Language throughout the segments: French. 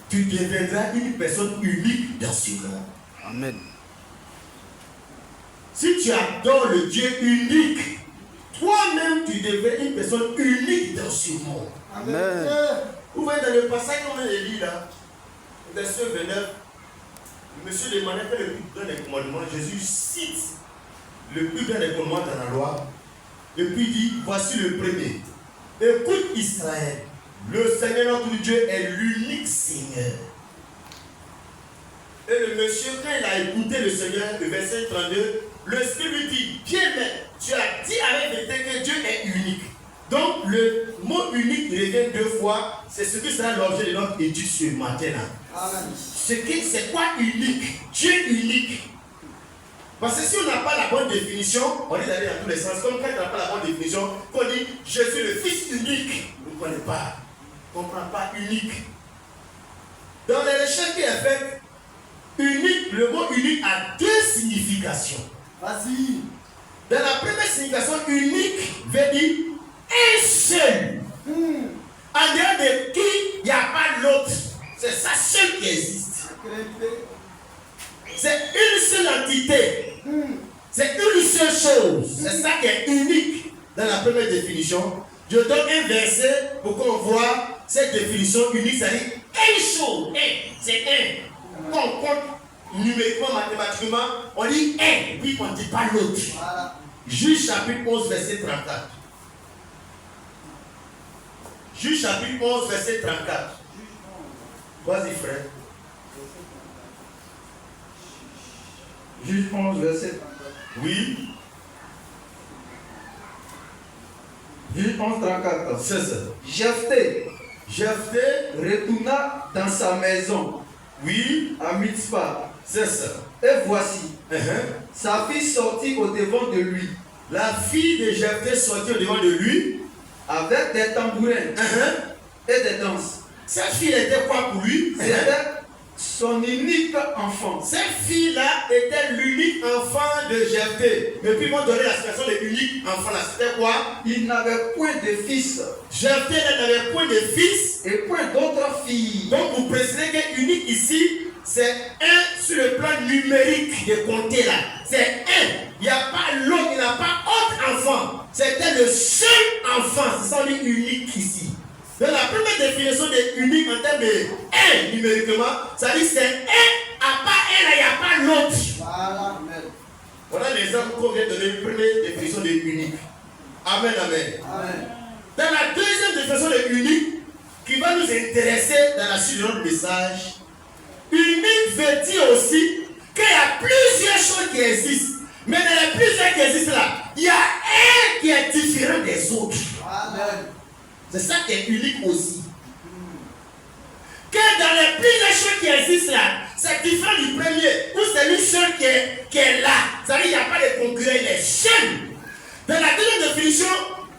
tu deviendras une personne unique dans ce monde. Amen. Si tu adores le Dieu unique, toi-même tu deviens une personne unique dans ce monde. Amen. Vous voyez dans le passage qu'on vient de lire là, verset 29, monsieur demandait que le plus grand des commandements, Jésus cite le plus grand des commandements dans la loi, et puis dit, voici le premier. Écoute Israël, le Seigneur notre Dieu est l'unique Seigneur. Et le monsieur, quand il a écouté le Seigneur, le verset 32, le Esprit lui dit, bien mais tu as dit avec vérité que Dieu est unique. Donc le mot unique revient 2 fois, c'est ce qui sera l'objet de notre étude ce matin-là. C'est quoi unique? Dieu unique. Parce que si on n'a pas la bonne définition, on est allé dans tous les sens. Comme quand on n'a pas la bonne définition, qu'on dit je suis le fils unique, on ne connaît pas, on ne comprend pas unique. Dans les recherches qui est faite, unique, le mot unique a 2 significations. Vas-y. Dans la première signification, unique veut dire un seul. En dehors de qui il n'y a pas l'autre. C'est ça seul qui existe. C'est une seule entité. C'est une seule chose. C'est ça qui est unique dans la première définition. Je donne un verset pour qu'on voit cette définition unique. C'est-à-dire une chose. C'est un. Quand on compte numériquement, mathématiquement, on dit un, puis on ne dit pas l'autre. Voilà. Juge chapitre 11, verset 34. Juge chapitre 11, verset 34. Vas-y, frère. Juge 11, verset 34. Oui, Juge 11, 34. c'est ça. Jephthé Jephthé, retourna dans sa maison oui, à Mitzpah. c'est ça. Et voici, Uh-huh. sa fille sortit au devant de lui La fille de Jephthé sortit au devant de lui. avec des tambourins Uh-huh. et des danses. Cette fille était quoi pour lui? C'était son unique enfant. Cette fille-là était l'unique enfant de Jephthé. Et puis ils m'ont donné la situation de l'unique enfant là. C'était quoi? Il n'avait point de fils Jephthé n'avait point de fils. et point d'autres filles. Donc vous précisez que unique ici, c'est un sur le plan numérique de compter là. C'est un. Il n'y a pas l'autre, il n'a pas autre enfant. C'était le seul enfant. C'est ça on dit unique ici. Donc la première définition de unique en termes de un numériquement, ça dit c'est un, à part un, là, il n'y a pas l'autre. Voilà. Amen. Voilà l'exemple qu'on vient de donner, une première définition de unique. Amen, amen. Amen. Dans la deuxième définition de unique, qui va nous intéresser dans la suite de notre message, unique veut dire aussi qu'il y a plusieurs choses qui existent. Mais dans les plusieurs qui existent là, il y a un qui est différent des autres. Amen. C'est ça qui est unique aussi. Que dans les plusieurs choses qui existent là, c'est différent du premier, où c'est lui seul qui est là. C'est-à-dire qu'il n'y a pas de concurrents, il est seul. Dans la deuxième définition,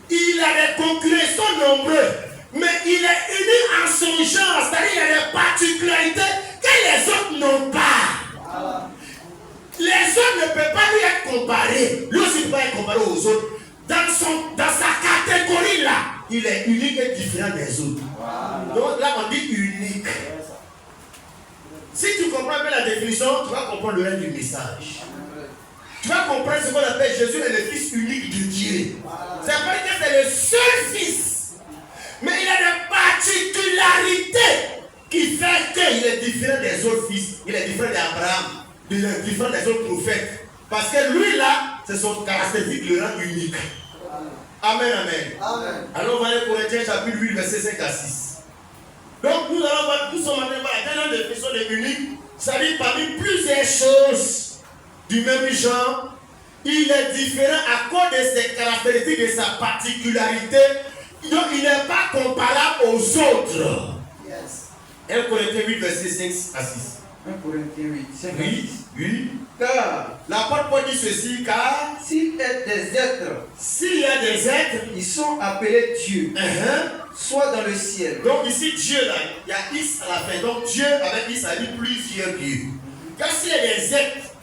il a des concurrents, ils sont nombreux, mais il est unique en son genre, c'est-à-dire qu'il y a des particularités que les autres n'ont pas. Voilà. Les autres ne peuvent pas lui être comparés. Lui aussi ne peut pas être comparé aux autres. Dans sa catégorie là, il est unique et différent des autres. Voilà. Donc là, on dit unique. Si tu comprends bien la définition, tu vas comprendre le reste du message. Tu vas comprendre ce qu'on appelle Jésus est le fils unique de Dieu. Ça veut dire que c'est le seul fils. Mais il a des particularités qui font qu'il est différent des autres fils. Il est différent d'Abraham. Il est différent des autres prophètes. Parce que lui là, c'est son caractéristique le rend unique. Amen, amen. Amen. Alors on va aller Corinthiens chapitre 8, verset 5 à 6. Donc nous allons voir tout ce matin la dernière définition de unique. Ça dit parmi plusieurs choses du même genre, il est différent à cause de ses caractéristiques, de sa particularité. Donc il n'est pas comparable aux autres. Yes. 1 Corinthiens 8, verset 5 à 6. 1 Corinthiens 8, 5 à Oui, 6. oui. Car L'apôtre Paul dit ceci, car s'il est des êtres, s'il y a des êtres, ils sont appelés Dieu, soit dans le ciel. donc ici Dieu là, il y a X à la fin. Donc Dieu avec X ça dit plusieurs dieux. Quand s'il y a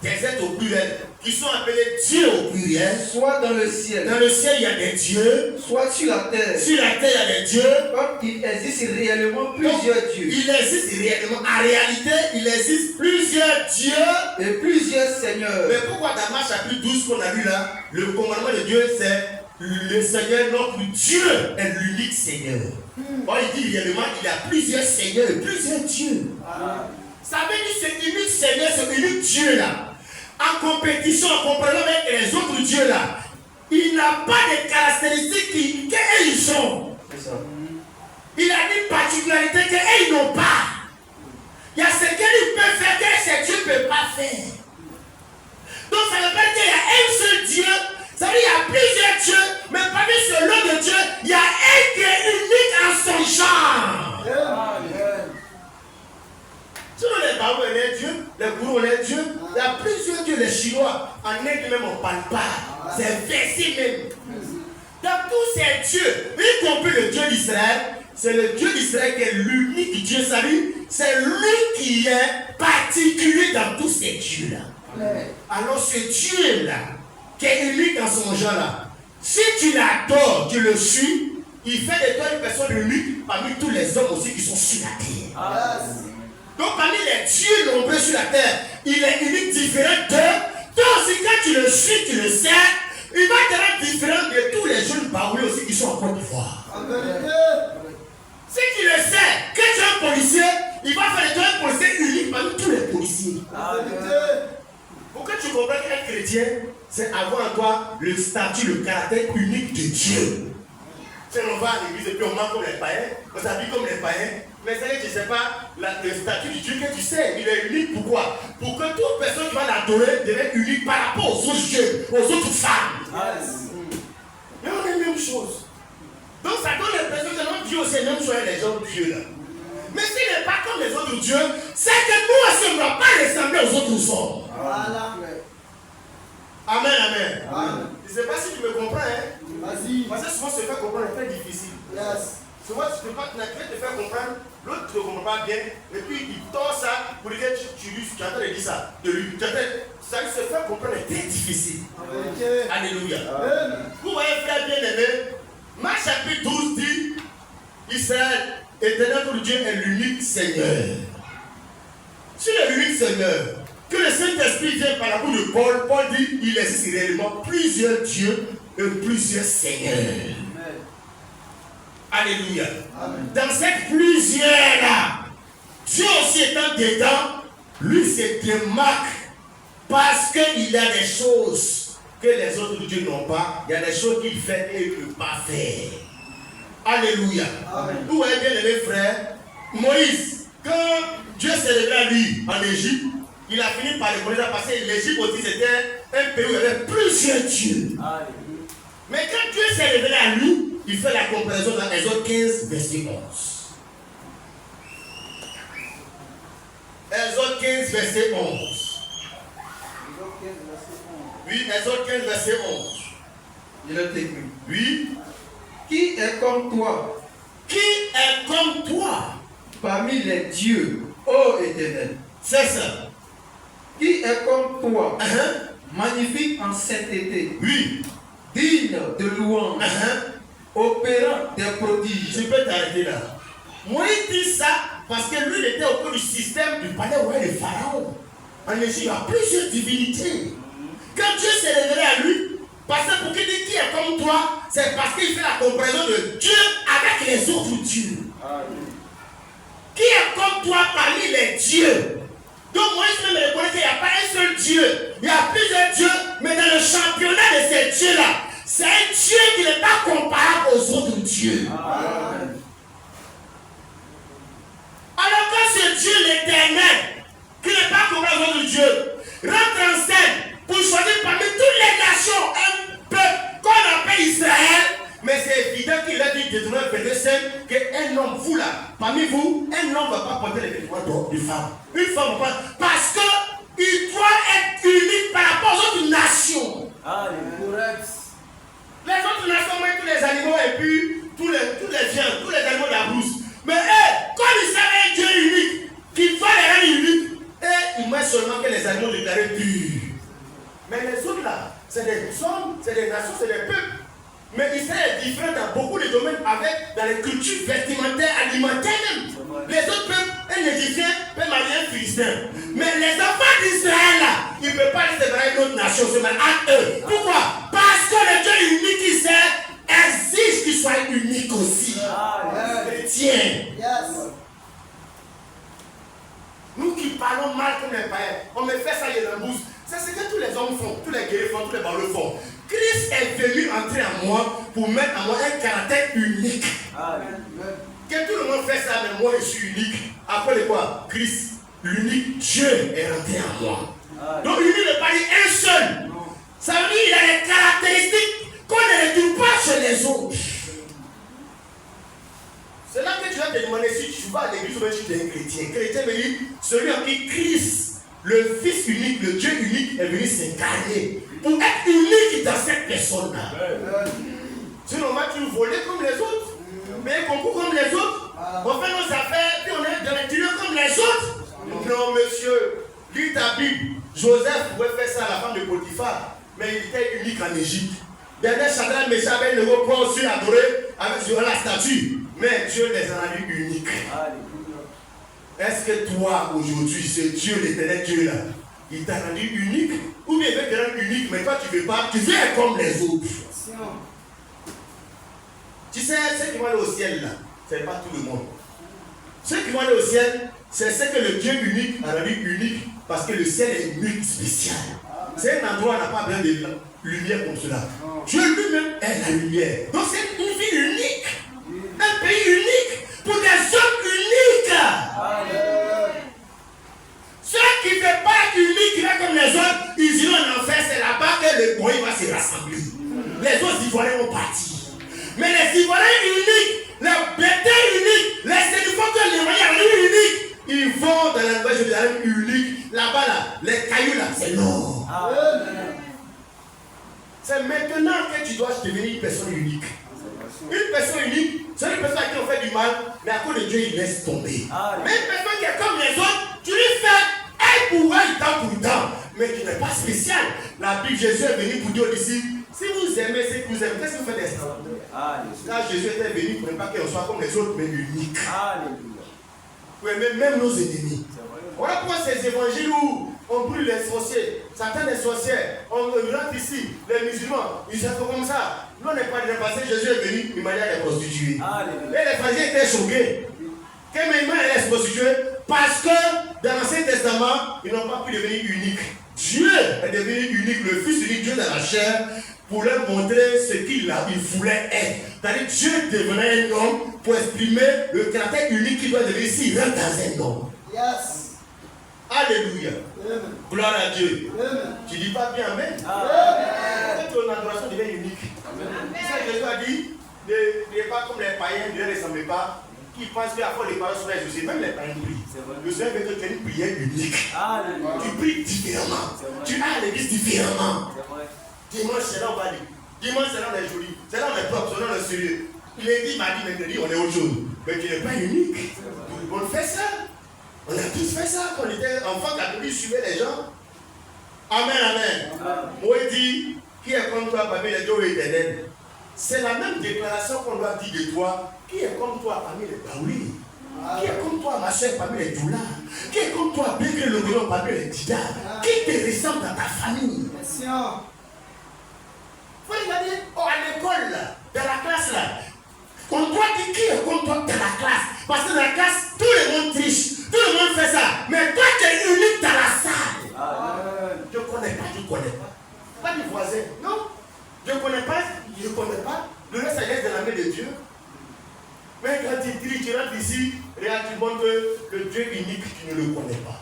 des êtres au pluriel, qui sont appelés dieux au pluriel. soit dans le ciel, Dans le ciel, il y a des dieux. soit sur la terre. Sur la terre, il y a des dieux. Comme il existe réellement plusieurs dieux Il existe réellement, en réalité, il existe plusieurs dieux. et plusieurs seigneurs. Mais pourquoi dans Marc chapitre 12 qu'on a lu là, le commandement de Dieu c'est le Seigneur, notre Dieu est l'unique Seigneur. Or il dit réellement qu'il y a plusieurs seigneurs et plusieurs dieux. Ça veut dire que ce unique Seigneur, ce unique Dieu là, en compétition, en comparaison avec les autres dieux là, il n'a pas de caractéristiques qu'ils sont. C'est ça. Il a une particularité qu'ils n'ont pas. Il y a ce qu'il peut faire que ces dieux ne peuvent pas faire. Donc ça veut pas dire qu'il y a un seul Dieu. Ça veut dire qu'il y a plusieurs dieux, mais parmi ce lot de dieux, il y a un qui est unique en son genre. Sinon les Baous ont les dieux, les gourous ont les dieux. Il y a plusieurs dieux, les Chinois. En Inde même on ne parle pas. C'est versé même. Dans tous ces dieux, y compris le Dieu d'Israël, c'est le Dieu d'Israël qui est l'unique Dieu. Ça veut dire, c'est lui qui est particulier dans tous ces dieux-là. Alors ce Dieu-là, qui est unique dans son genre là, si tu l'adores, tu le suis, il fait de toi une personne unique parmi tous les hommes aussi qui sont sur la terre. Donc parmi les dieux nombreux sur la terre, il est unique, différent d'eux. Toi aussi quand tu le suis, tu le sais, il va te rendre différent de tous les jeunes baoulés aussi qui sont en Côte d'Ivoire. Si tu le sais, que tu es un policier, il va faire de toi un policier unique parmi tous les policiers. Pour que tu comprennes qu'être chrétien, c'est avoir en toi le statut, le caractère unique de Dieu. Si on va à l'église et puis on mange comme les païens, on s'habille comme les païens, mais ça tu ne sais pas le statut du Dieu que tu sais, il est unique. Pourquoi? Pour que toute personne qui va l'adorer devienne unique par rapport aux autres dieux, aux autres femmes. Mais on est la même chose. Donc ça donne l'impression que notre Dieu aussi est même sur les autres dieux là. Mais s'il n'est pas comme les autres dieux, c'est que nous aussi on ne doit pas ressembler aux autres sorts. Amen, amen. Je ne sais pas si tu me comprends, hein? Vas-y. Parce que souvent se faire comprendre est très difficile. Souvent tu ne peux pas te faire comprendre, l'autre ne te comprend pas bien, et puis il tord ça pour dire que tu es en train de dire ça de lui. Ça se faire comprendre est très difficile. Alléluia. Vous voyez, frère bien-aimé, Marc chapitre 12 dit Israël, éternel notre Dieu est l'unique Seigneur. Sur l'unique Seigneur, que le Saint-Esprit vienne par la bouche de Paul, Paul dit il existe réellement plusieurs dieux et plusieurs seigneurs. Alléluia. Dans cette plusieurs-là, Dieu aussi étant dedans, lui se démarque parce qu'il y a des choses que les autres dieux n'ont pas, il y a des choses qu'il fait et il ne peut pas faire. Alléluia. Vous voyez bien les frères, Moïse, quand Dieu s'est révélé à lui en Égypte, il a fini par le connaître parce que l'Égypte aussi c'était un pays où il y avait plusieurs dieux. Mais quand Dieu s'est révélé à lui, il fait la comparaison dans Exode 15, verset 11. Exode 15, verset 11. Oui, Exode 15, verset 11. Je le t'écris. Oui. Qui est comme toi Qui est comme toi parmi les dieux, ô Éternel? C'est ça. Qui est comme toi, magnifique en sainteté, Oui. digne de louange, opérant des prodiges? Je peux t'arrêter là. Moïse dit ça parce que lui il était au cours du système du palais royal de Pharaon. En Égypte, il y a plusieurs divinités. Quand Dieu s'est révélé à lui, parce que pour qu'il dise qui est comme toi, c'est parce qu'il fait la comparaison de Dieu avec les autres dieux. Qui est comme toi parmi les dieux? Donc Moïse même reconnaît qu'il n'y a pas un seul Dieu. Il y a plusieurs dieux, mais dans le championnat de ces dieux-là, c'est un Dieu qui n'est pas comparable aux autres dieux. Alors quand ce Dieu l'éternel, qui n'est pas comparable aux autres dieux, rentre en scène pour choisir parmi toutes les nations un peuple qu'on appelle Israël, mais c'est évident qu'il a dit de Deutéronome 25 qu'un homme, vous là, parmi vous, un homme ne va pas porter les vêtements d'une femme. Une femme ne va pas. Parce qu'il doit être unique par rapport aux autres nations. Les autres nations mettent tous les animaux et puis tous les viandes, tous les animaux de la brousse. Mais comme ils savent un Dieu unique, qu'il va les rendre uniques, et ils mettent seulement que les animaux déclarés purs. Mais les c'est des hommes, c'est des nations, c'est des peuples. Mais Israël est différent dans beaucoup de domaines, dans les cultures vestimentaires, alimentaires même. Les autres peuples, un Égyptien peut marier un Philistin. Mais les enfants d'Israël, là, ils ne peuvent pas les séparer d'une autre nation, c'est mal à eux. Pourquoi? Parce que le Dieu unique qui sert exige qu'il soit unique aussi. Chrétien. Nous qui parlons mal comme les païens, on me fait ça, il y a la bouche. C'est ce que tous les hommes font, tous les guerriers font, tous les barreaux font. Christ est venu entrer en moi pour mettre en moi un caractère unique. Que tout le monde fait ça, mais moi je suis unique. Après quoi? Christ, l'unique Dieu est rentré en moi. Donc l'unique n'est pas dit un seul. Ça veut dire qu'il a des caractéristiques qu'on ne retrouve pas chez les autres. C'est là que tu vas te demander si tu vas à l'église ou si tu es un chrétien. Chrétien veut dire celui en qui Christ, le Fils unique, le Dieu unique, est venu s'incarner pour être unique dans cette personne-là. Sinon, tu nous voler comme les autres, payer concours comme les autres, on fait nos affaires, puis on est dans les tuyaux comme les autres. Non, monsieur, lis ta Bible. Joseph pouvait faire ça à la femme de Potiphar, mais il était unique en Égypte. Dernier Shadrach, Meshach, Abednego ont aussi adoré sur la statue, mais Dieu les a rendus uniques. Est-ce que toi, aujourd'hui, ce Dieu, l'éternel Dieu là, il t'a rendu unique? Ou bien il veut te rendre unique, mais toi tu ne veux pas, tu veux être comme les autres. Tu sais, ceux qui vont aller au ciel là, ce n'est pas tout le monde. Ceux qui vont aller au ciel, c'est ce que le Dieu unique a rendu unique, parce que le ciel est unique, spécial. C'est un endroit où on n'a pas besoin de lumière comme cela. Dieu lui-même est la lumière. Donc c'est une vie unique, un pays unique, pour des hommes uniques. Ceux qui ne veulent pas être uniques, qui vont comme les autres, ils iront en enfer, c'est là-bas que le bois va se rassembler. Les autres Ivoiriens vont partir. Mais les Ivoiriens uniques, les Bétais uniques, les Sénéfoques, les Maliens uniques, ils vont dans la nouvelle Jérusalem unique. Là-bas, là, les cailloux là, c'est l'or. C'est maintenant que tu dois devenir une personne unique. Une personne unique, c'est une personne à qui on fait du mal, mais à cause de Dieu, il laisse tomber. Mais une personne qui est comme les autres, tu lui fais un courage temps pour temps, mais qui n'est pas spécial. La Bible, Jésus est venu pour dire aux disciples, si vous aimez ce que vous aimez, qu'est-ce que vous faites d'extraordinaire? Là, Jésus était venu pour ne pas qu'on soit comme les autres, mais unique. Pour aimer même nos ennemis. Voilà pourquoi ces évangiles où on brûle les sorciers, certains les sorcières, on rentre ici, les musulmans, ils se font comme ça. Nous, on n'est pas déjà passé, Jésus est venu, il m'a dit à les prostituer. Et les pharisiens étaient choqués. Que maintenant elle est prostituée, parce que dans l'Ancien Testament, ils n'ont pas pu devenir uniques. Dieu est devenu unique, le Fils unique, Dieu dans la chair, pour leur montrer ce qu'il voulait être. C'est-à-dire Dieu devenait un homme pour exprimer le caractère unique qui doit devenir s'il rentre dans un homme. Yes. Alléluia. Amen. Gloire à Dieu. Amen. Tu dis pas bien Amen. Amen. Ton adoration devient unique. Ça, Jésus a dit, ne pas comme les païens, ne les ressemblez pas, qui pensent qu'à fois les paroles sont les aussi. Même les païens prient. Le Seigneur veut que tu aies une prière unique. Tu pries différemment. Tu as l'église différemment. Dimanche, c'est là où on va dire. Dimanche, c'est là où on est joli. C'est là où on est propre, c'est là où on est sérieux. Lundi, mardi, mercredi, on est autre chose. Mais tu n'es pas unique. On fait ça. On a tous fait ça quand on était enfant, la Bible suivait les gens. Amen, amen. Moi, il dit, qui est comme toi parmi les dieux éternels? C'est la même déclaration qu'on doit dire de toi. Qui est comme toi parmi les Baouli? Qui est comme toi, ma soeur, parmi les Doula? Qui est comme toi, Bégré le Gouillon, parmi les Dida? Qui te ressemble dans ta famille? Il faut regarder à l'école, dans la classe là. On doit dire qui est comme toi dans la classe. Parce que dans la classe, tout le monde triche. Tout le monde fait ça. Mais toi, tu es unique dans la salle. Je ne connais pas, je ne connais pas. Pas du voisin. Non. Je ne connais pas, je ne connais pas. Le reste, ça reste dans la main de Dieu. Mais quand tu triches, tu rentres ici, regarde, tu montres que le Dieu unique, tu ne le connais pas.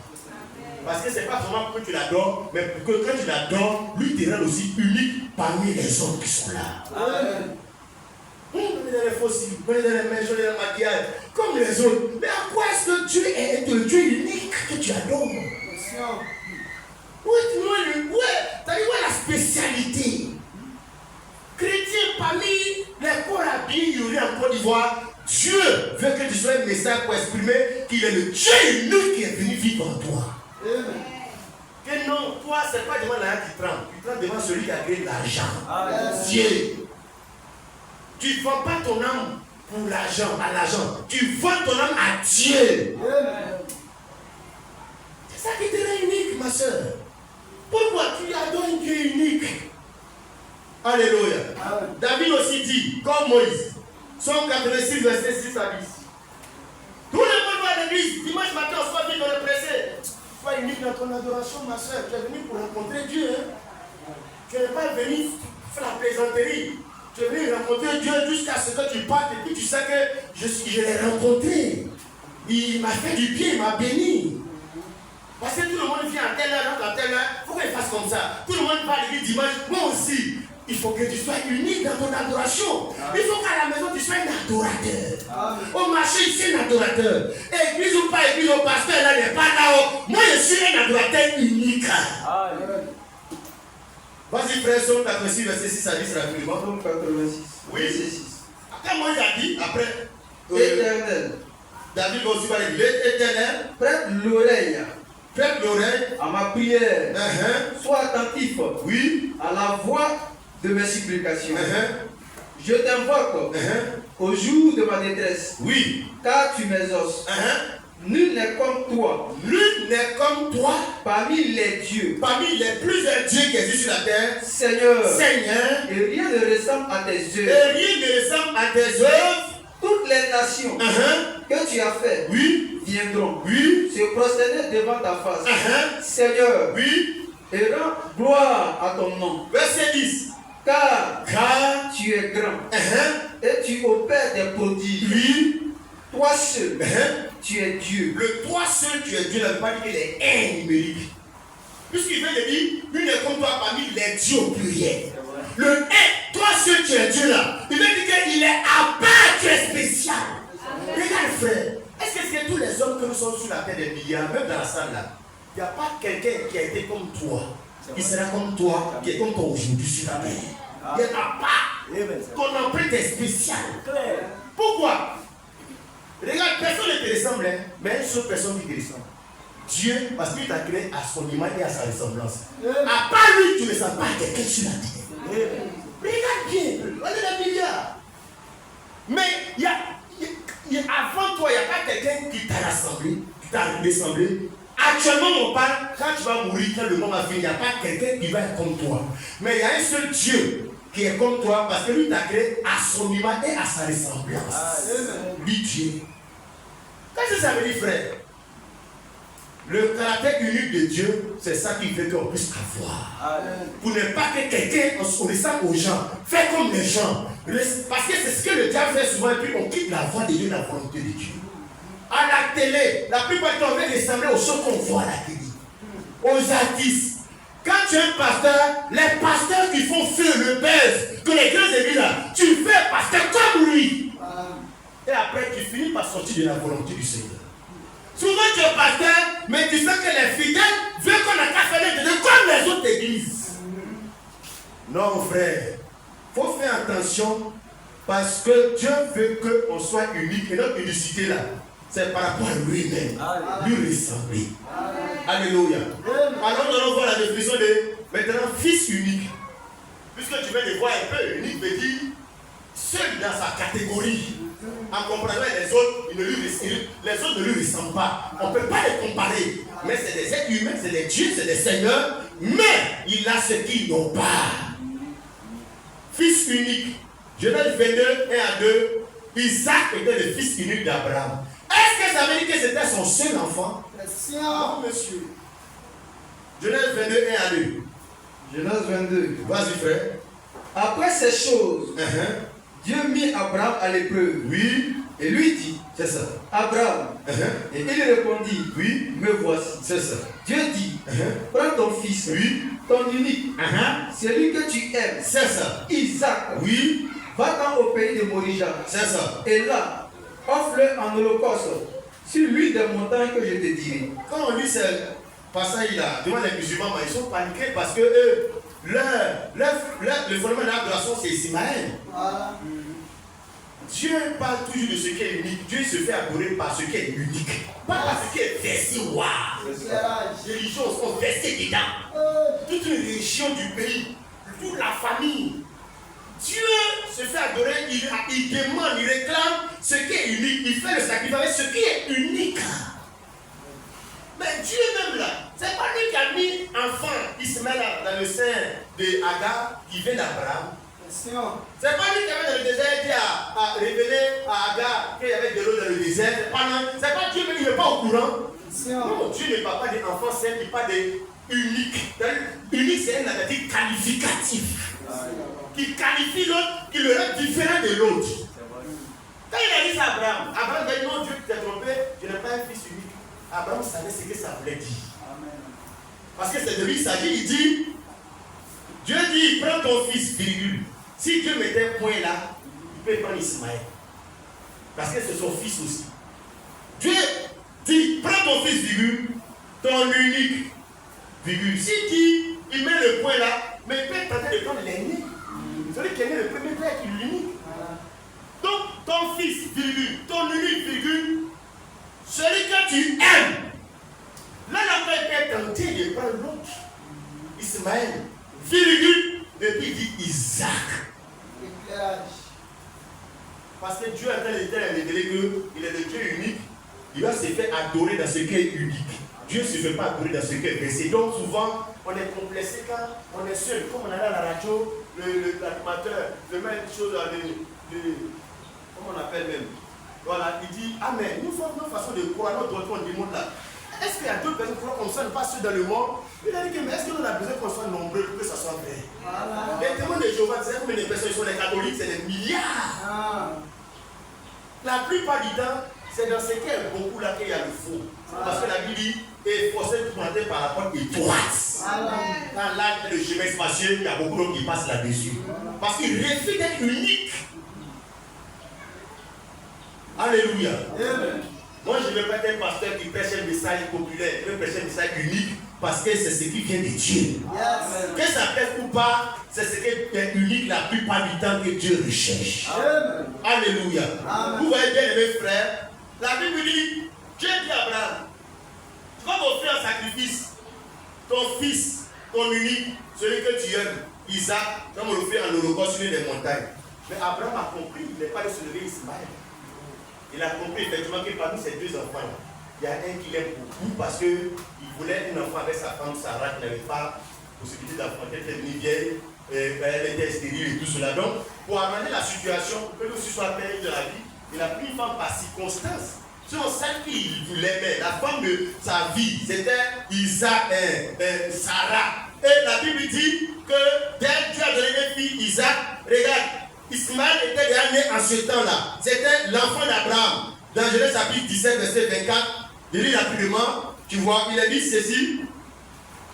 Parce que ce n'est pas seulement que tu l'adores, mais que quand tu l'adores, lui te rend aussi unique parmi les autres qui sont là. Amen. On est dans les fossiles, on est dans les maisons, on est dans le maquillage, comme les autres. Mais à quoi est-ce que Dieu est le Dieu unique que tu adores? Où est la spécialité? Chrétien parmi les corps habillés, il y aurait en Côte d'Ivoire. Dieu veut que tu sois un message pour exprimer qu'il est le Dieu unique qui est venu vivre en toi. Que non, toi, ce n'est pas devant la qui tremble. prends devant celui qui a créé l'argent. Amen. Dieu. Tu ne vends pas ton âme pour l'argent, à l'argent. Tu vends ton âme à Dieu. C'est ça qui te rend unique, ma soeur. Pourquoi tu adores un Dieu unique? Alléluia. Amen. David aussi dit, comme Moïse, Psaume 86, verset 6 à 10. Tout le monde va à l'église. Dimanche matin, on soit vite dans le pressé. Sois unique dans ton adoration, ma soeur. Tu es venu pour rencontrer Dieu. Hein? Tu n'es pas venu faire la plaisanterie. Tu es venu rencontrer Dieu jusqu'à ce que tu partes et puis tu sais que je l'ai rencontré. Il m'a fait du bien, il m'a béni. Parce que tout le monde vient à telle heure, à telle heure. Pourquoi il fasse comme ça? Tout le monde va à l'église dimanche. Moi aussi. Il faut que tu sois unique dans ton adoration. Il faut qu'à la maison tu sois un adorateur. Au marché, je suis un adorateur. Église ou pas église, au pasteur là n'est pas là-haut. Moi je suis un adorateur unique. Vas-y frère, Psaume 86, verset 6 à 10 rapidement. Psaume 86, Oui. verset 6. Après moi j'ai dit, après, Éternel, David va aussi parler de l'Éternel. prête l'oreille Prête l'oreille. à ma prière. Sois attentif Oui. à la voix de mes supplications. Je t'invoque au jour de ma détresse, Oui. car tu m'exauces. Nul n'est comme toi Nul n'est comme toi parmi les dieux. parmi les plusieurs dieux qui existent sur la terre. Seigneur, Seigneur, et rien ne ressemble à tes et œuvres. rien ne ressemble à tes œuvres. Toutes les nations que tu as faites Oui. viendront Oui. se prosterner devant ta face. Seigneur, Oui. et rends gloire à ton nom, Verset 10. car Car, tu es grand et tu opères des prodiges. oui, Toi seul, tu es Dieu. le toi seul, tu es Dieu, ne veut pas dire qu'il est un numérique. Puisqu'il vient de dire, il n'est comme toi parmi les dieux au pluriel. Le un, toi seul, tu es Dieu là. Il veut dire qu'il est à part, tu es spécial. Regarde frère, est-ce que c'est tous les hommes que nous sommes sur la terre des milliards, même dans la salle là, il n'y a pas quelqu'un qui a été comme toi, qui sera comme toi, qui est comme toi aujourd'hui sur la terre. Il n'y en a pas. Ton empreinte est spéciale. Pourquoi? Regarde, personne ne te ressemble, hein, mais une seule personne qui te ressemble. Dieu, parce qu'il t'a créé à son image et à sa ressemblance. À part lui, tu ne ressembles pas à quelqu'un sur la terre. Regarde bien, regardez les milliards. Mais avant toi, il n'y a pas quelqu'un qui t'a rassemblé, qui t'a ressemblé. Actuellement, on parle, quand tu vas mourir, quand le monde va finir, il n'y a pas quelqu'un qui va être comme toi. Mais il y a un seul Dieu qui est comme toi parce que lui t'a créé à son image et à sa ressemblance. Lui, Dieu. Qu'est-ce que ça veut dire, frère? Le caractère unique de Dieu, c'est ça qui fait qu'on puisse avoir. Pour ne pas que quelqu'un, on ressemble aux gens, fait comme les gens. Parce que c'est ce que le diable fait souvent, et puis on quitte la voie de Dieu, la volonté de Dieu. À la télé, la plupart du temps, on veut ressembler aux choses qu'on voit à la télé. Aux artistes. Quand tu es un pasteur, les pasteurs qui font feu, le buzz, que les grands églises là, tu fais pasteur comme lui. Et après, tu finis par sortir de la volonté du Seigneur. Souvent, tu es pasteur, mais tu sais que les fidèles veulent qu'on a qu'à faire de comme les autres églises. Non, frère. Il faut faire attention parce que Dieu veut qu'on soit unique. Et notre unicité là, c'est par rapport à lui-même. Lui ressembler. Alléluia. Alors, nous allons voir la définition de maintenant fils unique. Puisque tu viens de voir un peu, unique veut dire seul dans sa catégorie. En comprenant les autres, les autres ne lui ressemblent pas. On ne peut pas les comparer. Mais c'est des êtres humains, c'est des dieux, c'est des seigneurs. Mais il a ce qu'ils n'ont pas. Fils unique. Genèse 22, 1 à 2. Isaac était le fils unique d'Abraham. Est-ce que ça veut dire que c'était son seul enfant? Non, monsieur. Genèse 22, 1 à 2. Genèse 22. Vas-y, frère. Après ces choses, Dieu mit Abraham à l'épreuve. Oui. Et lui dit, C'est ça. Abraham. Et il répondit, Oui. me voici. C'est ça. Dieu dit, prends ton fils, Oui. ton unique, celui que tu aimes, C'est ça. Isaac, Oui. va-t'en au pays de Morija. C'est ça. Et là, offre-le en holocauste sur l'une des montagnes que je te dirai. Quand on lit ce passage-là, devant les musulmans, ils sont paniqués parce que eux, le fondement de l'adoration, c'est Ismaël. Dieu parle toujours de ce qui est unique. Dieu se fait adorer par ce qui est unique. Pas par ce qui est versés, waouh. Éclairage. Les religions sont versées dedans. Toute une région du pays, toute la famille. Dieu se fait adorer, il demande, il réclame ce qui est unique. Il fait le sacrifice avec ce qui est unique. Mais Dieu même là, c'est pas lui qui a mis enfant Ismaël dans le sein de Agar qui vient d'Abraham. C'est pas lui qui avait dans le désert qui a révélé à Agar qu'il y avait de l'eau dans le désert. C'est pas Dieu même, il n'est pas au courant. Non, Dieu ne parle pas d'enfant saint, il parle d'unique. Unique, c'est un adjectif qualificatif. Qui qualifie l'autre, qui le rend différent de l'autre. Quand il a dit ça à Abraham, Abraham dit non, Dieu t'a trompé, je n'ai pas un fils unique. Abraham savait ce que ça voulait dire. Parce que c'est de lui qu'il s'agit, il dit, Dieu dit, prends ton fils, virgule. Si Dieu mettait un point là, il peut prendre Ismaël. Parce que c'est son fils aussi. Dieu dit, prends ton fils, virgule, ton unique, virgule. S'il dit, il met le point là, mais il peut tenter de prendre l'aîné. Celui qui est né le premier frère qui est l'unique. Donc, ton fils, virgule, ton unique, virgule, celui que tu aimes. Là, la paix est tenté de prendre l'autre. Ismaël, virgule, et puis il dit Isaac. Éclairage. Parce que Dieu a révélé qu'il est le Dieu unique. Il va se faire adorer dans ce qui est unique. Dieu ne se fait pas adorer dans ce qui est versé. Donc, souvent, on est complexé quand on est seul. Comme on allait à la radio, l'animateur met une chose dans comment on appelle même. Voilà, il dit Amen. Nous faisons notre façon de croire, notre doctrine du monde là. Est-ce qu'il y a d'autres personnes qui croient comme ça, ne pas ceux dans le monde? Il a dit que, mais est-ce qu'on a besoin qu'on soit nombreux pour que ça soit vrai? Voilà. Les témoins de Jéhovah, tu sais combien de personnes sont les catholiques? C'est des milliards. La plupart du temps, c'est dans ce qui est beaucoup là qu'il y a le faux. Parce que la Bible dit, et forcé de monter par la porte étroite. Dans l'arc de chemin spacieux, il y a beaucoup d'hommes qui passent là-dessus. Parce qu'il refuse d'être unique. Alléluia. Moi, je ne veux pas être un pasteur qui prêche un message populaire. Je veux prêcher un message unique parce que c'est ce qui vient de Dieu. Que ça plaise ou pas, c'est ce qui est unique la plupart du temps que Dieu recherche. Alléluia. Vous voyez bien, mes frères, la Bible dit, Dieu dit à Abraham, tu vas m'offrir un sacrifice, ton fils, ton unique, celui que tu aimes, Isaac, tu vas me l'offrir en holocauste sur les montagnes. Mais Abraham a compris, il n'est pas de se lever Ismaël. Il a compris effectivement que parmi ces deux enfants, il y a un qui l'aime beaucoup parce qu'il voulait un enfant avec sa femme Sarah qui n'avait pas possibilité d'enfanter, elle était devenue vieille, elle était stérile et tout cela. Donc, pour amener la situation, pour que aussi soit péril de la vie, il a pris une femme par circonstance. Selon celle qu'il voulait mettre, la femme de sa vie, c'était Isaac, Sarah. Et la Bible dit que dès que Dieu a donné une fille, Isaac, regarde, Ismaël était déjà né en ce temps-là. C'était l'enfant d'Abraham. Dans Genèse chapitre 17, verset 24, je lis rapidement, tu vois, il a dit ceci.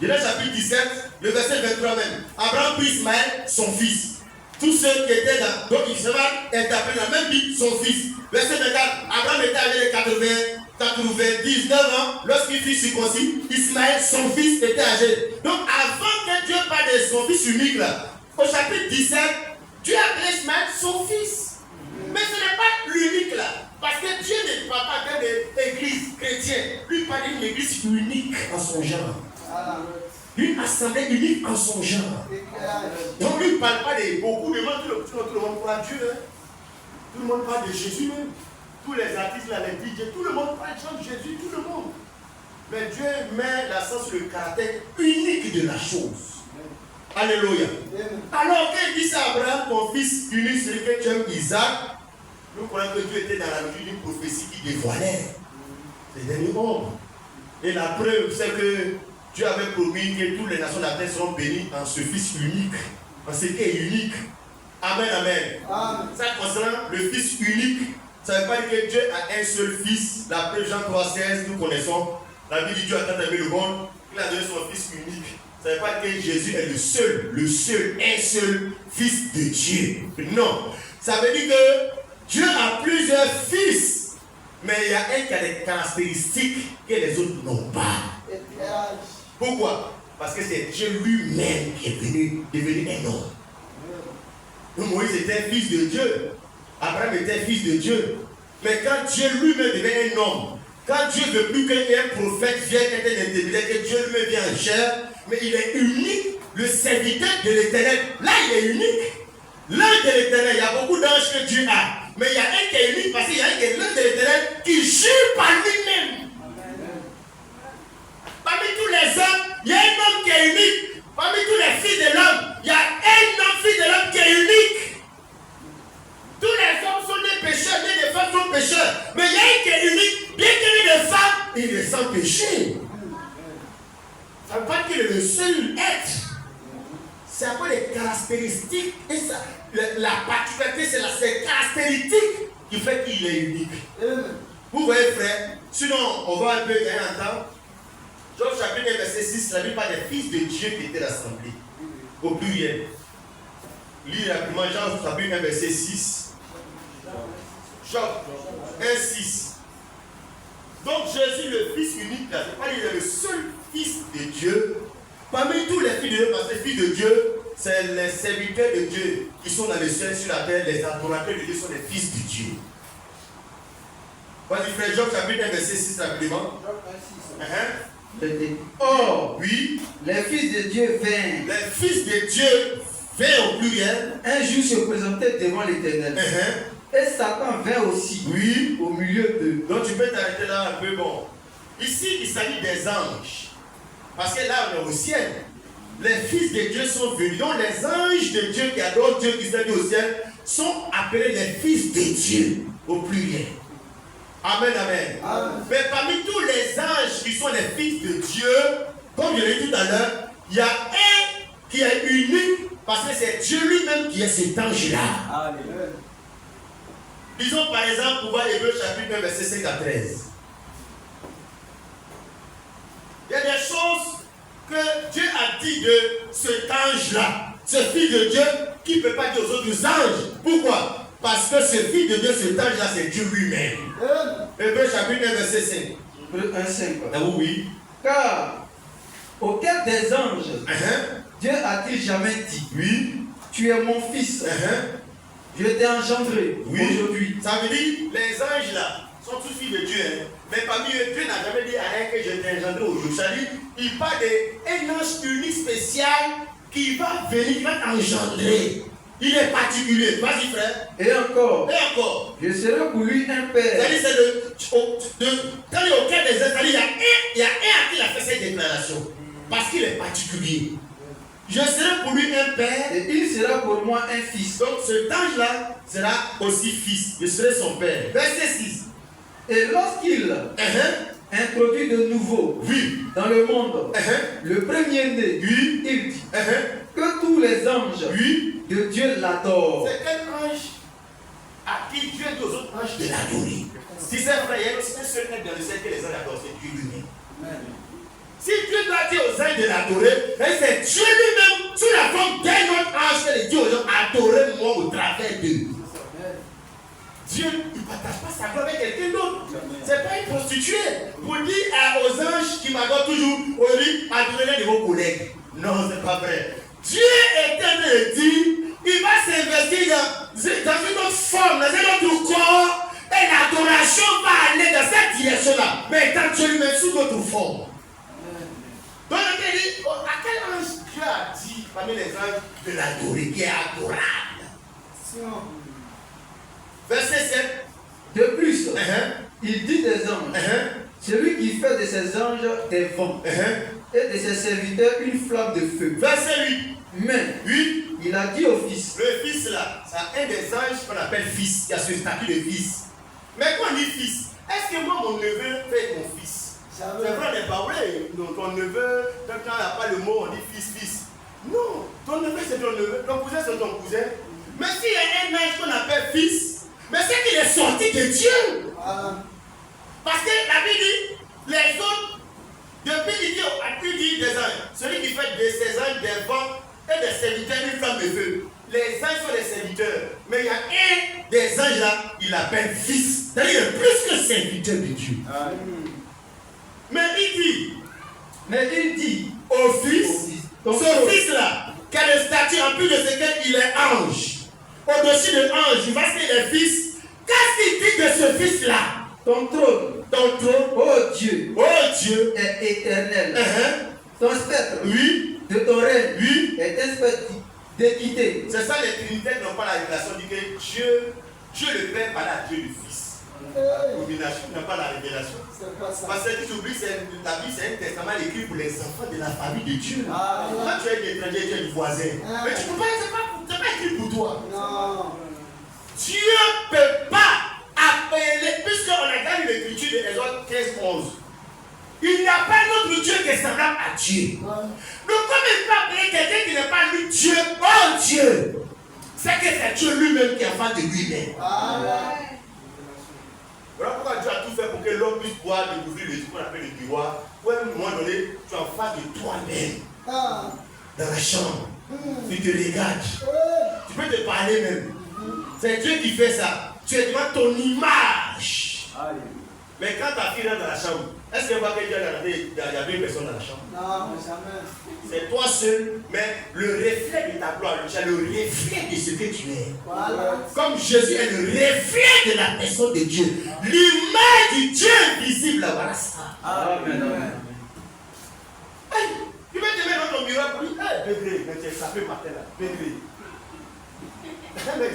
Genèse chapitre 17, le verset 23 même. Abraham prit Ismaël, son fils. Tous ceux qui étaient dans, donc Ismaël est appelé dans la même Bible, son fils. Verset 24, Abraham était âgé de 99 ans lorsqu'il fut circoncis. Ismaël, son fils, était âgé. Donc avant que Dieu parle de son fils unique là, au chapitre 17, Dieu a appelé Ismaël son fils. Mais ce n'est pas l'unique là. Parce que Dieu ne parle pas d'une église chrétienne. Lui parle d'une église unique en son genre. Une assemblée unique en son genre. Donc lui ne parle pas de beaucoup de monde. Tout le monde croit Dieu. Hein. Tout le monde parle de Jésus même. Tous les artistes là, les DJ, tout le monde parle de Jésus, tout le monde. Mais Dieu met l'accent sur le caractère unique de la chose. Alléluia. Alors, quand il dit ça à Abraham, ton fils unique, celui que tu aimes, Isaac, nous croyons que Dieu était dans la mesure d'une prophétie qui dévoilait les derniers hommes. Et la preuve, c'est que Dieu avait promis que toutes les nations de la terre seront bénies en ce fils unique, en ce qui est unique. Amen, amen. Amen. Ça concernant le fils unique, ça ne veut pas dire que Dieu a un seul fils. La preuve, Jean 3,16, nous connaissons. La Bible dit Dieu a tant aimé le monde, il a donné son fils unique. Ça ne veut pas dire que Jésus est un seul fils de Dieu. Non. Ça veut dire que Dieu a plusieurs fils, mais il y a un qui a des caractéristiques que les autres n'ont pas. Pourquoi? Parce que c'est Dieu lui-même qui est devenu un homme. Moïse était fils de Dieu. Abraham était fils de Dieu. Mais quand Dieu lui-même devient un homme, Quand Dieu ne veut plus qu'un prophète vienne être un intermédiaire, que Dieu lui vient en chair, mais il est unique, le serviteur de l'Éternel. Là, il est unique. L'ange de l'Éternel, il y a beaucoup d'anges que Dieu a. Mais il y a un qui est unique parce qu'il y a un qui est l'ange de l'Éternel qui jure par lui-même. Parmi tous les hommes, il y a un homme qui est unique. Parmi tous les fils de l'homme, il y a un homme, fils de l'homme qui est unique. Tous les hommes sont des pécheurs, des femmes sont pécheurs. Mais il y a un qui est unique, bien qu'il y ait des femmes, il est sans péché. Ça ne veut pas dire qu'il est le seul être. C'est un peu les caractéristiques. Et ça, la particularité, c'est ces caractéristiques qui fait qu'il est unique. Vous voyez, frère, sinon on va un peu gagner en temps. Job chapitre 1, verset 6, la Bible parle des fils de Dieu qui étaient rassemblés. Au pluriel. Lis rapidement Jean chapitre 1, verset 6. Job 1, 6. Donc Jésus, le fils unique, là, c'est pas il est le seul fils de Dieu. Parmi tous les fils de Dieu, parce que les fils de Dieu, c'est les serviteurs de Dieu qui sont dans le ciel, sur la terre, les adorateurs de Dieu sont les fils de Dieu. Vas-y frère, Job chapitre 1, verset 6 rapidement. Or, oui, les fils de Dieu vinrent. Les fils de Dieu vinrent au pluriel. Un jour se présentaient devant l'Éternel. Et Satan vint aussi, Oui, au milieu d'eux. donc tu peux t'arrêter là un peu. Bon, ici il s'agit des anges. Parce que là on est au ciel. Les fils de Dieu sont venus. Donc les anges de Dieu qui adorent Dieu qui sont au ciel sont appelés les fils de Dieu au pluriel. Amen, amen. Amen. Mais parmi tous les anges qui sont les fils de Dieu, comme je l'ai dit tout à l'heure, il y a un qui est unique parce que c'est Dieu lui-même qui est cet ange-là. Amen. Disons par exemple, pour voir Hébreux chapitre 1, verset 5 à 13. Il y a des choses que Dieu a dit de cet ange-là, ce fils de Dieu, qui ne peut pas dire aux autres anges. Pourquoi? Parce que ce fils de Dieu, cet ange-là, c'est Dieu lui-même. Hébreux chapitre 1, verset 5. Hébreux 1, 5. Ah oui. Car auquel des anges Dieu a-t-il jamais dit, Oui. tu es mon fils, je t'ai engendré aujourd'hui. Ça veut dire, les anges là sont tous fils de Dieu. Hein. Mais parmi eux, Dieu n'a jamais dit à un que je t'ai engendré aujourd'hui. Ça veut dire, il parle d'un ange unique spécial qui va venir, qui va t'engendrer. Il est particulier. Vas-y frère. Et encore, je serai pour lui un père. C'est-à-dire, quand il est au cœur des anges, il y a un à qui il a fait cette déclaration. Parce qu'il est particulier. Je serai pour lui un père. Et il sera pour moi un fils. Donc cet ange-là sera aussi fils. Je serai son père. Verset 6. Et lorsqu'il introduit de nouveau dans le monde le premier-né, il dit que tous les anges de Dieu l'adorent. C'est quel ange à qui Dieu dit aux autres anges de l'adorer? Si c'est vrai, il y a un seul être dans le ciel que les anges adorent, c'est Dieu lui-même. Si Dieu doit dire aux anges de l'adorer, c'est Dieu lui-même, sous la forme d'un autre ange, qui dit aux gens, adorez-moi au travers d'eux. Dieu ne partage pas sa gloire avec quelqu'un d'autre. Ce n'est pas une prostituée. Vous dites aux anges qui m'adorent toujours, aujourd'hui, adorez-les de vos collègues. Non, ce n'est pas vrai. Dieu est en train de dire, il va s'investir dans une autre forme, dans un autre corps, et l'adoration va aller dans cette direction-là. Mais étant Dieu lui-même sous notre forme. Donc, il dit, à quel ange Dieu a dit parmi les anges de l'adorer, qui est adorable? Verset 7. De plus, il dit des anges, celui qui fait de ses anges des vents et de ses serviteurs une flamme de feu. Verset 8. Mais il a dit au fils. Le fils là, c'est un des anges qu'on appelle fils, qui a ce statut de fils. Mais quand on dit fils, est-ce que moi mon neveu peut être mon fils? C'est vrai, on n'est pas vrai. Donc ton neveu, quand il n'y a pas le mot, on dit fils. Non, ton neveu c'est ton neveu, ton cousin c'est ton cousin. Mais s'il y a un ange qu'on appelle fils, mais c'est qu'il est sorti de Dieu. Parce que la Bible dit, les autres, depuis il dit des anges, celui qui fait de ses anges des vents et des serviteurs une flamme de feu. Les anges sont des serviteurs, mais il y a un des anges là, il l'appelle fils. C'est-à-dire qu'il est plus que serviteur de Dieu. Mais il dit au fils, ce fils-là, qui a le statut en plus de ce qu'il est ange, au-dessus de ange, parce qu'il est fils, qu'est-ce qu'il dit de ce fils-là? Ton trône, ton trône, oh Dieu, est éternel. uh-huh, Ton sceptre oui, de ton règne oui, est un sceptre d'équité. c'est ça les Trinitaires n'ont pas la révélation, dit que Dieu le Père parle à Dieu le Fils. La combination n'a pas la révélation. C'est pas ça. Parce que tu oublies, la Bible c'est un testament écrit pour les enfants de la famille de Dieu. Ah, Quand tu es un étranger, tu es du voisin. Ah. Mais tu ne peux pas, c'est pas écrit pour toi. non. Dieu ne peut pas appeler, puisqu'on a gardé l'écriture de Exode 15-11. Il n'y a pas d'autre Dieu qui est semblable à Dieu. Non. Donc, comme il peut appeler quelqu'un qui n'est pas lui Dieu, oh Dieu, c'est que c'est Dieu lui-même qui est en face de lui-même. Ah, Voilà pourquoi Dieu a tout fait pour que l'homme puisse pouvoir découvrir ce qu'on appelle le miroir. Pour un moment donné, tu es en face de toi-même, ah, dans la chambre. Tu te regardes. Tu peux te parler même. C'est Dieu qui fait ça. Tu es devant ton image. Mais quand ta fille rentre dans la chambre, est-ce qu'elle voit que Dieu il y avait une personne dans la chambre? non, jamais. C'est toi seul, mais le reflet de ta gloire, tu as le reflet de ce que tu es. Voilà. Comme Jésus est le reflet de la personne de Dieu, l'image du Dieu visible, voilà ça. Amen. Hey, tu peux te mettre dans ton miroir pour dire, hey, Bégré, mais tu es sapé par terre là, Bégré. Mais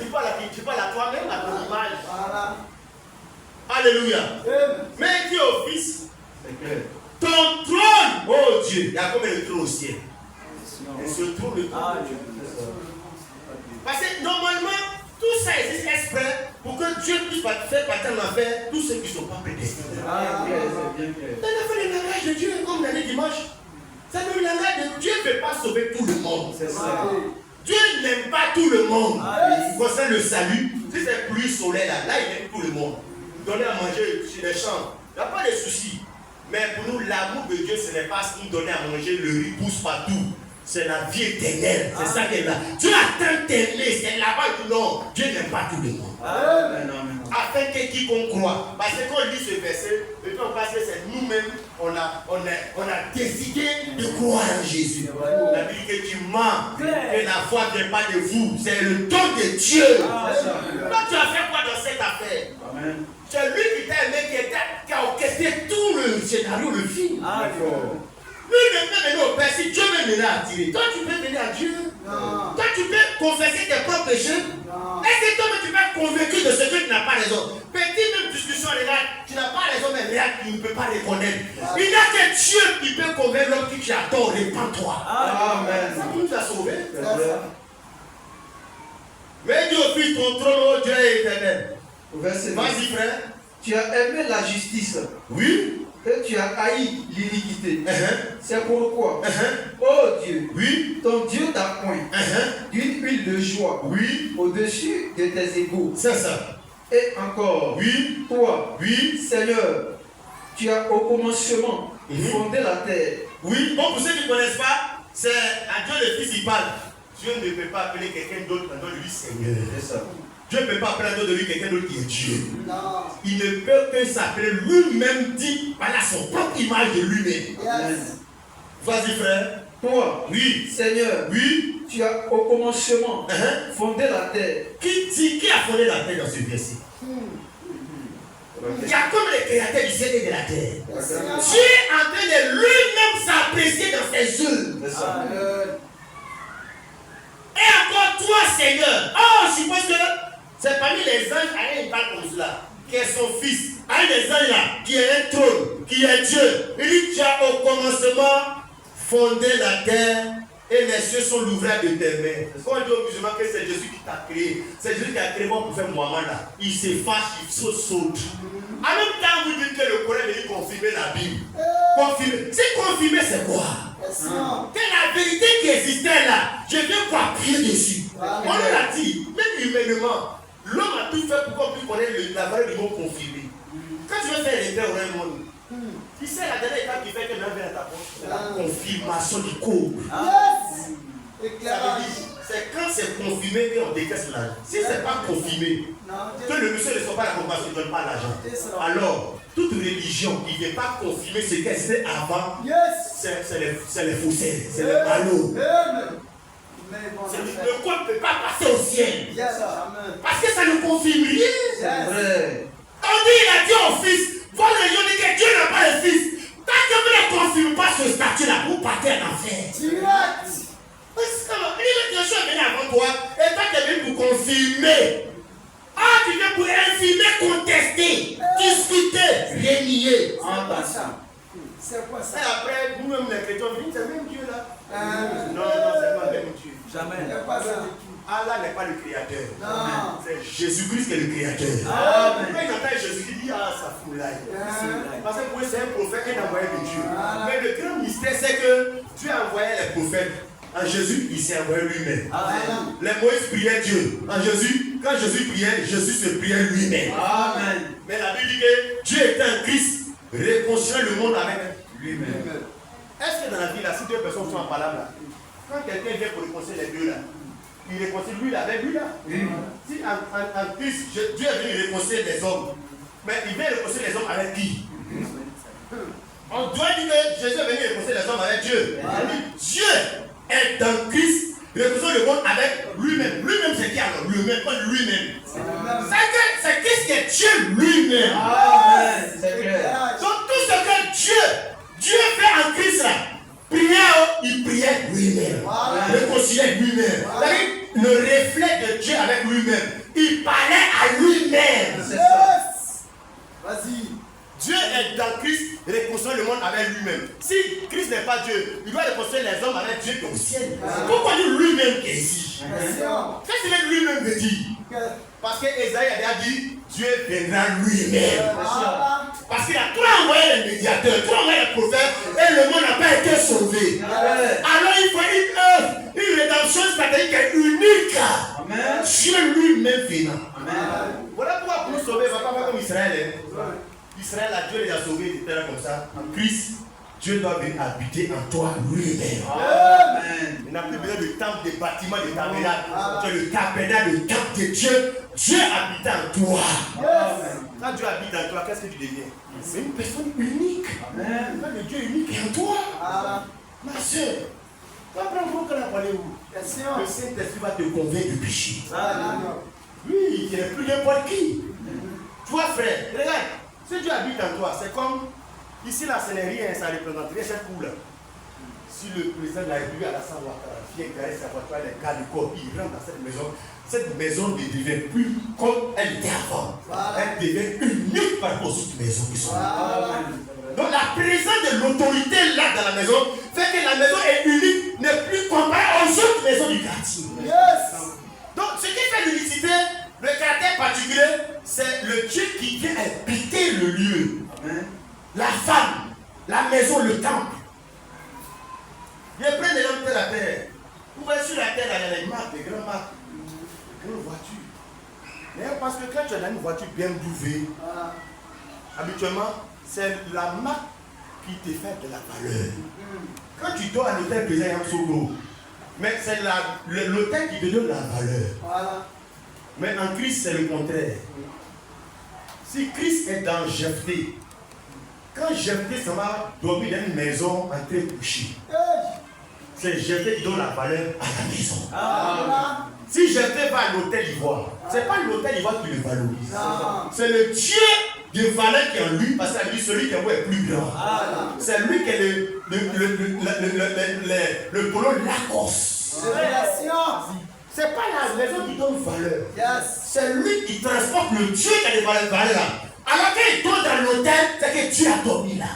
tu parles à toi-même, à ton image. Voilà. Alléluia. Amen. Mais dis au Fils, C'est clair. ton trône, oh Dieu, il y a combien de trônes au ciel? Et ce trône, le trône de Dieu. Parce que normalement, tout ça existe exprès pour que Dieu puisse faire partir en enfer tous ceux qui ne sont pas prédestinés. C'est bien clair. On a fait le langage de Dieu, comme on a dit dimanche. C'est le langage de Dieu ne peut pas sauver tout le monde. C'est ça. Dieu n'aime pas tout le monde. Amen. Concernant le salut, si c'est pluie, soleil, là il aime tout le monde. Donner à manger sur les champs, il n'y a pas de souci. Mais pour nous, l'amour de Dieu, ce n'est pas nous donner à manger, le riz pousse partout. C'est la vie éternelle. C'est ça qu'elle a. Dieu a tant aimé, c'est là-bas du non. Dieu n'aime pas tout le monde. Amen. Afin que quiconque croit. Parce que quand on lit ce verset, et puis on passe que c'est nous-mêmes, on a décidé de croire en Jésus. La Bible dit que tu mens, que la foi ne vient pas de vous. C'est le don de Dieu. Toi, tu as fait quoi dans cette affaire? Amen. C'est lui qui t'a aimé, qui a orchestré tout le scénario, le film. Lui ne peut venir au Père si Dieu veut venir à tirer. Toi, tu peux venir à Dieu. Non. Toi, tu peux confesser tes propres péchés. Non. Est-ce que toi, tu peux être convaincu de ce que tu n'as pas raison? Petite même discussion là, tu n'as pas raison, mais rien, tu ne peux pas reconnaître. Il n'y a que Dieu qui peut convaincre l'homme qui a tort. Répands-toi. Amen. Ça nous a sauvés. C'est ça. Mais Dieu, fils, ton trône, oh Dieu est éternel. Au verset 9. Vas-y, frère. Tu as aimé la justice Oui. et tu as haï l'iniquité. C'est pourquoi, Uh-huh. oh Dieu, Oui. ton Dieu t'a point Uh-huh. d'une huile de joie Oui. au-dessus de tes égaux. C'est ça. Et encore, Oui. toi, Oui. Seigneur, tu as au commencement fondé la terre. Oui. Bon, pour ceux qui ne connaissent pas, c'est à Dieu le Fils qui parle. Dieu ne peut pas appeler quelqu'un d'autre en dehors de lui Seigneur. C'est ça. Dieu ne peut pas appeler en dehors de lui quelqu'un d'autre qui est Dieu. Non. Il ne peut que s'appeler lui-même dit par son propre image de lui-même. Yes. Vas-y frère. Toi, Oui. Seigneur, Oui. tu as au commencement fondé la terre. Qui a fondé la terre dans ce verset? Il y a comme le créateur du ciel et de la terre. Dieu est en train de lui-même s'apprécier dans ses œuvres. C'est ça. Amen. Et encore toi Seigneur. Oh, je suppose que c'est parmi les anges, il parle comme cela, qui est son fils. Un des anges là, qui est un trône, qui est Dieu. Il dit, tu as au commencement fondé la terre et les cieux sont l'ouvrage de tes mains. Quand on dit aux musulmans que c'est Jésus qui t'a créé, c'est Jésus qui a créé moi pour faire Mohamed là. Il se fâche, il saute. En même temps, vous dites que le Coran veut confirmer la Bible. Confirmer. C'est confirmer, c'est quoi? Question. Que la vérité qui existait là, je viens pour appuyer dessus. On nous l'a dit, même humainement, l'homme a tout fait pour qu'on puisse connaître la valeur du mot confirmé. Quand tu veux faire les pères au monde, tu sais la dernière étape qui fait que l'homme vient à ta poche, c'est la confirmation du code. Yes. Ça veut Éclairage. dire, c'est quand c'est confirmé qu'on décaisse l'argent. Si ce n'est pas confirmé, Non. que le monsieur ne soit pas la confirmation, il ne donne pas l'argent. Alors, toute religion qui ne veut pas confirmer ce qu'elle faisait avant, Yes. c'est les faussaires, c'est les ballots. Amen. Mais bon, Le code ne peut pas passer au ciel. yes. Amen. Parce que ça ne confirme rien. C'est vrai. On dit, il a dit au fils, va le lion dit que Dieu n'a pas de fils. Quand C'est quoi Et ça? après, nous-mêmes les chrétiens, on dit c'est le même Dieu là. Non, Non, c'est pas le même Dieu. jamais. C'est pas ça. Allah n'est pas le créateur. Non. C'est Jésus-Christ qui est le créateur. Amen. Quand il entend Jésus, il dit ah, ça fout là. Parce que pour eux, c'est un prophète, un envoyé de Dieu. Mais le grand mystère, c'est que Dieu a envoyé les prophètes. En Jésus, il s'est envoyé lui-même. Les Moïse priaient Dieu. En Jésus, quand Jésus priait, Jésus se priait lui-même. Amen. Mais la Bible dit que Dieu est un Christ, réconciliant le monde avec lui-même. Est-ce que dans la vie, là, si deux personnes sont en parole là, quand quelqu'un vient pour réconcilier les deux là, il réconcilie lui là avec lui là. Si en Christ, Dieu est venu réconcilier les hommes, mais il vient réconcilier les hommes avec qui? On doit dire que Jésus est venu réconcilier les hommes avec Dieu. Dieu est dans Christ, réconcilier le monde avec lui-même. Lui-même, c'est qui alors? Lui-même, pas lui-même. C'est Christ qui est Dieu lui-même. Amen. C'est clair. Donc tout ce que Dieu fait en Christ là, il priait lui-même. Réconciliait lui-même. C'est-à-dire le reflet de Dieu avec lui-même. Il parlait à lui-même. Yes. Vas-y. Dieu est dans Christ, réconcilier le monde avec lui-même. Si Christ n'est pas Dieu, il doit réconcilier les hommes avec Dieu qui est au ciel. Pourquoi dire lui-même qui est ici? Qu'est-ce qu'il lui-même veut dire? Parce que Esaïe a déjà dit, Dieu viendra lui-même. Parce qu'il a tout envoyé les médiateurs, tout envoyé les prophètes, et le monde n'a pas été sauvé. Alors il faut une œuvre, une rédemption stratégique unique. Amen. Dieu lui-même venant. Amen. Voilà pourquoi pour nous sauver, il ne va pas faire comme Israël. Israël, a Dieu les a sauvés, ils étaient là comme ça. En Christ, Dieu doit venir habiter en toi lui-même. Amen. Il n'a plus besoin de temple, de bâtiments, de tabernacle. Tu es le tabernacle, le temple de Dieu. Dieu habite en toi. Quand Dieu habite en toi, qu'est-ce que tu deviens? C'est une personne unique. Amen. Quand le Dieu unique est en toi. Ma soeur, tu vas prendre beaucoup à parler où? Le Saint-Esprit va te convaincre du péché. Oui, il n'est plus n'importe qui. Toi, frère, regarde, si Dieu habite en toi, c'est comme ici là, ce n'est rien, ça représente rien, c'est cool. Si le président de la République à la savoir, vient garer sa voiture, les gars du corps, il rentre dans cette maison ne devient plus comme elle était avant. Elle devient unique par rapport aux autres maisons qui sont là. Donc la présence de l'autorité là dans la maison fait que la maison est unique, n'est plus comparée aux autres maisons du quartier. Donc ce qui fait l'unicité, le caractère particulier, c'est le Dieu qui vient habiter le lieu. Amen. La femme, la maison, le temple. Je prends des lampes de la terre. Vous voyez sur la terre, il y a des marques, des grandes marques, des grandes voitures. Mais parce que quand tu as une voiture bien bouvée, habituellement, c'est la marque qui te fait de la valeur. Quand tu dors à l'hôtel président Yamsogo, mais c'est l'hôtel qui te donne la valeur. Mais en Christ, c'est le contraire. Si Christ est dans Jephthé, quand Jephthé s'en va dormir dans une maison en train de coucher, c'est Jephthé qui donne la valeur à la maison. Si Jephthé va à l'hôtel ivoire, ce n'est pas l'hôtel ivoire qui le valorise. C'est le Dieu de valeur qui est en lui, parce que lui, celui qui est est plus grand. C'est lui qui est le polo Lacoste. C'est pas la maison qui donne valeur. C'est lui qui transporte le Dieu qui a des valeurs là. Alors qu'il dort dans l'hôtel, c'est que Dieu a dormi là.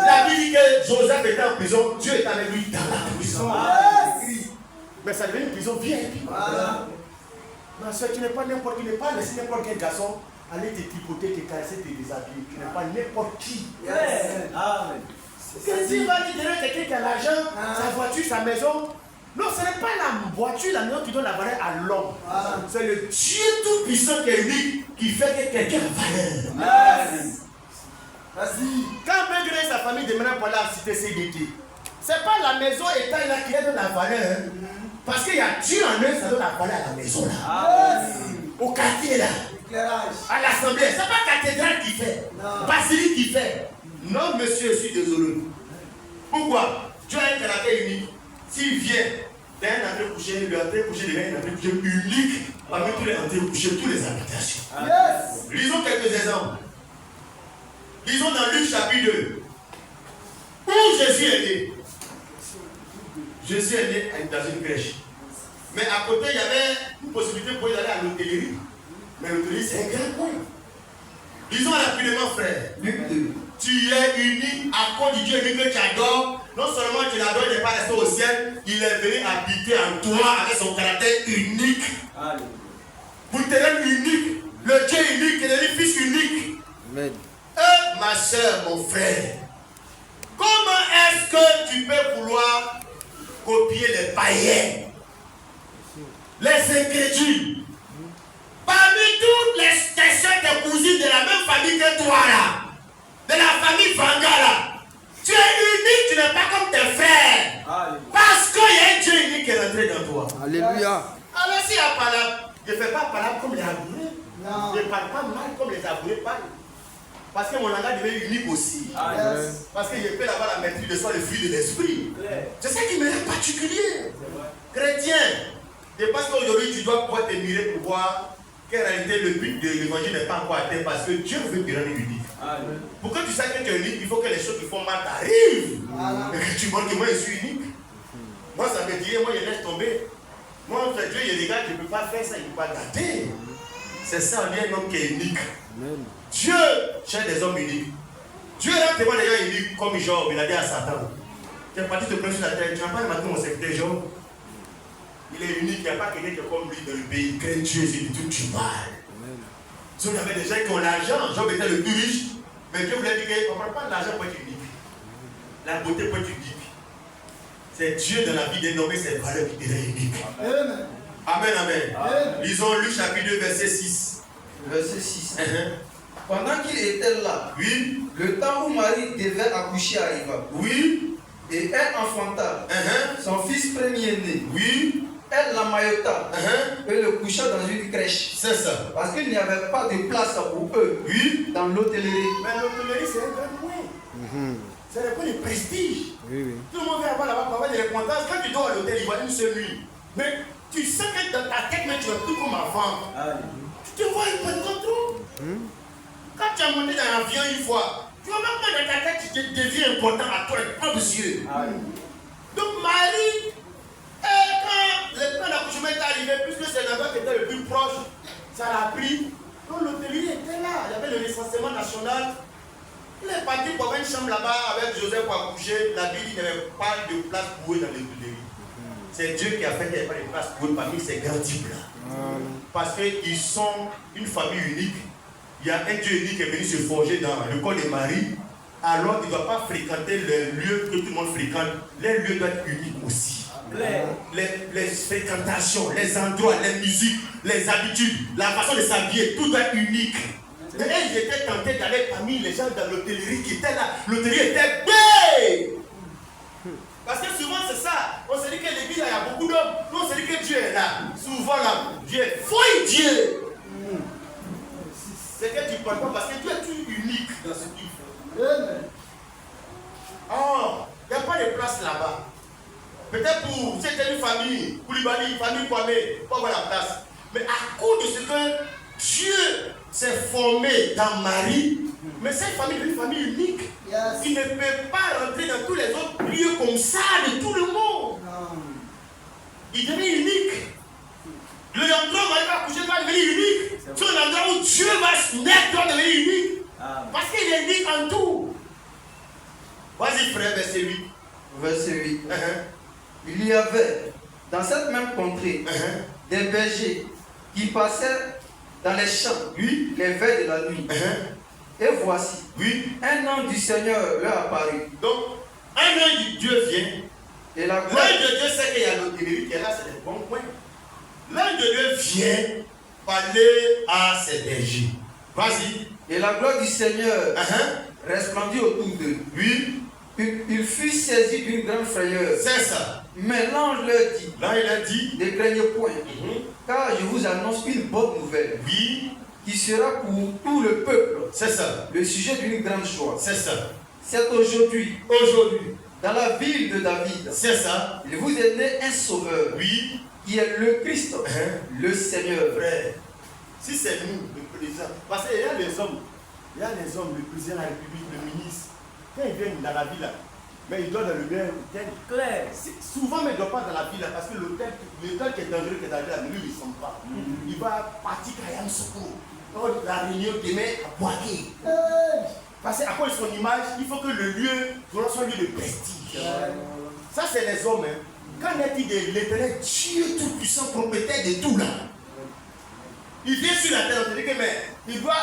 La Bible dit que Joseph était en prison, Dieu est avec lui dans la prison. Mais ça devient une prison VIP. Ma soeur, tu n'es pas n'importe qui, tu n'es pas laissé n'importe quel garçon aller te tripoter, te caresser, te déshabiller. Tu n'es pas n'importe qui. Que si va lui donner quelqu'un qui a l'argent, sa voiture, sa maison. Non, ce n'est pas la voiture, la maison qui donne la valeur à l'homme. C'est le Dieu tout-puissant qui est unique qui fait que quelqu'un a valeur. Vas-y. Quand Begré et sa famille demeurent pour la cité CDT, ce n'est pas la maison étant là qui donne la valeur. Parce qu'il y a Dieu en eux, ça donne la valeur à la maison là. Au quartier là. À l'assemblée. Ce n'est pas cathédrale qui fait. Basilique qui fait. Non, monsieur, je suis désolé. Pourquoi? Dieu a un caractère unique. S'il vient d'un entrée couché, le entrée couché devient un entrée couché unique parmi tous les entrées couchées, toutes les habitations. Lisons quelques exemples. Lisons dans Luc chapitre 2. Où Jésus est né. Jésus est né dans une crèche. Mais à côté, il y avait une possibilité pour lui d'aller à l'hôtellerie. Mais l'hôtellerie, c'est un grand point. Lisons rapidement, frère. Luc 2. Tu tu es unique à cause du Dieu unique que tu adores. Non seulement tu l'adores, il n'est pas resté au ciel, il est venu habiter en toi avec son caractère unique. Pour te rendre unique, le Dieu unique, le Fils unique. Amen. Ma soeur, mon frère, comment est-ce que tu peux vouloir copier les païens, les incrédules? Parmi toutes tes soeurs, tes cousines de la même famille que toi là, de la famille Vangala, tu es unique, tu n'es pas comme tes frères. Parce qu'il y a un Dieu unique qui est rentré dans toi. Alléluia. Alors s'il y a palabre, je ne fais pas palabre comme les abourés. Je ne parle pas mal comme les abourés parlent. Parce que mon langage devient unique aussi. Parce que je peux avoir la maîtrise de soi, le fruit de l'esprit. C'est ça qui me rend particulier. Chrétien, je pense qu'aujourd'hui tu dois pouvoir te mirer pour voir qu'en réalité le but de l'évangile n'est pas encore atteint parce que Dieu veut te rendre unique. Pour que tu saches que tu es unique, il faut que les choses qui font mal t'arrivent. Et que tu montres que moi je suis unique. Moi ça me dirait, moi je laisse tomber. Moi en fait Dieu il regarde, je ne peux pas faire ça, il ne peut pas gâter. C'est ça, on est un homme qui est unique. Dieu cherche des hommes uniques. Dieu rend tellement des gens uniques comme Job, il a dit à Satan. Tu es parti te prendre sur la terre, tu n'as pas remarqué mon secrétaire Job. Il est unique, il n'y a pas quelqu'un qui est comme lui dans le pays. Crains Dieu, c'est du tout du mal. Si on avait des gens qui ont l'argent, Job était le plus riche, mais Dieu voulait dire qu'on ne parle pas de l'argent pour être unique. La beauté pour être unique. C'est Dieu dans la vie dénommé ses valeurs qui te rend unique. Amen. Amen, amen. Amen. Lisons Luc chapitre 2, verset 6. Verset 6. Pendant qu'il était là, oui, le temps où Marie devait accoucher arriva. Oui. Et elle enfanta son fils premier-né. Oui. Elle l'amaillota et le coucha dans une crèche. C'est ça. Parce qu'il n'y avait pas de place pour eux dans l'hôtellerie. Mais l'hôtellerie, c'est un grand point. C'est un point de prestige. Oui. Tout le monde vient avoir là-bas pour avoir des récompenses. Quand tu dors à l'hôtel, il va une seule nuit. Mais tu sens que dans ta tête, tu es plus comme avant. Tu te vois un peu de trop. Quand tu as monté dans l'avion une fois, tu vois même pas dans ta tête, tu deviens important à toi, les propres yeux. Donc Marie, quand le plan d'accouchement est arrivé, puisque c'est l'endroit qui était le plus proche, ça l'a pris. Donc l'hôtellerie était là, il y avait le recensement national. Il est parti pour avoir une chambre là-bas avec Joseph pour accoucher. La Bible, il n'y avait pas de place pour eux dans l'hôtellerie. C'est Dieu qui a fait qu'il n'y avait pas de place pour eux parmi ces grands types-là. Parce qu'ils sont une famille unique. Il y a un Dieu unique qui est venu se forger dans le corps de Marie. Alors il ne doit pas fréquenter les lieux que tout le monde fréquente. Les lieux doivent être uniques aussi. Les fréquentations, les endroits, les musiques, les habitudes, la façon de s'habiller, tout doit être unique. Et ils étaient tentés d'aller parmi les gens dans l'hôtellerie qui étaient là. L'hôtellerie était belle. Parce que souvent c'est ça. On se dit que l'église, il y a beaucoup d'hommes. Nous on se dit que Dieu est là. Souvent là, Dieu est fouille Dieu. C'est que tu ne parles pas parce que Dieu est unique dans ce qu'il fait. Oh, il n'y a pas de place là-bas. Peut-être pour c'était une famille, Koulibaly, famille Kwame, pas avoir la place. Mais à cause de ce que Dieu s'est formé dans Marie, mais cette famille est une famille unique. Qui ne peut pas rentrer dans tous les autres lieux comme ça de tout le monde. Il devient unique. L'endroit où il va accoucher va devenir unique. C'est l'endroit où Dieu va naître doit devenir unique. Parce qu'il est unique en tout. Vas-y frère, verset 8. Verset 8. Il y avait dans cette même contrée des bergers qui passaient dans les champs les veilles de la nuit. Et voici, un ange du Seigneur leur apparut. Donc, un ange de Dieu vient. Et la gloire l'ange de Dieu sait qu'il y a l'hôtellerie qui est là, c'est des bons points. L'ange de Dieu vient parler à ses bergers. Vas-y. Et la gloire du Seigneur resplendit autour d'eux. Il fut saisi d'une grande frayeur. C'est ça. Mais l'ange leur dit, ne craignez point, car je vous annonce une bonne nouvelle. Qui sera pour tout le peuple. C'est ça. Le sujet d'une grande joie. C'est ça. C'est aujourd'hui. Dans la ville de David. C'est ça. Il vous est né un sauveur. Qui est le Christ. Le Seigneur. Frère, si c'est nous, le président, parce qu'il y a les hommes, le président de la République, le ministre, quand ils viennent dans la ville, mais ils doivent dans le bien hôtel clair. Souvent, mais ils ne doivent pas dans la ville, parce que l'hôtel qui est dangereux, qui est dans la ville, lui, il ne sent pas. Il va partir quand il y a un secours. La réunion demain à Boaké. Parce qu'à cause de son image, il faut que le lieu soit un lieu de prestige. Ça, c'est les hommes. Hein. Quand on a dit de l'éternel, Dieu tout-puissant, propriétaire de tout là, il vient sur la terre, on te dit que mais, il doit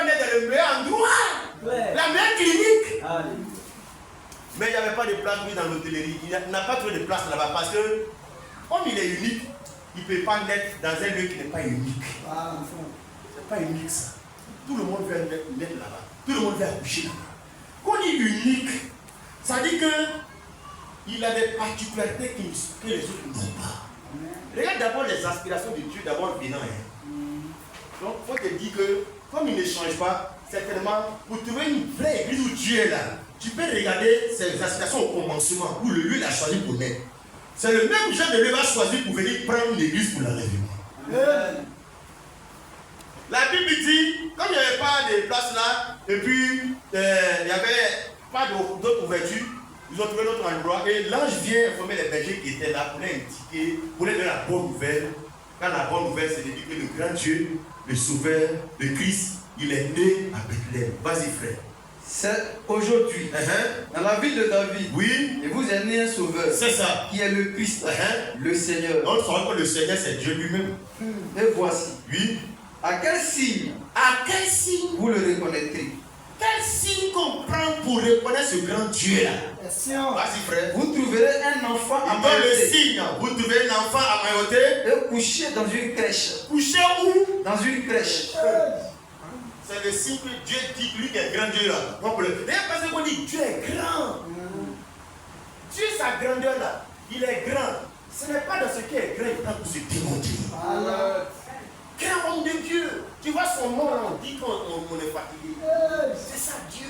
naître dans le meilleur endroit, la meilleure clinique. Mais il n'y avait pas de place dans l'hôtellerie. Il n'a pas trouvé de place là-bas parce que, comme il est unique, il ne peut pas naître dans un lieu qui n'est pas unique. C'est pas unique ça. Tout le monde veut naître là-bas. Tout le monde veut accoucher là-bas. Quand on dit unique, ça dit qu'il a des particularités que les autres n'ont pas. Regarde d'abord les aspirations de Dieu, d'abord venant. Donc il faut te dire que, comme il ne change pas, certainement, pour trouver une vraie église où Dieu est là, tu peux regarder ses aspirations au commencement, où le lieu il a choisi pour naître. C'est le même genre de lieu qu'il va choisir pour venir prendre une église pour l'enlèvement. La Bible dit, comme il n'y avait pas de place là, et puis il n'y avait pas d'autre ouverture, ils ont trouvé notre endroit et l'ange vient informer les bergers qui étaient là pour les indiquer, pour les donner la bonne nouvelle. Quand la bonne nouvelle, c'est de dire que le grand Dieu, le Sauveur, le Christ, il est né à Bethléem. Vas-y frère. C'est aujourd'hui, dans la ville de David, oui, et vous êtes né un sauveur, c'est ça, qui est le Christ, le Seigneur. Donc, on que le Seigneur, c'est Dieu lui-même. Et voici, oui, à quel signe vous le reconnaîtrez? Quel signe qu'on prend pour reconnaître ce grand Dieu-là? Vas-y frère. Vous trouverez un enfant à dans le signe, vous trouvez un enfant à mailloter et couché dans une crèche. Couché où? Dans une crèche. C'est le signe que Dieu dit que lui qui est grand Dieu là. D'ailleurs, parce qu'on dit Dieu est grand. Dieu, sa grandeur là, il est grand. Ce n'est pas dans ce qui est grand, il prend pour se démontrer. Grand homme de Dieu. Tu vois son nom là, on dit qu'on est fatigué. C'est ça Dieu.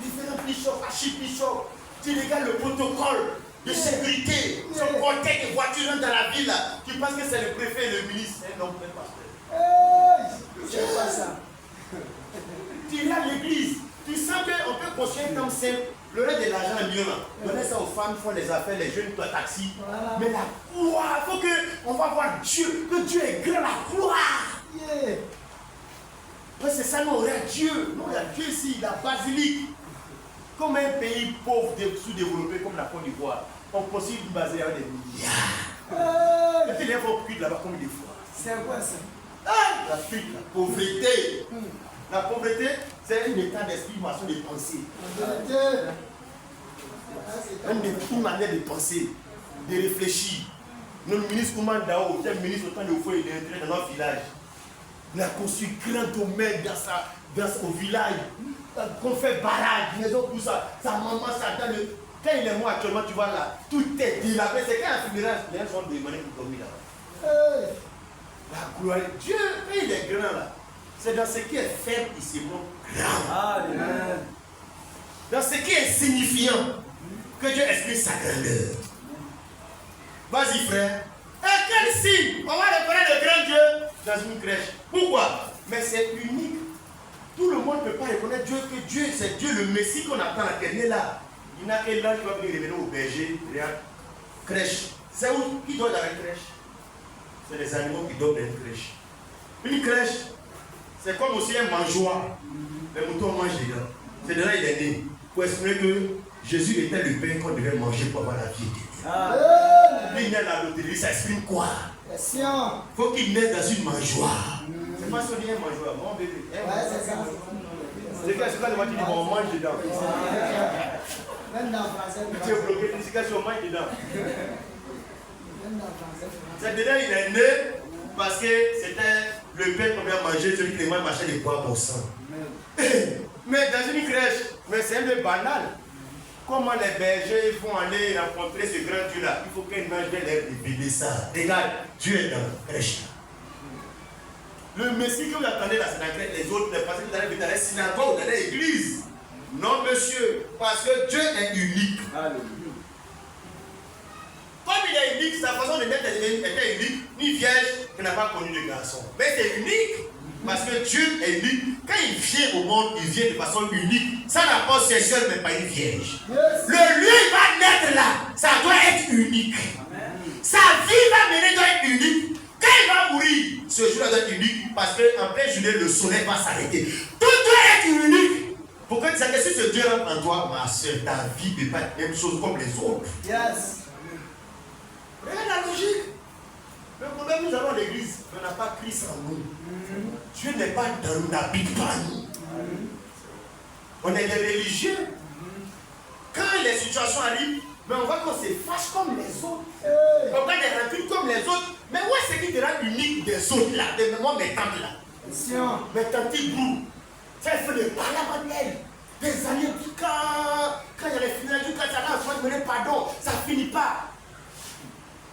Différents bishops, archibishops. Tu regardes le protocole de sécurité. Son cortège de voitures rentre dans la ville là. Tu penses que c'est le préfet et le ministre. C'est un homme de pasteur. C'est pas ça. Tu es à l'église. Tu sens qu'on peut construire un homme simple. Le reste de l'argent est mieux là. Donnez ça aux femmes, font les affaires, les jeunes, toi, taxi. Voilà. Mais la gloire, il faut qu'on va voir Dieu, que Dieu est grand, la gloire. Ouais, c'est ça, nous, on regarde Dieu. Non, il y a Dieu ici, la basilique. Comme un pays pauvre, sous-développé comme la Côte d'Ivoire, on construit une basilique avec des milliards. Et puis, il faut cuire là-bas comme des fois. C'est quoi ça? L'Afrique, la pauvreté. La pauvreté, c'est un état d'esprit, une façon de penser. Une manière de penser, de réfléchir. Notre ministre Kouman Dao, c'est un ministre autant de fois, il est entré dans notre village. Il a construit grand domaine au village. Qu'on fait barrage, maison, tout ça. Sa maman, ça dans le. Quand il est mort actuellement, tu vois là, tout est dilapidé. C'est quand un funéraire, les gens sont demandés pour dormir là-bas. La gloire de Dieu, il est grand là. C'est dans ce qui est faible, il se montre grand. Dans ce qui est signifiant, que Dieu exprime sa grandeur. Vas-y frère. Et quel signe? On va reconnaître le grand Dieu dans une crèche. Pourquoi? Mais c'est unique. Tout le monde ne peut pas reconnaître Dieu, que Dieu, c'est Dieu, le Messie qu'on attend à terre là. Il n'y a qu'un l'ange qui va venir revenir au berger. Regarde. Crèche. C'est où? Qui dort dans la crèche? C'est les animaux qui dorment dans une crèche. Une crèche, c'est comme aussi un mangeoire. Les moutons mangent dedans. C'est de là qu'il est né. Pour exprimer que Jésus était le pain qu'on devait manger pour avoir la vie éternelle. Lui, il naît dans l'hôtellerie, ça exprime quoi? Il faut qu'il naisse dans une mangeoire. C'est pas si on dit un mangeoire, mon bébé. C'est ça. C'est quand le matin, on mange dedans. Même dans le français. Tu es bloqué, c'est quand on mange dedans. C'est dedans, il est né parce que c'était le pain qu'on vient manger, celui qui marchait les bois au sang. Mais dans une crèche, mais c'est un peu banal. Comment les bergers vont aller rencontrer ce grand Dieu-là? Il faut qu'un ange vienne leur révéler ça. Regarde, Dieu est dans la crèche. Le Messie que vous attendez là, c'est dans la crèche. Les autres, les pasteurs, vous allez venir dans la synagogue, dans l'église. Non, monsieur, parce que Dieu est unique. Comme il est unique, sa façon de naître était unique. Une vierge qui n'a pas connu de garçon. Mais c'est unique. Parce que Dieu est unique. Quand il vient au monde, il vient de façon unique. Ça n'a pas sexuel, mais pas une vierge. Le lieu il va naître là, ça doit être unique. Sa vie va mener doit être unique. Quand il va mourir, ce jour-là doit être unique parce qu'en pleine journée, le soleil va s'arrêter. Tout doit être unique. Pourquoi tu sais que si ce Dieu rentre en toi, ma soeur, ta vie ne peut pas être la même chose comme les autres. Yes. Regarde la logique. Le problème, nous allons à l'église, on n'a pas Christ en nous. Dieu n'est pas dans nous, n'habite pas nous. On est des religieux. Quand les situations arrivent, mais on voit qu'on se fâche comme les autres. On prend des rancunes comme les autres. Mais où est-ce qui te rend unique des autres là? De moi, mes tantes là. Mes tantes brou. Ça fait des palabres manuels. Des années, puis quand il y a les finales, quand ça là, on se demander pardon, ça ne finit pas.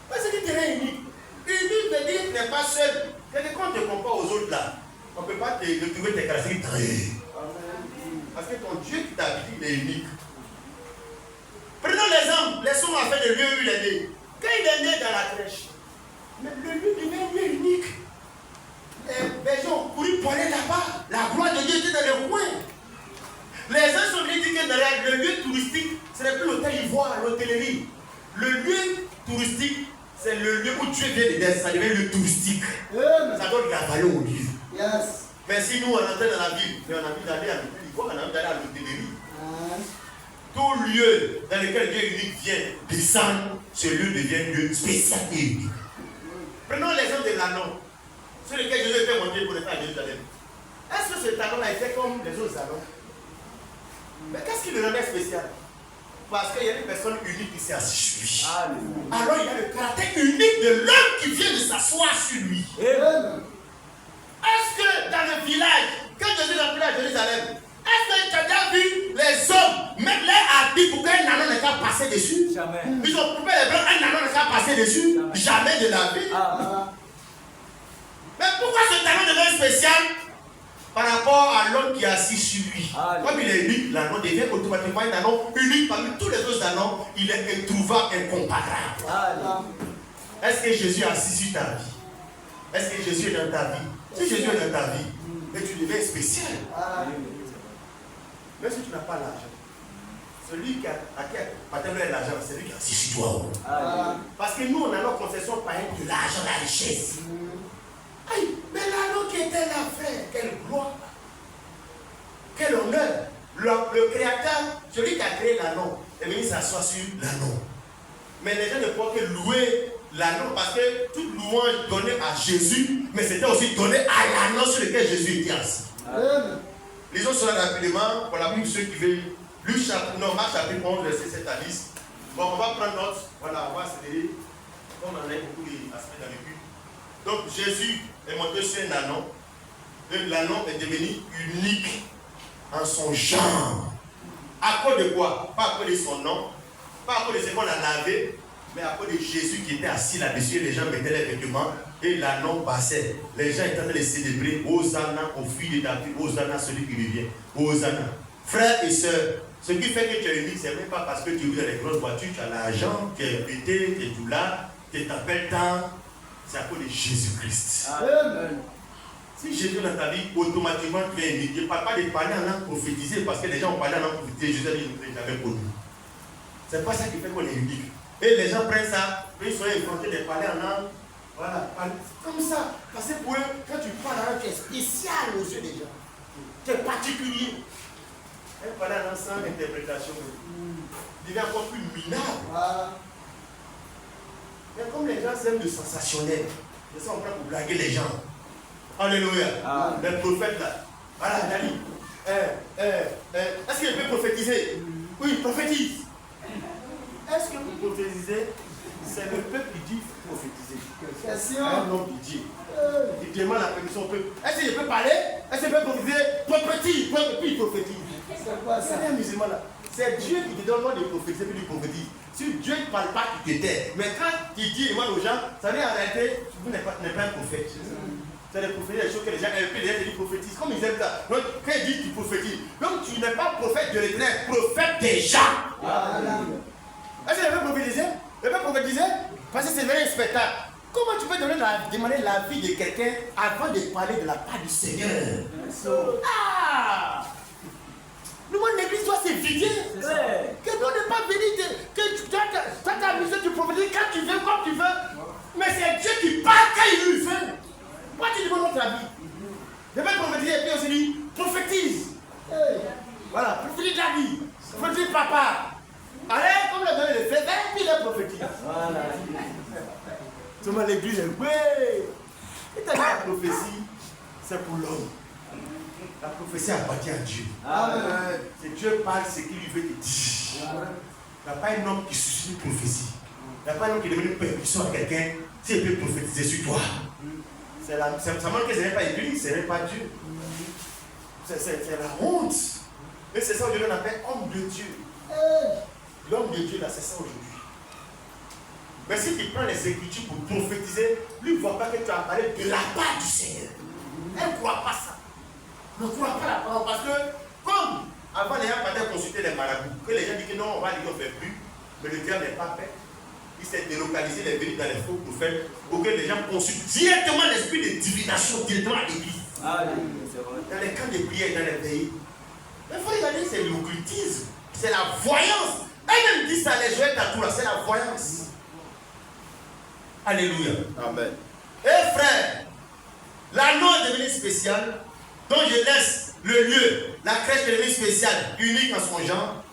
Où est-ce qui te rend unique? Unique veut dire que tu n'es pas seul. Quand on te compare aux autres là, on ne peut pas te retrouver tes caractéristiques. Parce que ton Dieu qui t'a habité, il est unique. Prenons l'exemple, laissons-nous à faire le lieu où il est né. Quand il est né dans la crèche, mais le lieu devient un lieu unique. Les gens ont couru pour aller là-bas. La gloire de Dieu était dans le coin. Les gens sont venus dire que dans le lieu touristique, ce n'est plus l'hôtel Ivoire, l'hôtellerie. Le lieu touristique, c'est le lieu où Dieu vient de descendre. Ça devient le lieu touristique. Ça donne la valeur au lieu. Yes. Mais si nous on entrait dans la ville, mais on a envie d'aller à l'hôtel Ivoire, on a envie d'aller à l'hôtellerie. Tout lieu dans lequel Dieu unique vient descendre, ce lieu devient un lieu spécial et unique. Prenons l'exemple de l'anneau, sur lequel Jésus était monté pour le faire à Jérusalem. Est-ce que ce talon-là était comme les autres talons? Mais qu'est-ce qui le rendait spécial? Parce qu'il y a une personne unique qui s'est assise sur lui. Alors il y a le caractère unique de l'homme qui vient de s'asseoir sur lui. Est-ce que dans le village, quand Jésus est appelé à Jérusalem, est-ce que tu as déjà vu les hommes mettre leurs habits pour qu'un anneau ne soit passé dessus? Jamais. Ils ont coupé les bras, un anneau ne soit passé dessus? Jamais de la vie. Mais pourquoi ce talon devient spécial par rapport à l'homme qui est assis sur lui? Comme il est unique, l'anneau devient automatiquement un anneau unique parmi tous les autres anneaux. Il est introuvable, incomparable. Est-ce que Jésus est assis sur ta vie? Est-ce que Jésus est dans ta vie? Si Jésus est dans ta vie, mais tu deviens spécial. Même si tu n'as pas l'argent, celui qui a l'argent, c'est lui qui a assis sur toi. Parce que nous, on a notre conception païenne de l'argent, la richesse. Aïe, mais l'anneau qui était là, frère, quelle gloire, quel honneur. Le créateur, celui qui a créé l'anneau, est venu s'asseoir sur l'anneau. Mais les gens ne peuvent que louer l'anneau parce que toute louange donnée à Jésus, mais c'était aussi donné à l'anneau sur lequel Jésus était assis. Lisons cela rapidement pour ceux qui veulent. Marc chapitre 11, verset 7 à 10. Bon, on va prendre note. Voilà, on va accélérer. On en a beaucoup d'aspects dans le but. Donc, Jésus est monté sur un anneau. Et l'anneau est devenu unique en son genre. À cause de quoi? Pas à cause de son nom, pas à cause de ce qu'on a lavé, mais à cause de Jésus qui était assis là-dessus. Les gens mettaient les vêtements et l'anneau passait. Les gens étaient en train de célébrer Hosanna au fils de David, Hosanna celui qui revient. Hosanna. Frères et sœurs, ce qui fait que tu es unique, ce n'est même pas parce que tu as les grosses voitures, tu as l'argent, tu es pété, tu es tout là, tu t'appelles tant. C'est à cause de Jésus-Christ. Si Jésus est dans ta vie, automatiquement tu es unique. Je ne parle pas de parler en langue prophétisée parce que les gens ont parlé en langue prophétisée. Jésus a dit, je ne l'avais pas connu. Ce n'est pas ça qui fait qu'on est unique. Et les gens prennent ça, ils sont inventés de parler en langue. Voilà, comme ça. Parce que pour eux, quand tu parles en langue, tu es spécial aux yeux des gens. Tu es particulier. Et parler en langue sans interprétation devient encore plus minable. Mais comme les gens aiment le sensationnel, ils sont en train de blaguer les gens. Alléluia. Les prophètes là. Voilà, Dali. Est-ce qu'il peut prophétiser? Oui, prophétise. Est-ce que vous prophétisez? C'est le peuple qui dit prophétiser. Un homme qui dit. Il demande la permission au peuple. Est-ce qu'il peut parler? Est-ce qu'il peut prophétiser? Prophétise. Puis il prophétise. C'est quoi ça? C'est un musulman là. C'est Dieu qui te donne le droit de prophétiser puis il prophétise. Si Dieu ne parle pas, il te tait. Mais quand il dit aux gens, ça veut dire en réalité, vous n'êtes pas un prophète. C'est de prophétiser les choses que les gens aiment, puis les gens te disent prophétise. Comme ils aiment ça. Donc, quand ils disent tu prophétises, donc tu n'es pas prophète de l'Éternel, prophète des gens. Est-ce que je peux prophétiser? Je peux prophétiser? Parce que c'est vraiment un spectacle. Comment tu peux demander la vie de quelqu'un avant de parler de la part du Seigneur? Le monde de l'église doit se vider. Que l'on n'est pas venu, que tu as ta mission, tu prophétises quand tu veux, comme tu veux. Mais c'est Dieu qui parle quand il lui veut. Moi, tu Seulement l'église est ouais. Et t'as dit la prophétie, c'est pour l'homme. La prophétie appartient à Dieu. C'est Dieu parle ce qu'il lui veut te dire. Il n'y a pas un homme qui suscite une prophétie. Il n'y a pas un homme qui demande une permission à quelqu'un s'il peut prophétiser sur toi. Ça montre que ce n'est pas l'église, ce n'est pas Dieu. C'est la honte. Et c'est ça aujourd'hui on appelle homme de Dieu. L'homme de Dieu là, c'est ça aujourd'hui. Mais si tu prends les Écritures pour prophétiser, lui ne voit pas que tu as parlé de la part du Seigneur. Elle ne croit pas ça. Ne croit pas la parole parce que, comme avant les gens partaient consulter les marabouts, que les gens disent que non, on va dire qu'on ne fait plus, mais le diable n'est pas fait. Il s'est délocalisé les venus dans les faux prophètes pour que les gens consultent directement l'esprit de divination, directement à l'église. Dans les camps de prière, dans les pays. Mais il faut regarder, c'est l'occultisme, c'est la voyance. Elle-même dit ça, les jouets à tout là, c'est la voyance. Alléluia. Amen. Et frère, l'anneau est devenu spécial, donc je laisse le lieu, la crèche est devenue spéciale, unique en son genre.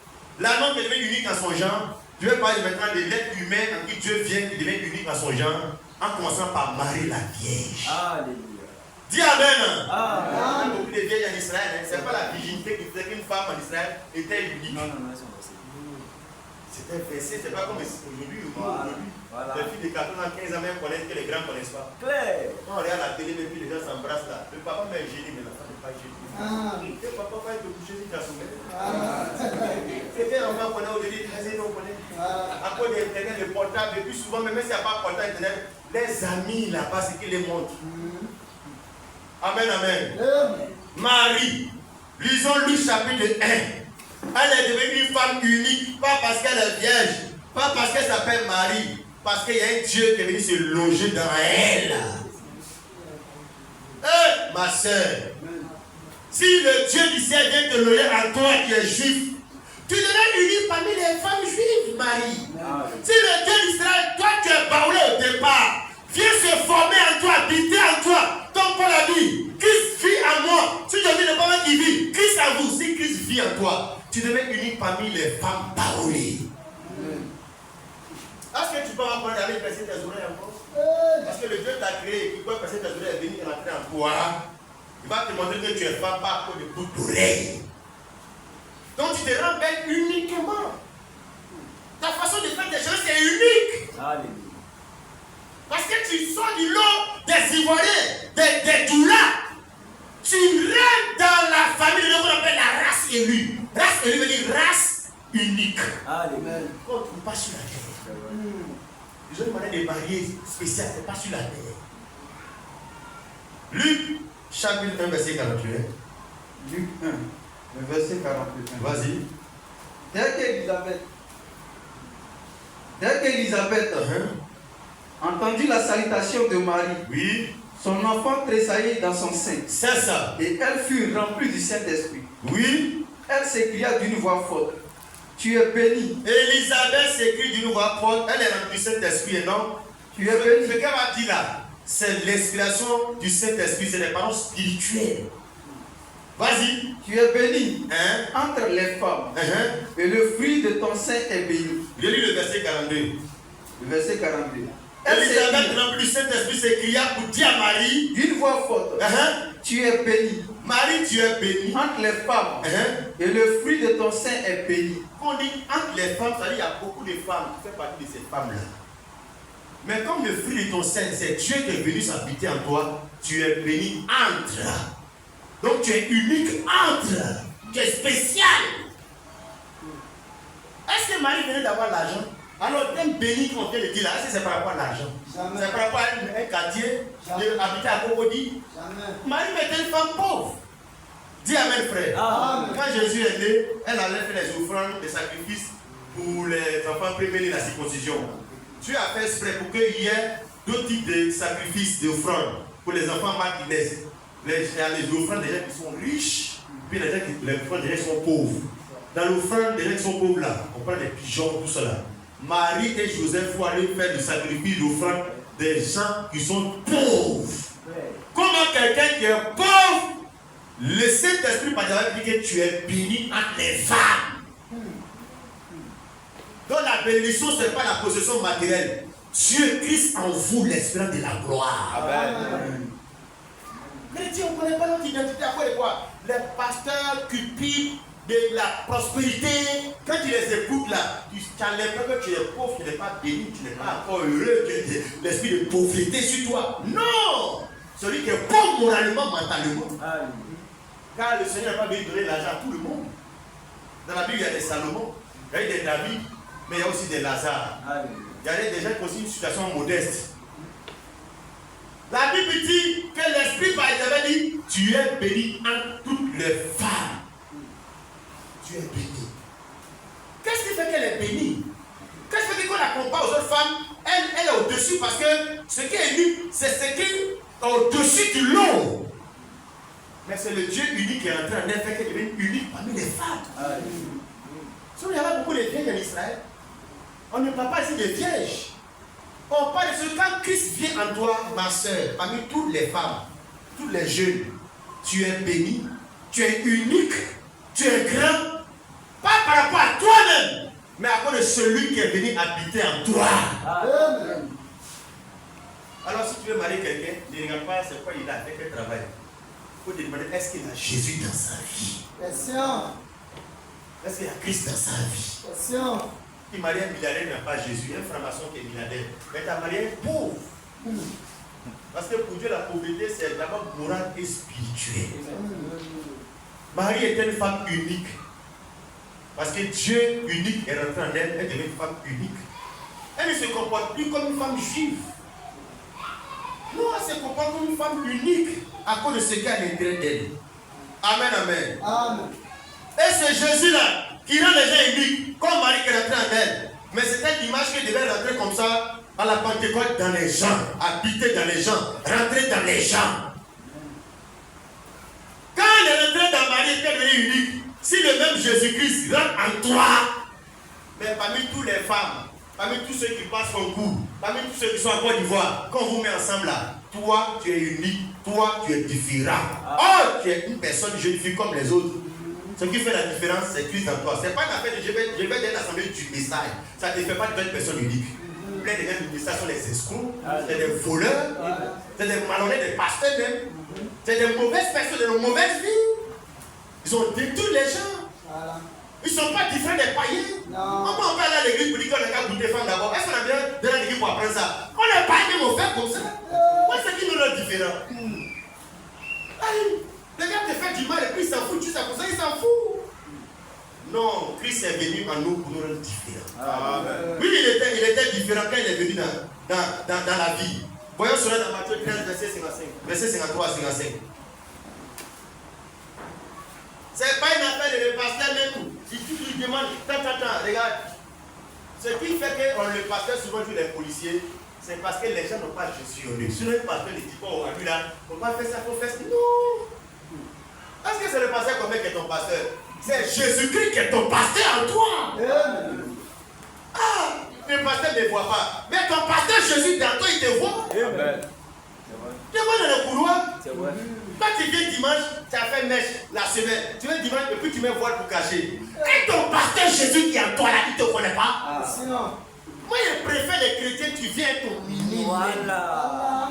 L'anneau est devenu unique en son genre. Je vais parler maintenant de l'être humain en qui Dieu vient, qui devient unique en son genre, en commençant par Marie la Vierge. Alléluia. Dis Amen. Il y a beaucoup de vierges en Israël. Ce n'est pas la virginité qui faisait qu'une femme en Israël était unique. Non, c'était versé, c'est pas comme aujourd'hui. Les filles de 14 ans, 15 ans même connaissent que les grands ne connaissent pas. Claire. Quand on regarde la télé, les gens s'embrassent là. Le papa met un génie, mais l'enfant n'est pas génie. Le papa va être couché sur ta sommeil. C'est quel enfant connaît aujourd'hui, on connaît. À cause d'Internet, le portable, le plus souvent, même si il n'y a pas de portable Internet, les amis là-bas, c'est qu'ils les montrent. Amen, amen. Marie, lisons Luc chapitre 1. Elle est devenue une femme unique, pas parce qu'elle est vierge, pas parce qu'elle s'appelle Marie, parce qu'il y a un Dieu qui est venu se loger dans elle. Ma soeur, si le Dieu du ciel vient te loger en toi qui es juif, tu devrais unir parmi les femmes juives, Marie. Si le Dieu d'Israël, toi tu es baoulé au départ, vient se former en toi, habiter en toi, comme Paul a dit, Christ vit en moi. Si je dis le papa qui vit, Christ en vous, si Christ vit en toi, tu devais unir parmi les femmes baoulées. Est-ce que tu peux apprendre à aller percer tes oreilles encore? Parce que le Dieu t'a créé, qui peut percer tes oreilles et venir rentrer en toi. Il va te montrer que tu es femme pas à cause de boucles d'oreilles. Donc tu te rends belle uniquement. Ta façon de faire des choses c'est unique. Alléluia. Parce que tu sors du lot des Ivoiriens, des Doulas. Tu rentres dans la famille de ce qu'on appelle la race élue. Race élue veut dire race unique. Alléluia. On ne trouve pas sur la terre. Ils ont une manière de marier spéciale, ce n'est pas sur la terre. Luc, chapitre 1, verset 48. Luc 1, le verset 48. Vas-y. Dès qu'Élisabeth entendit la salutation de Marie, oui, son enfant tressaillit dans son sein. C'est ça. Et elle fut remplie du Saint-Esprit. Oui. Elle s'écria d'une voix forte, tu es bénie. Élisabeth s'écrie d'une voix forte, elle est remplie du Saint-Esprit et non. Tu es bénie. Ce qu'elle va dire là, c'est l'inspiration du Saint-Esprit, c'est des paroles spirituelles. Vas-y. Tu es bénie entre les femmes. Et le fruit de ton sein est béni. Je lis le verset 42. Le verset 42. Élisabeth remplie du Saint-Esprit s'écria pour dire à Marie d'une voix forte, tu es bénie. Marie, tu es bénie entre les femmes. Et le fruit de ton sein est béni. Quand on dit entre les femmes, ça veut dire qu'il y a beaucoup de femmes qui font partie de ces femmes-là. Mais comme le fruit de ton sein, c'est Dieu qui est venu s'habiter en toi, tu es béni entre. Donc tu es unique entre. Tu es spécial. Est-ce que Marie venait d'avoir l'argent? Alors, un béni qu'on vient de dire là, est-ce que c'est par rapport à l'argent? C'est par rapport à un quartier, habiter à Cocody? Marie était une femme pauvre. Dis amen, frère. Quand Jésus est né, elle allait faire les offrandes, les sacrifices pour les enfants prévenir la circoncision. Dieu a fait exprès pour qu'il y ait deux types de sacrifices, d'offrandes pour les enfants mal qui naissent. Les offrandes des gens qui sont riches, puis les offrandes des gens qui sont pauvres. Dans l'offrande des gens qui sont pauvres là, on prend des pigeons, tout cela. Marie et Joseph vont aller faire du sacrifice d'offrande des gens qui sont pauvres. Comment quelqu'un qui est pauvre, le Saint-Esprit par exemple dit que tu es béni entre les femmes. Donc la bénédiction, ce n'est pas la possession matérielle. Dieu, Christ en vous, l'espérance de la gloire. Amen. Chrétien, on ne connaît pas notre identité. À quoi et quoi? Les pasteurs cupides de la prospérité, quand tu les écoutes là, tu t'enlèves que tu es pauvre, tu n'es pas béni, tu n'es pas encore heureux, tu as l'esprit de pauvreté sur toi. Non! Celui qui est pauvre moralement, mentalement. Car le Seigneur n'a pas besoin de donner l'argent à tout le monde. Dans la Bible, il y a des Salomon, il y a des David, mais il y a aussi des Lazare. Il y a des gens qui ont aussi une situation modeste. La Bible dit que l'Esprit par Isabelle dit, tu es béni entre toutes les femmes. Tu es béni. Qu'est-ce qui fait qu'elle est bénie? Qu'est-ce qui fait qu'on la compare aux autres femmes? Elle est au-dessus parce que ce qui est unique, c'est ce qui est au-dessus du lot. Mais c'est le Dieu unique qui est entré en elle, fait qu'elle devient unique parmi les femmes. Si on y avait beaucoup de vierges en Israël, on ne parle pas ici de vierges. On parle de ce quand Christ vient en toi, ma soeur, parmi toutes les femmes, tous les jeunes, tu es béni, tu es unique, tu es grand, pas par rapport à toi-même, mais à cause de celui qui est venu habiter en toi. Amen. Alors si tu veux marier quelqu'un, ne regarde pas c'est quoi il a fait, quel travail. Il faut te demander, est-ce qu'il a Jésus dans sa vie? Question. Est-ce qu'il y a Christ dans sa vie? Question. Tu maries un milliardaire, il n'a pas Jésus, un franc-maçon qui est milliardaire. Mais tu as marié un pauvre. Parce que pour Dieu, la pauvreté, c'est d'abord morale et spirituelle. Marie était une femme unique. Parce que Dieu unique est rentré en elle, elle devient une femme unique. Elle ne se comporte plus comme une femme juive. Non, elle se comporte comme une femme unique à cause de ce qu'il y a à l'intérieur d'elle. Amen, amen. Amen. Et c'est Jésus-là qui rend les gens uniques, comme Marie qui est rentrée en elle. Mais c'était l'image qui devait rentrer comme ça à la Pentecôte dans les gens, habiter dans les gens, rentrer dans les gens. Quand elle est rentrée dans Marie, elle est devenue unique. Si le même Jésus-Christ rentre en toi, mais parmi toutes les femmes, parmi tous ceux qui passent concours, parmi tous ceux qui sont en Côte d'Ivoire, quand on vous met ensemble là, toi tu es unique, toi tu es différent. Oh, tu es une personne, une jeune fille comme les autres. Ce qui fait la différence, c'est Christ en toi. Ce n'est pas une affaire de je vais être l'assemblée du message. Ça ne te fait pas de une personne unique. Plein de gens du message sont les escrocs, c'est des voleurs, c'est des malhonnêtes, des pasteurs même. C'est des mauvaises personnes, de mauvaises vies. Ils ont détruit les gens. Ils ne sont pas différents des païens. Comment on va aller à l'église pour dire qu'on a qu'à goûter femme d'abord? Est-ce qu'on a bien de l'église pour apprendre ça? On n'est pas même au fait comme ça. Moi, c'est qui nous rend différents? Le gars te fait du mal et puis il s'en fout, tu sais comme ça, il s'en fout. Non, Christ est venu en nous pour nous rendre différents. Oui, il était différent quand il est venu dans la vie. Voyons cela dans Matthieu 13, verset 55. Verset 53 à 55. C'est pas une affaire de le pasteur même. Si tu lui demandes, attends, regarde. Ce qui fait que le pasteur souvent joue les policiers, c'est parce que les gens n'ont pas Jésus en eux. Sinon, le pasteur ne dit pas, oh, lui là, il ne faut pas faire ça, il faut faire ça. Non. Est-ce que c'est le pasteur qui est ton pasteur? C'est Jésus-Christ qui est ton pasteur en toi. Ah, le pasteur ne voit pas. Mais ton pasteur Jésus dans toi, il te voit. Amen. Tu vois dans le couloir. C'est vrai. Quand tu viens dimanche, tu as fait mèche la semaine. Tu viens dimanche et puis tu mets voile pour cacher. Et ton pasteur Jésus qui est en toi là, il ne te connaît pas. Sinon. Moi, je préfère les chrétiens, tu viens ton mini. Voilà.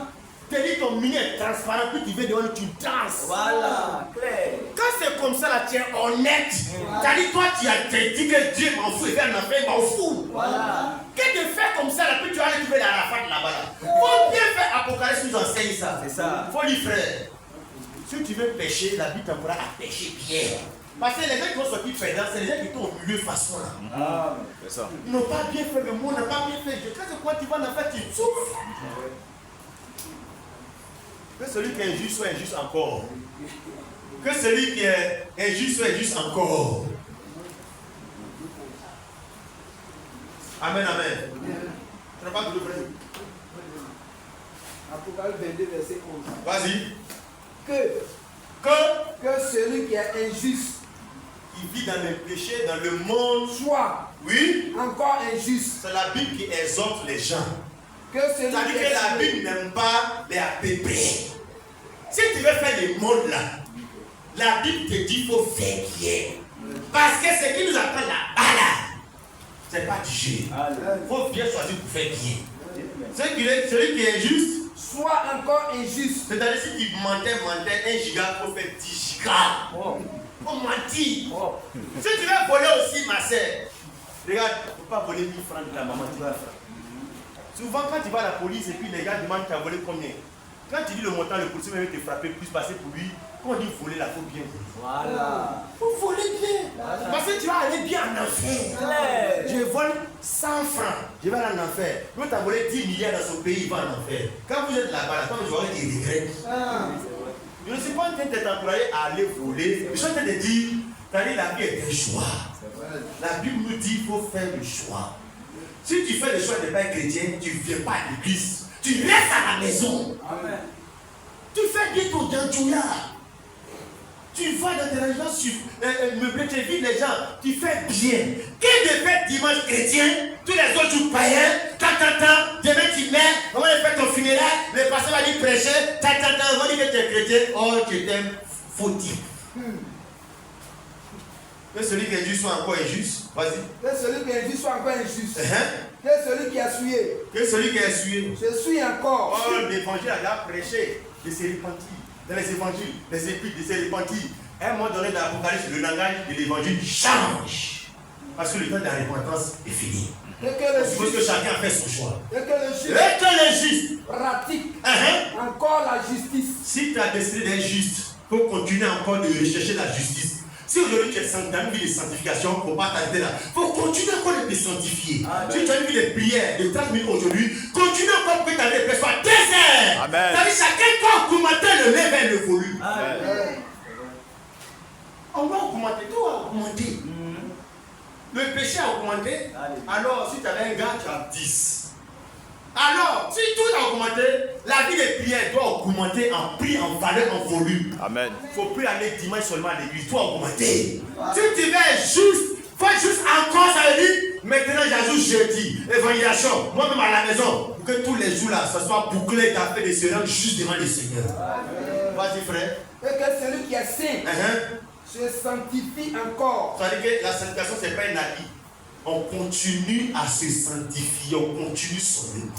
Tu dis ton mini est transparent, puis tu viens devant lui, tu danses. Voilà. Claire. Quand c'est comme ça, là, tu es honnête. C'est-à-dire, toi, tu as dit que Dieu m'en fout, il fait un affaire, il m'en fout. Voilà. Quand tu fais comme ça, là, puis tu vas aller trouver la rafale là-bas. Là. Faut bien faire Apocalypse, nous enseigne ça. C'est ça. Faut lui frère. Si tu veux pêcher, la vie t'envoie à pêcher bien. Parce que les gens qui vont sortir perdants, c'est les gens qui sont au milieu façon là. Ah, c'est ça. Ils n'ont pas bien fait, le monde n'a pas bien fait. Quand c'est quoi tu vas en faire, tu souffres. Que celui qui est injuste soit injuste encore. Que celui qui est injuste soit injuste encore. Amen, amen. Tu n'as pas de frère. Apocalypse 22, verset 11. Vas-y. Que celui qui est injuste, qui vit dans le péché, dans le monde, soit oui, encore injuste. c'est la Bible qui exhorte les gens. Que celui C'est-à-dire qui que est la Bible n'aime pas les APP. Si tu veux faire le monde là, la Bible te dit qu'il faut faire bien. Parce que ce qui nous apprend là-bas là, c'est pas du jeu. Il faut bien choisir pour faire bien. Celui qui est juste, soit encore injuste. c'est-à-dire si tu mentais 1 giga, il faut faire 10 gigas. Il faut mentir. Si tu veux voler aussi, ma soeur, regarde, il ne faut pas voler 1000 francs de ta maman, tu vas faire. Souvent, quand tu vas à la police et puis les gars demandent tu as volé combien. Quand tu dis le montant, le policier va te frapper plus, passer pour lui. Quand on dit voler, il faut bien. Voilà. Il faut voler bien. Voilà. Parce que tu vas aller bien en enfer. Je vole 100 francs, je vais aller en enfer. L'autre a volé 10 milliards dans son pays, il va en enfer. Quand vous êtes là-bas, quand vous aurez des regrets. Je ne suis pas en train de t'encourager à aller voler. Je suis en train de dire, la vie est un choix. La Bible nous dit qu'il faut faire le choix. Si tu fais le choix de ne pas être chrétien, tu ne viens pas à l'église. Tu restes à la maison. Amen. Tu fais bien ton gantouilla. Tu vas dans tes régions meublées, tu invites les gens. Tu fais bien. Qui de fait dimanche chrétien, tous les autres jours païens, demain tu mets, on va faire ton funéraire, le pasteur va dire prêcher, on va dire que tu es chrétien. Oh, tu t'aimes, fautif. Que celui qui est juste soit encore injuste. Vas-y. Que celui qui est injuste soit encore injuste. Que celui qui a essuyé. Que celui qui a essuyé. Je suis encore. Oh, l'évangile a prêché de se repentir. Dans les évangiles, les épîtres de se repentir. À un moment donné dans l'Apocalypse, le langage de l'évangile change. Parce que le temps de la repentance est fini. Il faut que chacun fait son choix. Et que le juste pratique encore la justice. Si tu as décidé d'être juste, il faut continuer encore de rechercher la justice. Si aujourd'hui tu es dans une vie de sanctification, il ne faut pas t'arrêter là. Il faut continuer encore de te sanctifier. Si tu as une vie de prière de 30 minutes aujourd'hui, continue encore pour que ta vie soit 2 heures. Amen. C'est-à-dire chacun doit augmenter le level, le volume. Amen. On va augmenter, tout a augmenté. Le péché a augmenté. Alors si tu avais un gars, tu as 10. Alors, si tout a augmenté, la vie de prière doit augmenter en prix, en valeur, en volume. Amen. Il ne faut plus aller dimanche seulement à l'église, doit augmenter. Si tu veux être juste, faut juste encore, ça veut dire, maintenant j'ajoute jeudi, évangélisation, moi-même à la maison, pour que tous les jours là, ça soit bouclé, t'as fait des séances juste devant le Seigneur. Vas-y frère. Et que celui qui est saint se sanctifie encore. Ça veut dire que la sanctification, ce n'est pas un habit. On continue à se sanctifier, on continue solennellement.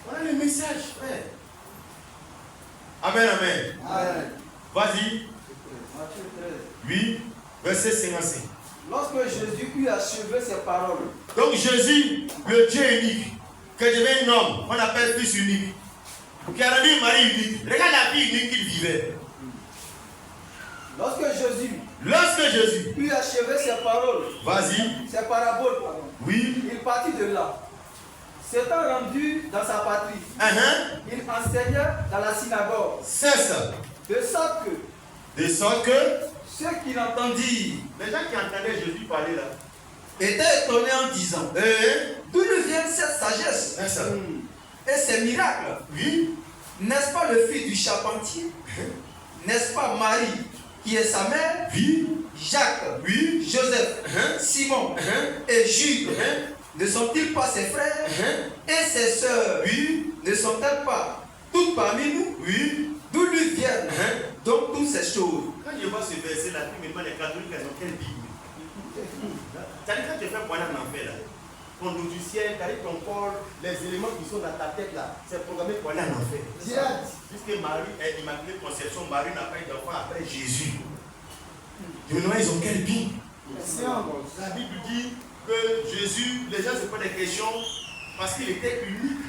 Voilà le message, frère. Amen, amen. Amen. Vas-y. Oui, verset 55. Lorsque Jésus eut achevé ses paroles. Donc Jésus, le Dieu unique, que devient un homme, qu'on appelle fils unique, qui a rendu Marie unique. Regarde la vie unique qu'il vivait. Lorsque Jésus eut achevé ses paroles, vas-y, ses paraboles, pardon, oui, il partit de là. S'étant rendu dans sa patrie, il enseignait dans la synagogue. C'est ça. De sorte que ceux qui l'entendirent, les gens qui entendaient Jésus parler là, étaient étonnés en disant d'où nous vient cette sagesse et ces miracles? Oui. N'est-ce pas le fils du charpentier? N'est-ce pas Marie qui est sa mère? Oui. Jacques, oui. Joseph, Simon et Jude, ne sont-ils pas ses frères et ses sœurs? Oui. Ne sont-elles pas toutes parmi nous? Oui. D'où lui viennent donc toutes ces choses? Quand je vois ce verset là, puis maintenant les catholiques, elles ont quelle Bible? C'est-à-dire quand tu fais quoi en enfer là, ton logiciel, ton corps, les éléments qui sont dans ta tête là, c'est programmé pour aller en enfer. Puisque Marie est immaculée conception, Marie n'a pas eu d'enfant après Jésus. Maintenant, ils ont quelle Bible? La Bible dit que Jésus, les gens se posent des questions parce qu'il était unique.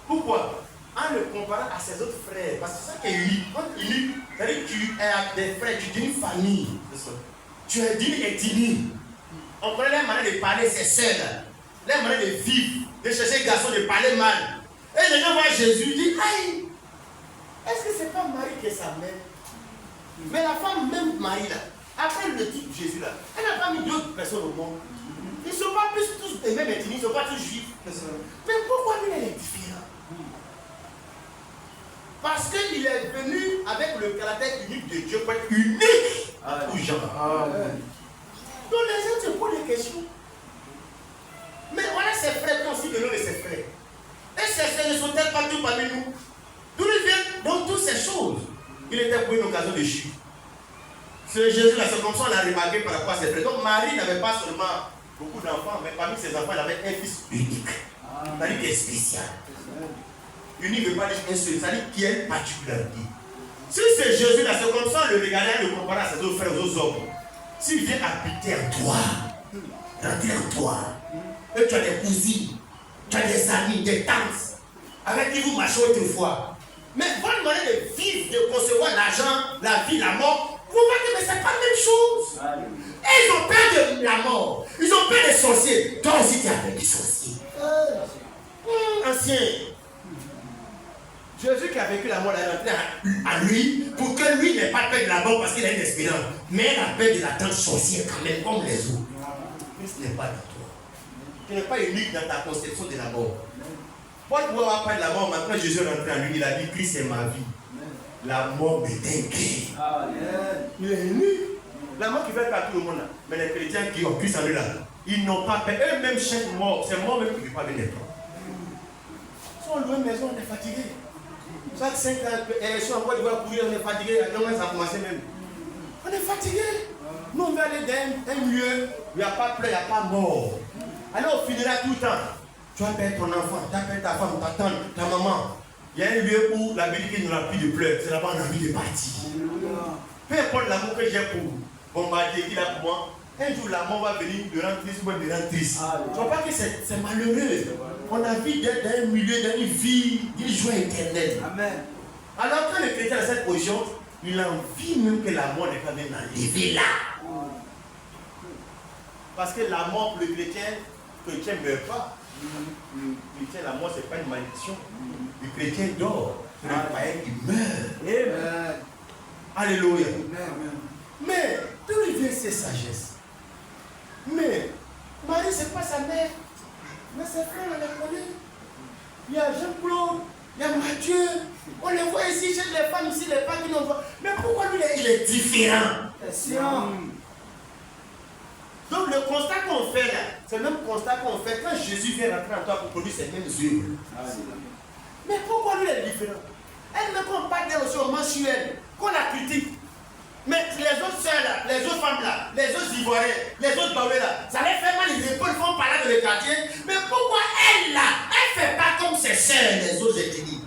Pourquoi? En le comparant à ses autres frères. Parce que c'est ça qui est unique. Quand unique, c'est-à-dire que tu es des frères, tu es d'une famille. Tu es d'une ethnie. On connaît la manière de parler, ses sœurs, la manière de vivre, de chercher les garçons, de parler mal. Et les gens voient Jésus, ils disent, aïe, est-ce que c'est pas Marie qui est sa mère? Mais la femme, même Marie là, après le type Jésus là, elle n'a pas mis d'autres personnes au monde. Ils ne sont pas tous des mêmes ethnies, ils ne sont pas tous juifs. Mais pourquoi lui elle est différente? Parce qu'il est venu avec le caractère unique de Dieu pour être unique aux gens. Donc les gens se posent des questions. Mais voilà ses frères qui ont aussi le nom de ses frères. Et ses frères ne sont-elles pas tous parmi nous? D'où ils viennent? Donc toutes ces choses. Il était pour une occasion de chute. Ce Jésus-là, c'est comme ça on l'a remarqué par rapport à ses frères. Donc Marie n'avait pas seulement beaucoup d'enfants, mais parmi ses enfants, elle avait un fils unique. C'est-à-dire qui est spécial. Unique ne veut pas dire un seul, c'est-à-dire qui a une particularité. Si c'est Jésus là, c'est comme ça, le regarder, le comparer à ses autres frères, aux autres hommes. S'il vient habiter en toi, rentrer en toi, et tu as des cousines, tu as des amis, des tantes, avec qui vous marchez autrefois. Mais votre manière de vivre, de concevoir l'argent, la vie, la mort, vous voyez que ce n'est pas la même chose. Et ils ont peur de la mort. Ils ont peur des sorciers. Toi aussi, tu as peur des sorciers. Ancien. Jésus qui a vécu la mort est rentré à lui pour que lui n'ait pas peur de la mort parce qu'il a une espérance. Mais il a peur de la tante sorcière quand même, comme les autres. Christ n'est pas dans toi. Tu n'es pas unique dans ta conception de la mort. Paul pouvait avoir peur de la mort. Maintenant, Jésus est rentré à lui. Il a dit Christ est ma vie. La mort me t'inquiète. Il est unique. La mort qui fait par tout le monde là. Mais les chrétiens qui ont Christ en eux là, ils n'ont pas peur. Eux-mêmes chaque mort, c'est mort même qui ne veut pas venir les prendre. Ils sont loués maison, on est fatigué. Chaque 5 ans, élection en Côte d'Ivoire courir, on est fatigué. À demain, ça a commencé même. On est fatigué. Nous, on va aller dans un lieu où il n'y a pas pleurs, il n'y a pas mort. Alors, on finira tout le temps. Tu vas perdre ton enfant, tu vas perdre ta femme, ta tante, ta maman. Il y a un lieu où la Belgique nous a plus de pleurs. C'est là-bas on a envie de partir. Peu importe l'amour que j'ai pour Bombardier, qu'il a pour moi, un jour la mort va venir de rendre triste ou de rendre triste. Tu ne vois pas que c'est malheureux. On a envie d'être dans un milieu, d'une vie, d'une joie éternelle. Amen. Alors quand le chrétien est dans cette position, il a envie même que la mort n'est pas même enlevée là. Parce que la mort pour le chrétien ne meurt pas. Le chrétien, la mort, ce n'est pas une malédiction. Le chrétien dort. Le païen, il meurt. Amen. Alléluia. Amen. Mais d'où il vient cette sagesse? Mais Marie, ce n'est pas sa mère. Mais ses frères, on les connaît. Il y a Jean-Claude, il y a Mathieu. On les voit ici, chez les femmes ici, les femmes qui nous voient. Mais pourquoi lui, il est différent? Donc le constat qu'on fait là, c'est le même constat qu'on fait quand Jésus vient rentrer en toi pour produire ces mêmes œuvres. Mais pourquoi lui est différent? Elle ne compte pas d'elle aussi au mensuel, qu'on la critique. Mais les autres sœurs là, les autres femmes là, les autres Ivoiriens, les autres Baoués là, ça les fait mal, les épaules font parler dans le quartier. Mais pourquoi elle là, elle ne fait pas comme ses sœurs, les autres ethnies?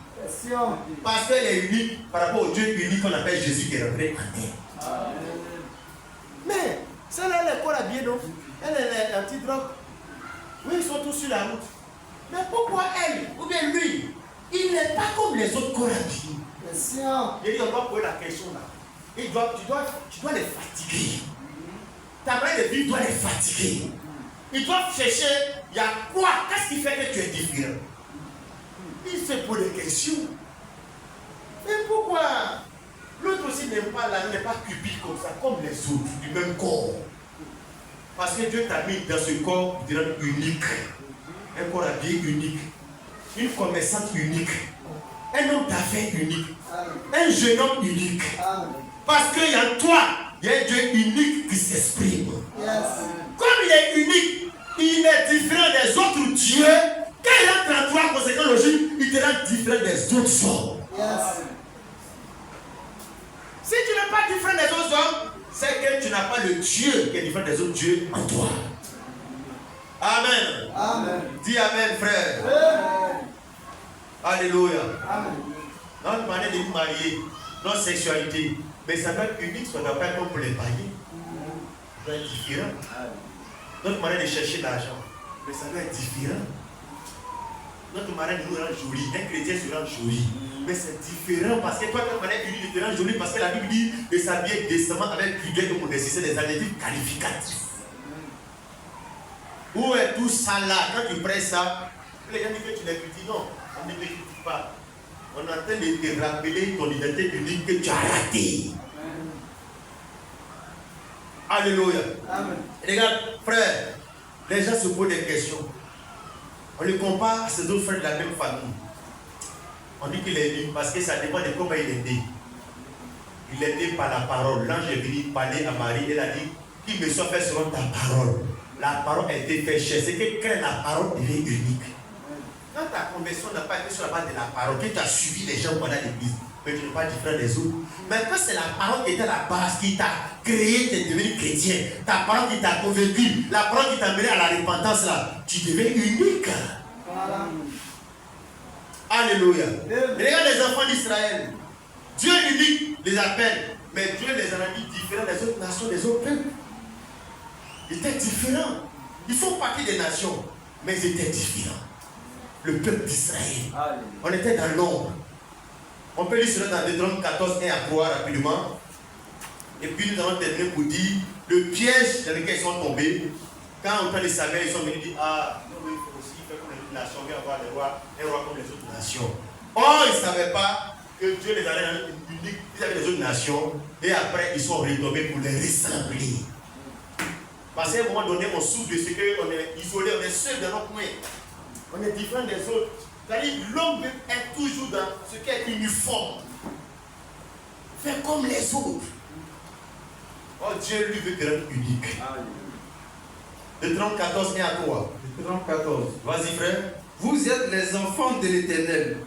Parce qu'elle est unique par rapport au Dieu unique qu'on appelle Jésus qui est rentré en terre. Mais celle-là, elle est quoi la bien donc? Elle est anti-drogue. Oui, ils sont tous sur la route. Mais pourquoi elle, ou bien lui, il n'est pas comme les autres Corinthiens? Et on doit poser la question là. Tu dois les fatiguer. Ta manière de vivre doit les fatiguer. Ils doivent chercher, il y a quoi? Qu'est-ce qui fait que tu es différent? Il se pose des questions. Mais pourquoi? L'autre aussi n'est pas là, n'est pas cupide comme ça, comme les autres, du même corps. Parce que Dieu t'a mis dans ce corps unique. Un corps habillé unique. Une commerçante unique. Un homme d'affaires unique. Un jeune homme unique. Parce qu'il y a en toi, il y a un Dieu unique qui s'exprime. Comme il est unique, il est différent des autres dieux. Quand il entre en toi, conséquent logique, il te rend différent des autres hommes. Si tu n'es pas différent des autres hommes, c'est que tu n'as pas le Dieu qui est différent des autres dieux en toi. Amen. Amen. Dis Amen, frère. Amen. Alléluia. Amen. Notre manière de nous marier, notre sexualité, mais ça doit être unique, ça ne doit pas être comme pour les païens. Ça doit être différent. Notre manière de chercher l'argent, mais ça doit être différent. Notre manière de nous rendre jolis, un chrétien se rend joli. Mais c'est différent parce que toi, ta manière unique de te rendre joli, parce que la Bible dit de s'habiller décemment avec pudeur et modestie, c'est des adjectifs qualificatifs. Où est tout ça là? Quand tu prêches ça, les gens disent que tu les critiques. Non, on ne te critique pas. On est en train de te rappeler ton identité unique que tu as raté. Alléluia. Amen. Regarde, frère, les gens se posent des questions. On le compare à ses autres frères de la même famille. On dit qu'il est né parce que ça dépend de comment il est né. Il est né par la parole. L'ange est venu parler à Marie. Elle a dit, qui me soit fait selon ta parole. La parole a été faite chair. C'est que quand la parole devient unique. Quand ta conversion n'a pas été sur la base de la parole, que tu as suivi les gens pendant l'église, mais tu n'es pas différent des autres. Mais quand c'est la parole qui était la base, qui t'a créé de devenir chrétien, ta parole qui t'a convaincu, la parole qui t'a mené à la repentance, là, tu deviens unique. Voilà. Alléluia. Regarde les enfants d'Israël. Dieu unique les appelle, mais Dieu les a mis différents des autres nations, des autres peuples. Ils étaient différents. Ils font partie des nations, mais ils étaient différents. Le peuple d'Israël. On était dans l'ombre. On peut lire cela dans Deutéronome 14, 1 à 3 rapidement. Et puis nous allons terminer pour dire le piège dans lequel ils sont tombés. Quand au temps de Samuel, ils sont venus dire ah, non, mais il faut aussi faire comme les autres nations, viens avoir des rois, un roi comme les autres nations. Or, ils ne savaient pas que Dieu les avait uniques vis-à-vis des autres nations. Et après, ils sont retombés pour les ressembler. Parce qu'à un moment donné, on souffre de ce qu'on est isolé, on est seul dans notre coin. On est différent des autres. C'est-à-dire l'homme est toujours dans ce qui est uniforme. Faire comme les autres. Oh, Dieu lui veut te rendre unique. Deutéronome 14, 1 à 3. Deutéronome 14. Vas-y, frère. Vous êtes les enfants de l'Éternel,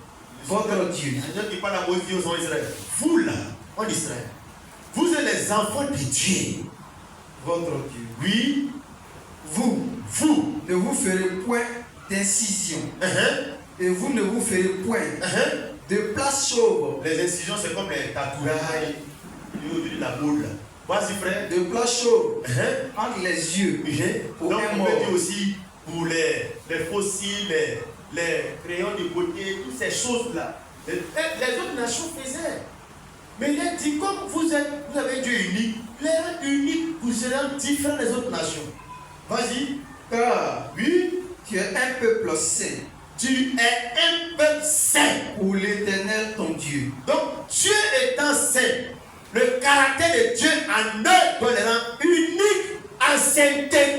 votre Dieu. Seigneur qui parle à Moïse aux enfants d'Israël. Vous là, en Israël, vous êtes les enfants de Dieu. Votre Dieu. Oui, vous ne vous ferez point d'incision. Et vous ne vous ferez point de place chauve. Les incisions, c'est comme les tatouages de la boule. Vas-y, frère. De place chauve entre les yeux. Donc, on peut dire aussi pour les fossiles, les crayons de beauté, toutes ces choses-là. Les autres nations faisaient. Mais il a dit, comme vous avez Dieu unique, les uniques, vous serez différents des autres nations. Vas-y. Car oui, tu es un peuple saint. Tu es un peuple saint. Pour l'Éternel ton Dieu. Donc, Dieu étant saint, le caractère de Dieu en eux doit les rendre uniques en sainteté.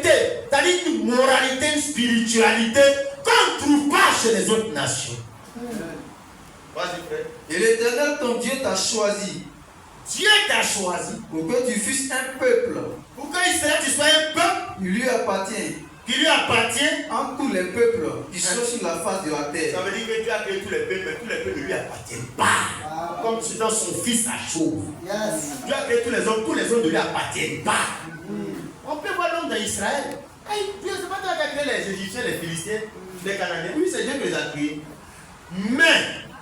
C'est-à-dire une moralité, une spiritualité qu'on ne trouve pas chez les autres nations. Vas-y, frère. Et l'Éternel ton Dieu t'a choisi. Dieu t'a choisi. Pour que tu fusses un peuple. Pour que tu sois un peuple. Il lui appartient. Qui lui appartient. En tous les peuples qui sont sur la face de la terre. Ça veut dire que Dieu a créé tous les peuples, mais tous les peuples ne lui appartiennent pas. Comme c'est dans son fils à chauve. Dieu a créé tous les hommes ne lui appartiennent pas. On peut voir l'homme d'Israël. Dieu, c'est pas toi qui a créé les Égyptiens, les Philistins, les Cananéens. Oui, c'est Dieu qui les a créés. Mais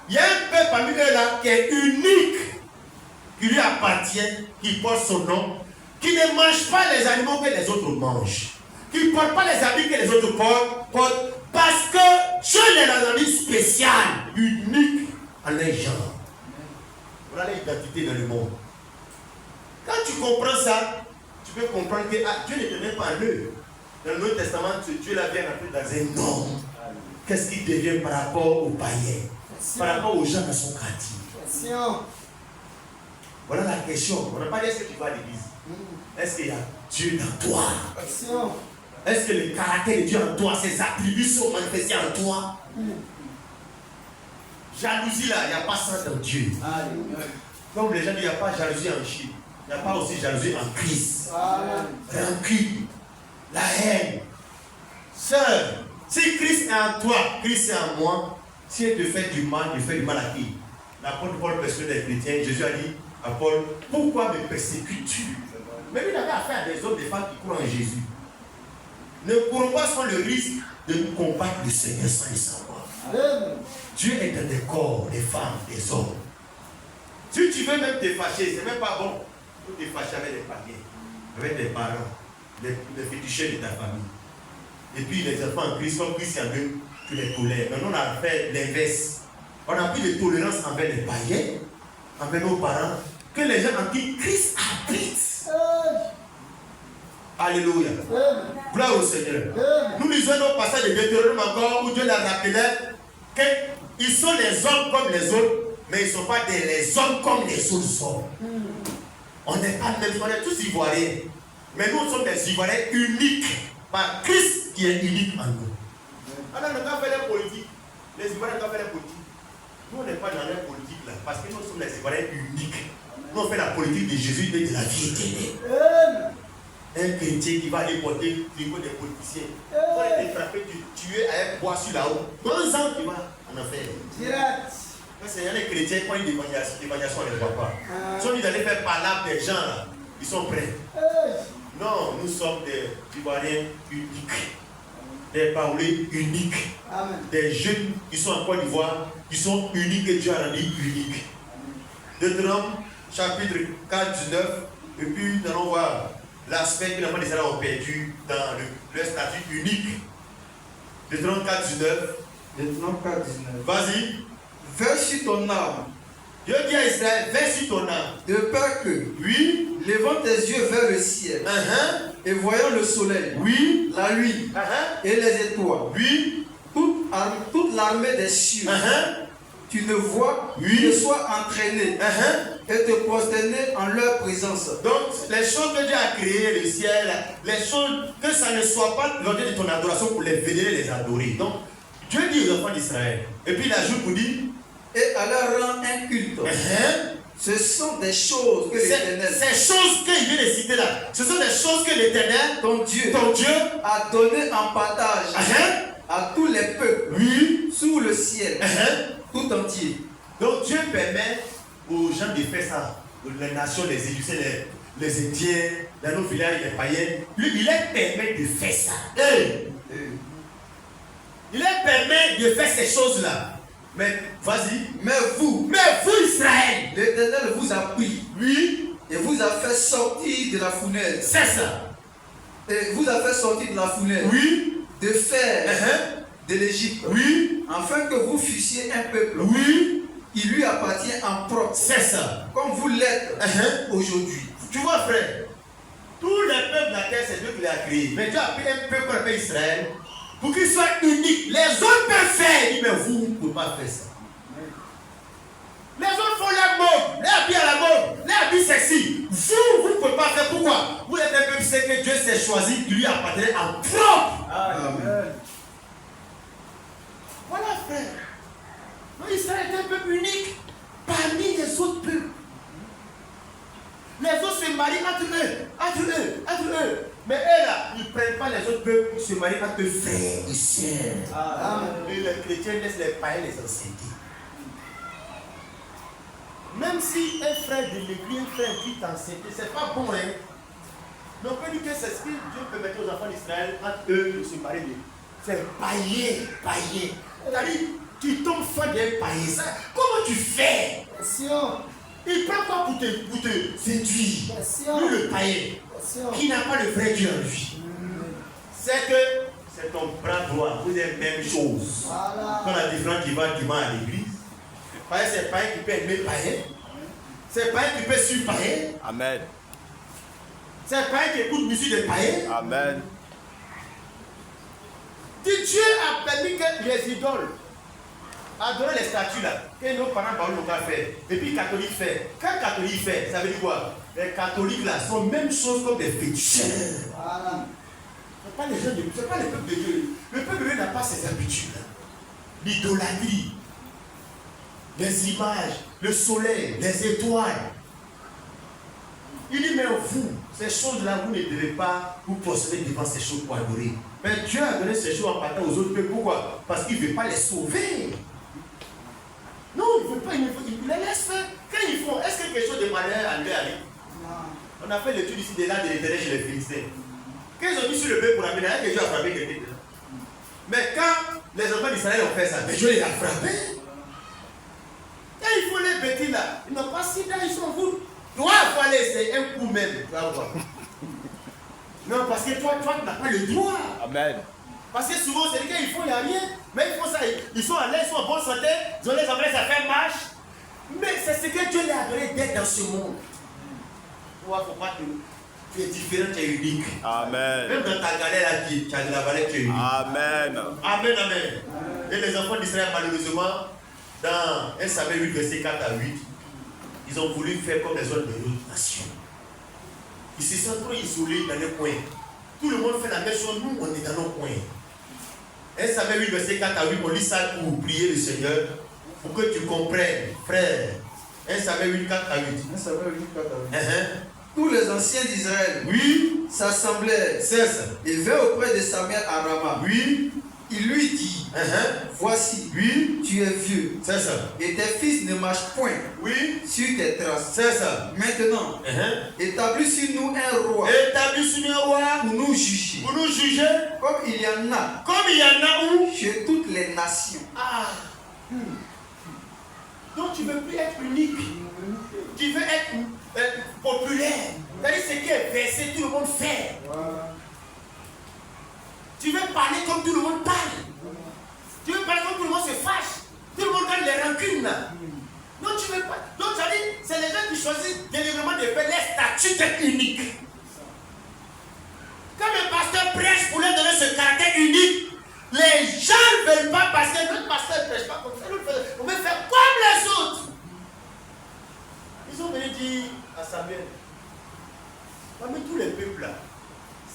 il y a un peuple parmi eux là qui est unique, qui lui appartient, qui porte son nom, qui ne mange pas les animaux que les autres mangent, qui ne porte pas les habits que les autres portent, parce que Dieu les a mis spécial, unique en un genre. Voilà l'identité dans le monde. Quand tu comprends ça, tu peux comprendre que Dieu ne te met pas en eux. Dans le Nouveau Testament, Dieu l'a bien appelé dans un nom. Qu'est-ce qu'il devient par rapport aux païens, par rapport aux gens de son quartier? Voilà la question. On n'a pas dit est-ce que tu vas à l'église. Est-ce qu'il y a Dieu dans toi? Est-ce que le caractère de Dieu en toi, ses attributs sont manifestés en toi? Jalousie là, il n'y a pas ça dans Dieu. Comme les gens disent, il n'y a pas jalousie en Chine. Il n'y a pas aussi jalousie en Christ. Rancune, la haine. Sœur, si Christ est en toi, Christ est en moi, si elle te fait du mal, il fait du mal à qui? L'apôtre Paul persécute les chrétiens. Jésus a dit à Paul, pourquoi me persécutes-tu? Mais lui, il avait affaire à des hommes, des femmes qui croient en Jésus. Ne courons pas sans le risque de nous combattre le Seigneur sans le savoir. Dieu est dans des corps, des femmes, des hommes. Si tu veux même te fâcher, c'est même pas bon. Tu te fâcher avec des papiers, avec des parents, des féticheurs de ta famille. Et puis les enfants en Christ, comme Christ en eux, tu les tolères. Maintenant, on a fait l'inverse. On a plus de tolérance envers les païens, envers nos parents, que les gens en qui Christ habite. Alléluia. Gloire au Seigneur. Nous lisons nos passages de Deutéronome encore où Dieu leur rappelait qu'ils sont les hommes comme les autres, mais ils ne sont pas les hommes comme les autres hommes. On n'est pas même, on est tous ivoiriens. Mais nous sommes des ivoiriens uniques par Christ qui est unique en nous. Alors, nous avons fait la politique. Les ivoiriens ont fait la politique. Nous, on n'est pas dans la politique là, parce que nous sommes des ivoiriens uniques. Nous, on fait la politique de Jésus et de la vie éternelle. Un chrétien qui va aller porter des politiciens. Il va être frappé, tuer à un bois sur la haut. 2 ans, tu vas en enfer. Parce qu'il y a des chrétiens qui ont une évaluation, on ne les voit pas. Si on dit d'aller faire palabre des gens là, ils sont prêts. Non, nous sommes des Ivoiriens uniques. Des Baoulés uniques. Amen. Des jeunes qui sont en Côte d'Ivoire, qui sont uniques et Dieu a rendu uniques. Deutéronome chapitre 4, 19, et puis nous allons voir l'aspect que les enfants d'Israël ont perdu dans leur statut unique. Deutéronome 4, 19. Deutéronome 4, 19. Vas-y. Veille sur ton âme. Dieu dit à Israël, veille sur ton âme. De peur que, Oui. levant tes yeux vers le ciel, et voyant le soleil, Oui. la lune et les étoiles, Oui. toute l'armée des cieux, tu ne vois, ne sois entraîné et te prosterner en leur présence. Donc, les choses que Dieu a créées, le ciel, les choses, que ça ne soit pas l'objet de ton adoration pour les vénérer, les adorer. Donc, Dieu dit aux enfants d'Israël, et puis il ajoute pour dire, et à leur rendre un culte. Ce sont des choses que l'Éternel, ces choses qu'il vient de citer là, ce sont des choses que l'Éternel, ton Dieu, a donné en partage à tous les peuples sous le ciel tout entier. Donc Dieu permet aux gens de faire ça, les nations, les Égyptiens, les Indiens, dans nos villages, les païens. Lui, il leur permet de faire ça. Il leur permet de faire ces choses-là. Mais vas-y. Mais vous, Israël, l'Éternel vous a pris. Oui. Et vous a fait sortir de la fournaise. C'est ça. Et vous a fait sortir de la fournaise. Oui. De fer de l'Égypte. Oui. Afin que vous fussiez un peuple. Oui. Qui lui appartient en propre. C'est ça. Comme vous l'êtes aujourd'hui. Tu vois, frère, tous les peuples de la terre, c'est Dieu qui les a créés. Mais Dieu a pris un peuple qu'on appelle Israël pour qu'il soit unique. Les autres peuvent faire. Il dit, mais vous ne pouvez pas faire ça. Les autres font la mode, les habits à la mode, les habits sexy. Vous ne pouvez pas faire. Pourquoi? Vous êtes un peuple, c'est que Dieu s'est choisi, qui lui appartenait en propre. Amen. Voilà, frère. Donc, Israël est un peuple unique parmi les autres peuples. Les autres se marient entre eux. Mais eux là, ils ne prennent pas les autres peuples, ils se marient entre frères et sœurs. Et les chrétiens laissent les païens les enseigner. Même si un frère de l'église, un frère qui t'enseigne, c'est pas bon, hein. Mais on peut dire que c'est ce que Dieu permettait aux enfants d'Israël entre eux de se marier. C'est païen. C'est-à-dire, tu tombes fan d'un païen. Ça, comment tu fais? Il prend quoi pour te séduire? Lui, le païen, qui n'a pas le vrai Dieu en lui. C'est que c'est ton bras droit, vous êtes la même chose. Quand la différence qui va dimanche à l'église, païen, c'est païen qui peut aimer païen. C'est païen qui peut suivre païen. Amen. C'est païen qui écoute musique de païen. Amen. Dieu a permis que les idoles adorer les statues là, que nos parents n'ont pas fait, et puis les catholiques font. Quand les catholiques font, ça veut dire quoi? Les catholiques là sont même chose comme des féticheurs. Voilà. Ce pas les gens de, c'est pas le peuple de Dieu. Le peuple de Dieu n'a pas ces habitudes là. L'idolâtrie, les images, le soleil, les étoiles. Il dit, mais vous, ces choses-là, vous ne devez pas vous prosterner devant ces choses pour adorer. Mais Dieu a donné ces choses en partant aux autres peuples. Pourquoi? Parce qu'il ne veut pas les sauver. Non, il ne veut pas, il les laisse faire. Quand ils font, est-ce que quelque chose de malheur arrive? On a fait l'étude ici de là de l'Éternel chez les Philistins. Quand ils ont mis sur le peuple pour amener, que Dieu a frappé quelqu'un. Mais quand les enfants d'Israël ont fait ça, mais Dieu les a frappés. Quand ils font les bêtises là, ils n'ont pas si là, ils sont vous. Toi, il faut aller, c'est un coup même. Tu vas voir. Non, parce que toi, tu n'as pas le droit. Amen. Parce que souvent, c'est les gars, ils font, il n'y a rien. Mais ils font ça, ils sont à l'aise, ils sont en bonne santé, ils ont les enfants, ça fait marche. Mais c'est ce que Dieu les a donné d'être dans ce monde. Toi, il ne faut pas que tu es différent, tu es unique. Amen. Même dans ta galère, tu as de la valeur, tu es unique. Amen. Amen, amen. Et les enfants d'Israël, malheureusement, dans 1 Samuel 8, verset 4 à 8, ils ont voulu faire comme les autres de l'autre nation. Ils se sont trop isolés dans les coins. Tout le monde fait la même chose, nous on est dans nos coins. 1 Samuel 8, verset 4 à 8, on lit ça pour prier le Seigneur, pour que tu comprennes, frère. 1 Samuel 8, 4 à 8. 1 Samuel 8, 4 à 8. Tous les anciens d'Israël Oui, s'assemblèrent c'est ça. et vinrent auprès de Samuel à Rama. Oui, il lui dit, voici, Oui. tu es vieux, C'est ça. et tes fils ne marchent point Oui. sur tes traces. C'est ça. Maintenant, établis sur nous un roi Établis sur un roi pour nous juger, pour nous juger comme il y en a comme il y en a où. chez toutes les nations. Ah. Donc tu ne veux plus être unique. Tu veux être populaire. C'est-à-dire ce qui est versé, tout le monde fait. Tu veux parler comme tout le monde parle. Tu veux parler comme tout le monde se fâche. Tout le monde garde les rancunes. Non, tu veux pas. Donc ça dit, c'est les gens qui choisissent délibérément de faire les statuts d'être unique. Quand le pasteur prêche pour leur donner ce caractère unique, les gens ne veulent pas passer. Notre pasteur ne prêche pas comme ça. On veut faire comme les autres. Ils ont venu dire à Samuel, parmi tous les peuples là,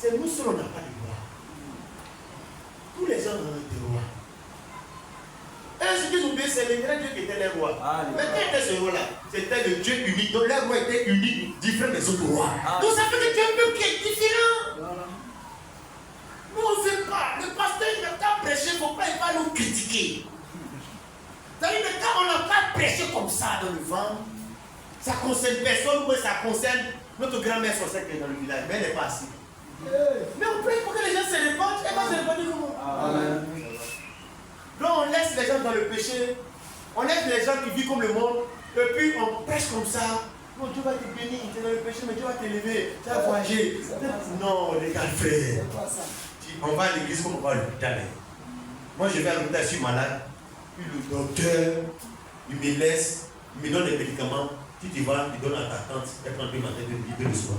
c'est nous seuls, on n'a pas de roi. Tous les gens ont des rois. Et ce qu'ils ont oublié, c'est le grand Dieu qui était les rois. Mais qui était ce roi-là? C'était le Dieu unique. Donc les rois étaient uniques, différents des autres rois. Donc ça fait que tu es un peuple qui est différent. Nous, on ne veut pas. Le pasteur, il n'a pas prêché, il ne faut pas nous critiquer. C'est-à-dire que quand on n'a pas prêché comme ça dans le vent, ça concerne personne, mais ça concerne notre grand-mère Sosette qui est dans le village, mais elle n'est pas assise. Mais on prie pour que les gens se répandent, elle va se répandre comment? Donc on laisse les gens dans le péché, on laisse les gens qui vivent comme le monde, et puis on prêche comme ça. Non, Dieu va te bénir, tu es dans le péché, mais Dieu va t'élever, tu vas voyager. Non, les gars, frère. On va à l'église comme on va à l'hôpital. Moi je vais à l'hôpital, je suis malade. Puis le docteur, il me laisse, il me donne des médicaments. Tu te vas, tu donnes à ta tante, elle prend le matin de libérer le soir.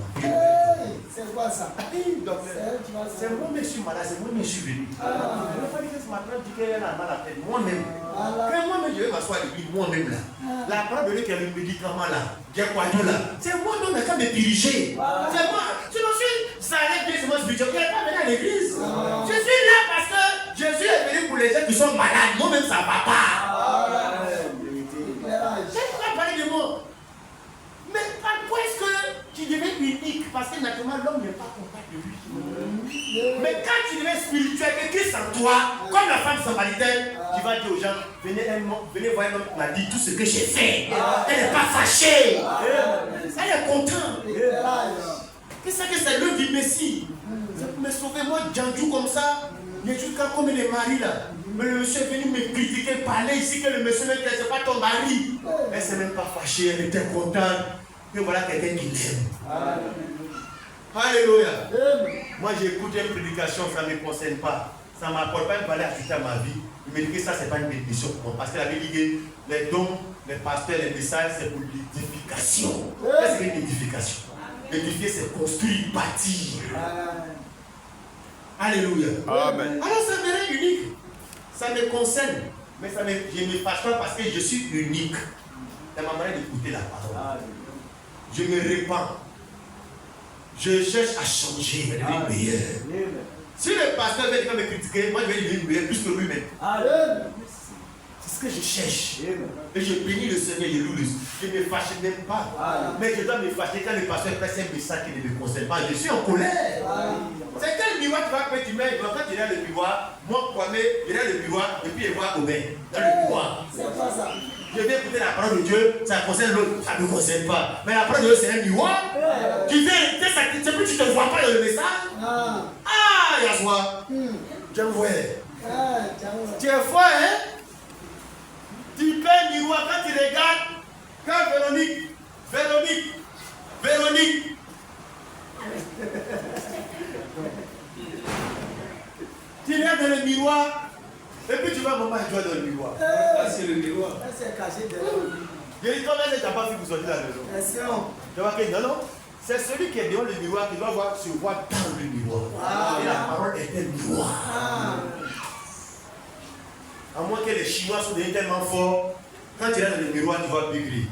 C'est quoi ça? C'est moi-même, je suis malade, c'est moi-même, je suis venu. Il ne faut pas dire que ce matin, je dis qu'elle a mal à la tête. Moi-même. Quand moi-même, je vais m'asseoir à l'église, moi-même là. La parole de Dieu qui a le médicament là, Diaquado là, c'est moi-même qui a me diriger. C'est moi. Sinon, ça arrête bien, c'est moi spirituel. Je n'ai pas venu à l'église. Je suis là parce que Jésus est venu pour les gens qui sont malades. Moi-même, ça ne va pas. Je ne peux pas parler de moi. Mais pourquoi est-ce que tu deviens unique? Parce que naturellement, l'homme n'est pas contact de lui. Mais quand tu deviens spirituel, que Christ en toi, comme la femme samaritaine, tu vas dire aux gens, venez voir un homme qui m'a dit tout ce que j'ai fait. Elle n'est pas fâchée. Elle est contente. Qu'est-ce que c'est l'œuvre du Messie? C'est pour me sauver. Moi, Djandjou comme ça, jusqu'à comme les maris là. Mais le monsieur est venu me critiquer, parler ici que le monsieur ne c'est pas ton mari. Elle ne s'est même pas fâchée, elle était contente. Et voilà quelqu'un qui l'aime. Alléluia. Moi j'écoute une prédication, ça ne me concerne pas. Ça ne m'apporte pas une valeur ajoutée à ma vie. Il me dit que ça, ce n'est pas une bénédiction pour moi. Parce que la Bible dit que les dons, les pasteurs, les messages, c'est pour l'édification. Qu'est-ce que l'édification? L'édifier, c'est construire, bâtir. Alléluia. Amen. Alors ça me rend unique. Ça me concerne. Mais je ne me fâche pas parce que je suis unique. C'est ma manière d'écouter la parole. Je me répands. Je cherche à changer, à devenir meilleur. Si le pasteur vient me critiquer, moi je vais devenir meilleur plus que lui-même. C'est ce que je cherche. Et je bénis le Seigneur, je loue le Seigneur. Je ne me fâche même pas. Mais je dois me fâcher quand le pasteur fait un message qui ne me concerne pas. Je suis en colère. C'est quel miroir tu vas faire, tu mets, quand tu es dans le miroir, moi, Kwame, je vais dans le miroir et puis je vois Aubin dans le miroir. C'est pas ça. Je vais écouter la parole de Dieu, ça concerne l'autre, ça ne me concerne pas. Mais la parole de Dieu, c'est un miroir. Tu viens, c'est plus tu ne te vois pas dans le message. Yaswa. Tu es vrai. Tu es fort, hein? Tu fais un miroir quand tu regardes, quand Véronique. Tu viens dans le miroir, et puis tu vas maman et toi dans le miroir. C'est le miroir. C'est caché derrière lui. Je dis, toi, tu n'as pas vu vous sortir de la maison. Tu vois que non, c'est celui qui est devant le miroir qui doit voir, se voir dans le miroir. Et la parole est un miroir. À moins que les Chinois soient devenus tellement forts, quand tu es dans le miroir, tu vas bigrer.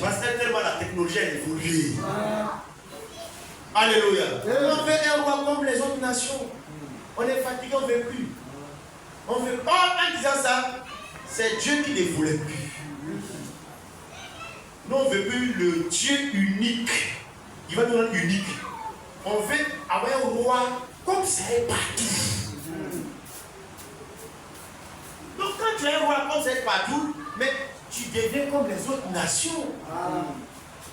Parce que tellement la technologie a évolué. Alléluia. On veut un roi comme les autres nations. On est fatigué, on ne veut plus. On veut pas, en disant ça, c'est Dieu qui ne voulait plus. Nous, on ne veut plus le Dieu unique. Il va nous rendre unique. On veut avoir un roi comme ça est partout. commences à être partout, mais tu deviens comme les autres nations.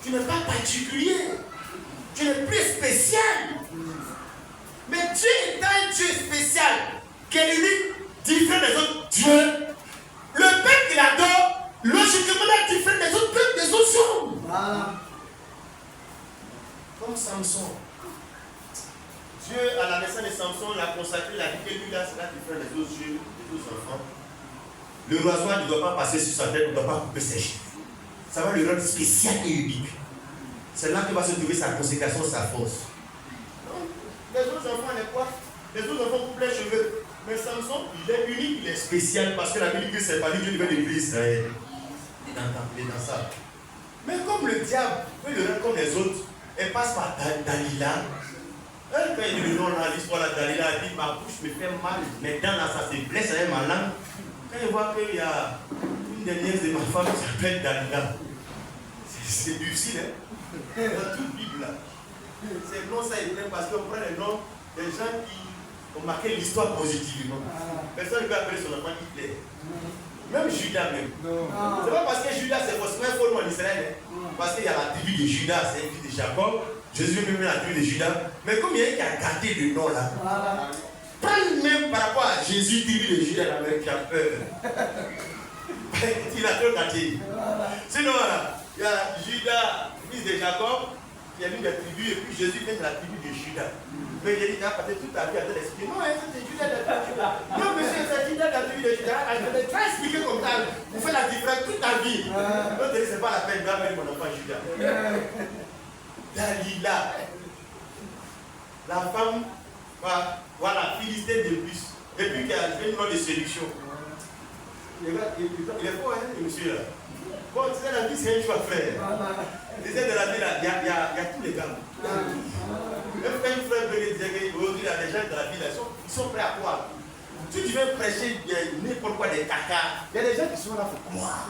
Tu n'es pas particulier. Tu n'es plus spécial. Mais Dieu est un Dieu spécial, qui est unique, différent des autres dieux. Le peuple qu'il adore, logiquement, est différent des autres peuples, des autres hommes. Comme Samson. Dieu, à la naissance de Samson, l'a consacré, l'a dit que lui, là, sera différent des autres dieux, des autres enfants. Le rasoir ne doit pas passer sur sa tête, ne doit pas couper ses cheveux. Ça va le rendre spécial et unique. C'est là que va se trouver sa consécration, sa force. Donc, les autres enfants n'est quoi? Les autres enfants coupent les cheveux. Mais Samson, il est unique, il est spécial parce que la Bible dit que c'est pas lui qui devait l'église Israël. Il est dans ça. Mais comme le diable veut le rendre comme les autres, elle passe par Dalila. Quand il dit le nom dans l'histoire de Dalila, elle dit ma bouche me fait mal, mes dents là, ça se blesse avec ma langue. Quand il voit qu'il y a une des nièces de ma femme qui s'appelle Dalila, c'est difficile, hein? Dans toute Bible là. C'est non ça est parce qu'on prend les noms des gens qui ont marqué l'histoire positivement. Personne ne peut appeler son enfant Hitler. Même Judas même. C'est pas parce que Judas c'est forcément un faux nom en Israël. Parce qu'il y a la tribu de Judas, c'est une fille de Jacob. Jésus même la tribu de Judas. Mais comme il y a un qui a gardé le nom là. Prends même par rapport à Jésus, tribu de Judas, qui a peur. Il a trop gâté. Sinon voilà, il y a Judas, fils de Jacob, qui a mis des tribus, et puis Jésus vient de la tribu de Judas. Mais il a passé toute la vie à te l'expliquer. Non, c'est Judas de la tribu de Judas. Non, monsieur, c'est Judas de la tribu de Judas. Je vais te expliquer comme ça. Vous faites la différence toute ta vie. Non, c'est pas la peine d'amener mon enfant Judas. Dalila. La femme, voilà, philistine de plus. Et puis qui a fait une nom de séduction. Il est fort, hein, le monsieur là. Bon, tu sais, la vie, c'est un choix, frère. Tu sais, de la vie, là, il y a tous les gars. Même quand un frère veut dire qu'aujourd'hui, il y a des gens de la vie, là, ils sont prêts à croire. Si tu veux prêcher n'importe quoi, des caca, il y a des gens qui sont là pour croire.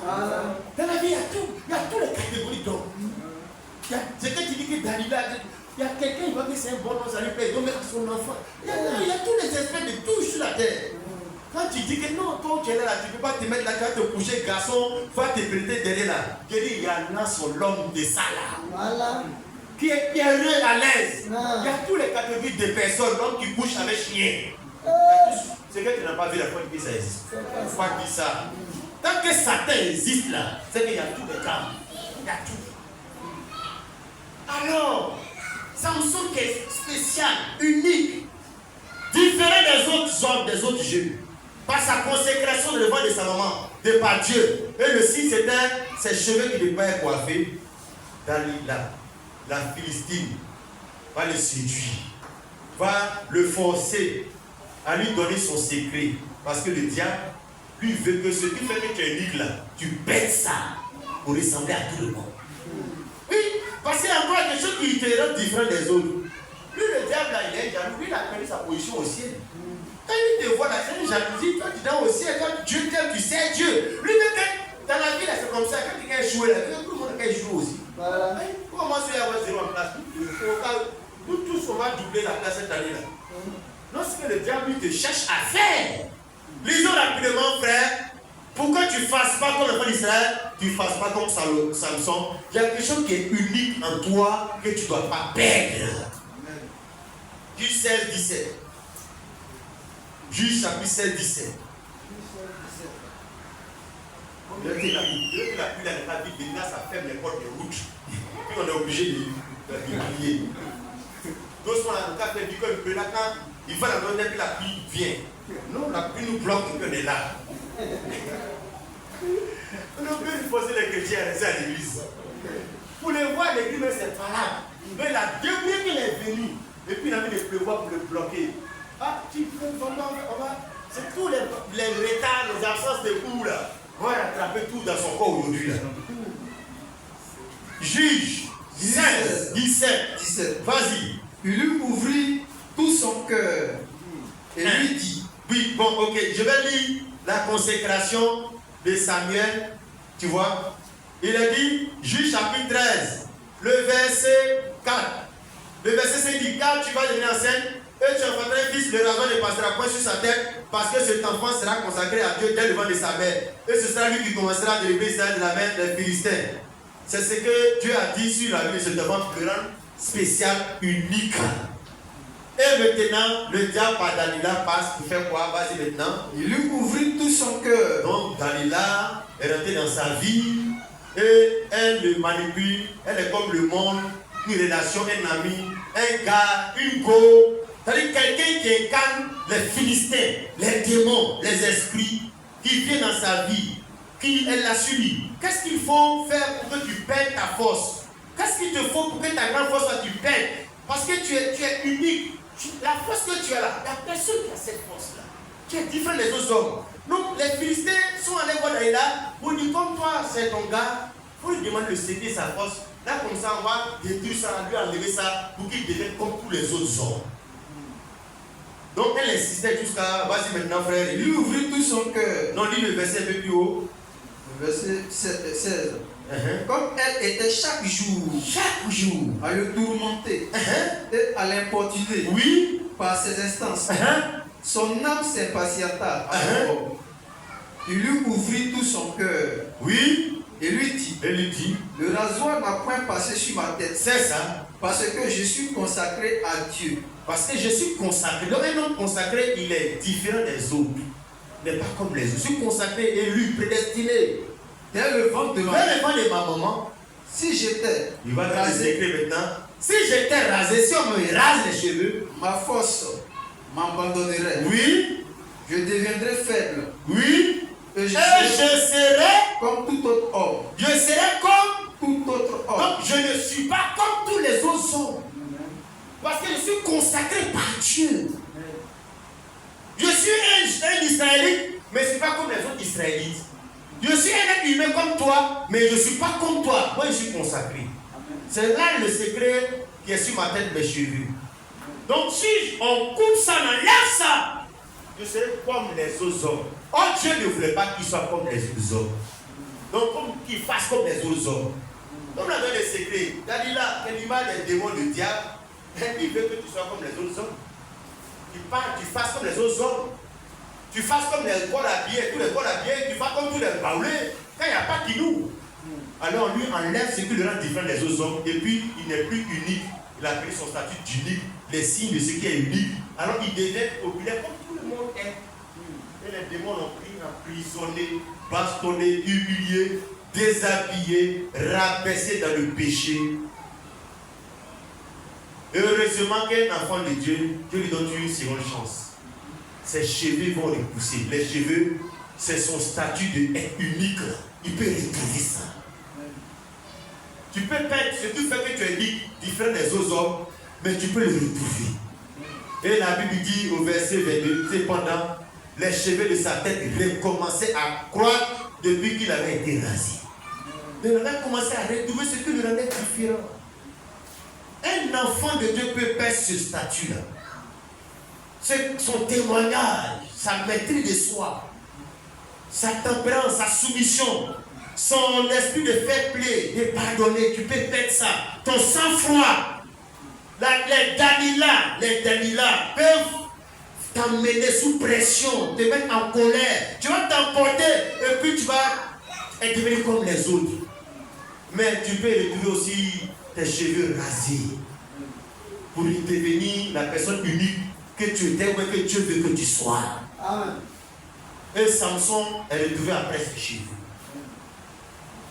Dans la vie, il y a tout. Il y a toutes les catégories d'hommes. C'est quand tu dis que Dalila, il y a quelqu'un qui va dire que c'est un bon nom, ça lui plaît, il doit mettre son enfant. Il y a tous les espèces de tout sur la terre. Quand tu dis que non, toi tu es là, tu ne peux pas te mettre là, tu vas te coucher, garçon, va te prêter derrière là. Je dis, il y en a son l'homme de ça là. Voilà. Qui est heureux, à l'aise. Il y a tous les catégories de personnes, l'homme qui couche avec chien. C'est que tu n'as pas vu la fois que ça existe. Il ne faut pas dire ça. Tant que Satan existe là, c'est qu'il y a tous les cas. Il y a tout. Alors, Samson qui est spécial, unique, différent des autres hommes, des autres jeux. Par sa consécration devant de sa maman, de par Dieu. Et le signe c'était ses cheveux qui ne devaient pas être coiffés. Dalila, la Philistine, va le séduire, va le forcer à lui donner son secret. Parce que le diable, lui, veut que ce qui fait que tu es unique là, tu bêtes ça pour ressembler à tout le monde. Oui, parce qu'il y a encore quelque chose qui te rend différent des autres. Lui, le diable là, il est jaloux, lui, il a perdu sa position au ciel. Quand il te voit là, c'est une jalousie, toi tu es dans au ciel, quand Dieu t'aime, tu sais Dieu. Lui, dans la vie là, c'est comme ça, quand quelqu'un joue là, tout le monde joue aussi. Voilà. Comment se fait avoir zéro en place? Nous tous, on va doubler la place cette année là. Non, c'est que le diable, lui, te cherche à faire. Lisons rapidement, frère. Pour que tu ne fasses pas comme l'enfant d'Israël, tu ne fasses pas comme Samson. Il y a quelque chose qui est unique en toi que tu ne dois pas perdre. Juge 16, 17. Juge chapitre 16, 17. Dieu que la pluie n'est pas vite, là ça ferme les portes de route. Puis on est obligé de prier. Donc on a le cas du que là quand il va la donner, puis la pluie vient. Non, la pluie nous bloque et puis on est là. On ne peut pas forcer les chrétiens à rester à l'église. Pour les voir, l'église, c'est pas là. Mais la dernière qu'il est venu, et puis il a mis les pleuvoirs pour le bloquer. Ah, tu peux, on va. C'est tous les retards, les absences de cours là. On va rattraper tout dans son corps aujourd'hui là. Juge 16, 17. Vas-y. Il lui ouvrit tout son cœur et lui dit. Oui, bon, ok, je vais lire la consécration de Samuel, tu vois. Il a dit, Juge chapitre 13, le verset 4. Le verset 5 dit, car tu vas devenir enceinte et tu enfanteras un fils, le rasoir ne passera point sur sa tête, parce que cet enfant sera consacré à Dieu dès le ventre de sa mère. Et ce sera lui qui commencera à délivrer Israël de la main des Philistins. C'est ce que Dieu a dit sur la vie de cet enfant grand, spécial, unique. Et maintenant, le diable par Dalila passe pour faire quoi? Vas-y maintenant. Il lui ouvrit tout son cœur. Donc Dalila est rentrée dans sa vie et elle le manipule. Elle est comme le monde, une relation, un ami, un gars, une go. C'est-à-dire quelqu'un qui incarne les Philistins, les démons, les esprits qui viennent dans sa vie, qui elle l'a suivi. Qu'est-ce qu'il faut faire pour que tu perdes ta force? Qu'est-ce qu'il te faut pour que ta grande force soit tu perdes? Parce que tu es unique. La force que tu as là, la personne qui a cette force-là, qui est différente des autres hommes. Donc les Philistins sont allés voir Dalila pour dire comme toi, c'est ton gars, il faut lui demander de céder sa force. Là, comme ça, on va détruire ça, lui enlever ça pour qu'il devienne comme tous les autres hommes. Donc elle insistait jusqu'à, vas-y maintenant frère. Il lui ouvrit tout son cœur. Non, lis le verset un peu plus haut. Verset 16. Comme elle était chaque jour à le tourmenter et à l'importuner Oui. par ses instances, son âme s'impatienta. Il lui ouvrit tout son cœur. Oui. Et lui dit, le rasoir n'a point passé sur ma tête. C'est ça. Parce que je suis consacré à Dieu. Parce que je suis consacré. Donc un homme consacré, il est différent des autres. Il n'est pas comme les autres. Je suis consacré, élu, prédestiné. Dès le ventre de ma maman. Si j'étais il va rasé maintenant. Si j'étais rasé, si on me rase les cheveux, ma force m'abandonnerait. Oui. Je deviendrais faible. Oui. Et je serais comme tout autre homme. Je serais comme tout autre homme. Donc je ne suis pas comme tous les autres hommes. Parce que je suis consacré par Dieu. Je suis un Israélite, mais je ne suis pas comme les autres Israélites. Je suis un être humain comme toi, mais je ne suis pas comme toi. Moi, je suis consacré. C'est là le secret qui est sur ma tête, mes cheveux. Donc, si on coupe ça, on enlève ça, je serai comme les autres hommes. Oh, Dieu ne voulait pas qu'ils soient comme les autres hommes. Donc, comme qu'ils fassent comme les autres hommes. Comme on a donné le secret, Dalila, quand il m'a des démons, le diable, il veut que tu sois comme les autres hommes. Tu parles, tu fasses comme les autres hommes. Tu fasses comme les corps habillés, tous les corps habillés, tu fasses comme tous les baoulés. Quand il n'y a pas qui nous. Alors lui enlève ce qui le rend différent des autres hommes. Et puis il n'est plus unique. Il a pris son statut d'unique, les signes de ce qui est unique. Alors il devient populaire comme tout le monde est. Et les démons l'ont pris, emprisonné, bastonné, humilié, déshabillé, rabaissé dans le péché. Heureusement qu'un enfant de Dieu, Dieu lui donne une seconde chance. Ses cheveux vont repousser. Les cheveux, c'est son statut d'être unique. Il peut retrouver ça. Tu peux perdre ce qui fait que tu es unique, différent des autres hommes, mais tu peux le retrouver. Et la Bible dit au verset 22, cependant, les cheveux de sa tête recommençaient à croître depuis qu'il avait été rasé. Mais il avait commencé à retrouver ce qui le rendait différent. Un enfant de Dieu peut perdre ce statut-là. C'est son témoignage, sa maîtrise de soi, sa tempérance, sa soumission, son esprit de fair play, de pardonner. Tu peux perdre ça. Ton sang-froid. Les Dalila peuvent t'emmener sous pression, te mettre en colère. Tu vas t'emporter et puis tu vas être devenu comme les autres. Mais tu peux retrouver aussi tes cheveux rasés pour devenir la personne unique que tu étais ou que Dieu veut que tu sois. Amen. Et Samson est retrouvé après ses cheveux.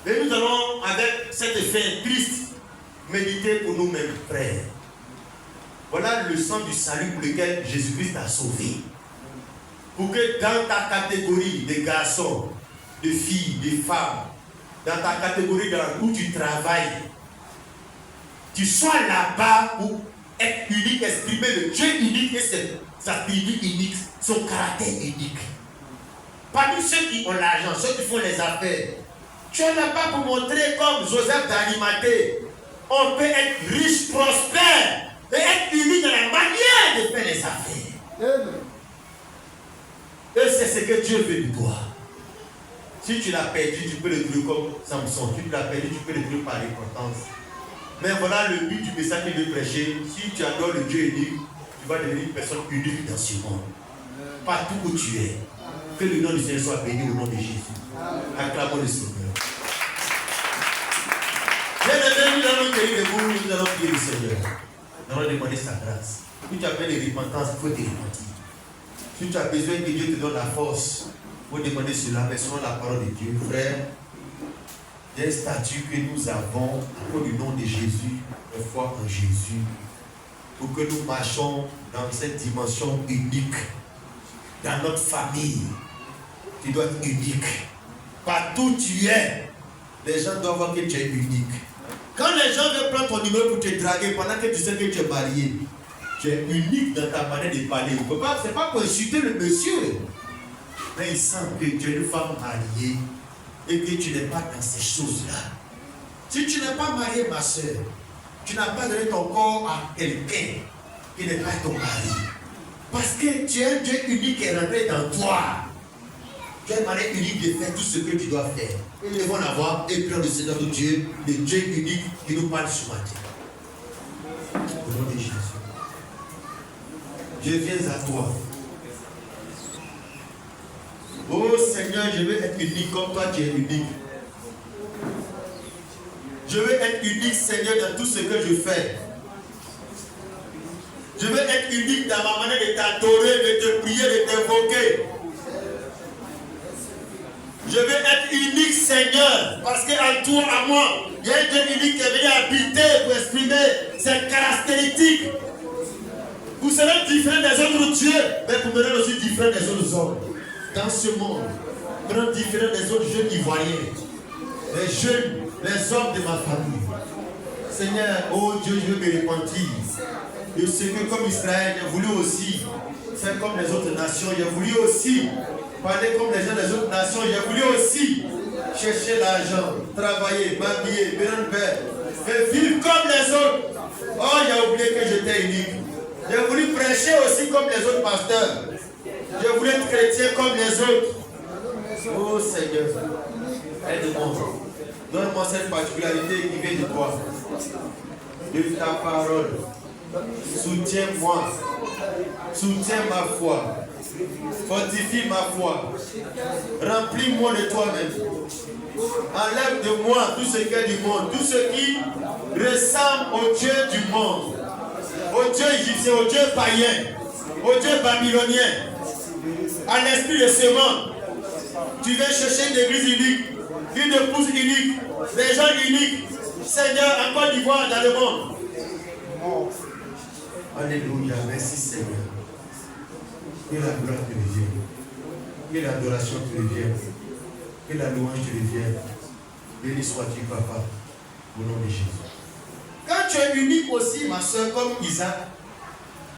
Et nous allons, avec cet effet triste, méditer pour nous-mêmes, frères. Voilà le sang du salut pour lequel Jésus-Christ t'a sauvé. Pour que dans ta catégorie de garçons, de filles, de femmes, dans ta catégorie où tu travailles, tu sois là-bas pour être unique, exprimer le Dieu unique et ses attributs uniques, son caractère unique. Parmi ceux qui ont l'argent, ceux qui font les affaires, tu es là-bas pour montrer comme Joseph d'Arimathée. On peut être riche, prospère et être unique dans la manière de faire les affaires. Et c'est ce que Dieu veut de toi. Si tu l'as perdu, tu peux le trouver comme Samson. Si tu l'as perdu, tu peux le trouver par l'importance. Mais voilà le but du message qu'il veut prêcher. Si tu adores le Dieu unique, tu vas devenir une personne unique dans ce monde. Partout où tu es. Que le nom du Seigneur soit béni au nom de Jésus. Acclamons le Seigneur. Bien aimé, nous allons tenir debout, nous allons prier le Seigneur. Nous allons demander sa grâce. Si tu as besoin de repentance, il faut te repentir. Si tu as besoin que Dieu te donne la force pour demander cela, mais selon la parole de Dieu, frère, il y a un statut que nous avons au nom de Jésus, de foi en Jésus, pour que nous marchions dans cette dimension unique. Dans notre famille, tu dois être unique. Partout où tu es, les gens doivent voir que tu es unique. Quand les gens veulent prendre ton numéro pour te draguer pendant que tu sais que tu es marié, tu es unique dans ta manière de parler. Ce n'est pas pour insulter le monsieur. Mais il sent que tu es une femme mariée et que tu n'es pas dans ces choses-là. Si tu n'es pas marié, ma soeur, tu n'as pas donné ton corps à quelqu'un qui n'est pas ton mari. Parce que tu es un Dieu unique qui est rentré dans toi. Tu as une manière unique de faire tout ce que tu dois faire. Et nous devons avoir et prendre le Seigneur de Dieu, le Dieu unique qui nous parle ce matin. Au nom de Jésus. Je viens à toi. Oh Seigneur, je veux être unique comme toi tu es unique. Je veux être unique, Seigneur, dans tout ce que je fais. Je veux être unique dans ma manière de t'adorer, de te prier, de t'invoquer. Je veux être unique, Seigneur, parce qu'en toi, à moi, il y a un Dieu unique qui est venu habiter pour exprimer ses caractéristiques. Vous serez différents des autres dieux, mais vous serez aussi différents des autres hommes. Dans ce monde, vous serez différents des autres jeunes ivoiriens, les jeunes, les hommes de ma famille. Seigneur, oh Dieu, je veux me repentir. Je sais que comme Israël, j'ai voulu aussi faire comme les autres nations. J'ai voulu aussi parler comme les gens des autres nations. J'ai voulu aussi chercher l'argent, travailler, m'habiller, prendre un père, et vivre comme les autres. Oh, j'ai oublié que j'étais unique. J'ai voulu prêcher aussi comme les autres pasteurs. J'ai voulu être chrétien comme les autres. Oh Seigneur, aide-moi. Donne-moi cette particularité qui vient de toi. De ta parole. Soutiens-moi. Soutiens ma foi. Fortifie ma foi. Remplis-moi de toi-même. Enlève de moi tout ce qui est du monde. Tout ce qui ressemble au Dieu du monde. Au Dieu égyptien, au Dieu païen. Au Dieu babylonien. À l'esprit de ce monde. Tu viens chercher une église unique. Une épouse unique. Des gens uniques. Seigneur, en Côte d'Ivoire, dans le monde. Alléluia, merci Seigneur. Que la gloire te revienne. Que l'adoration te revienne. Que la louange te revienne. Béni sois-tu, Papa, au nom de Jésus. Quand tu es unique aussi, ma soeur, comme Isaac,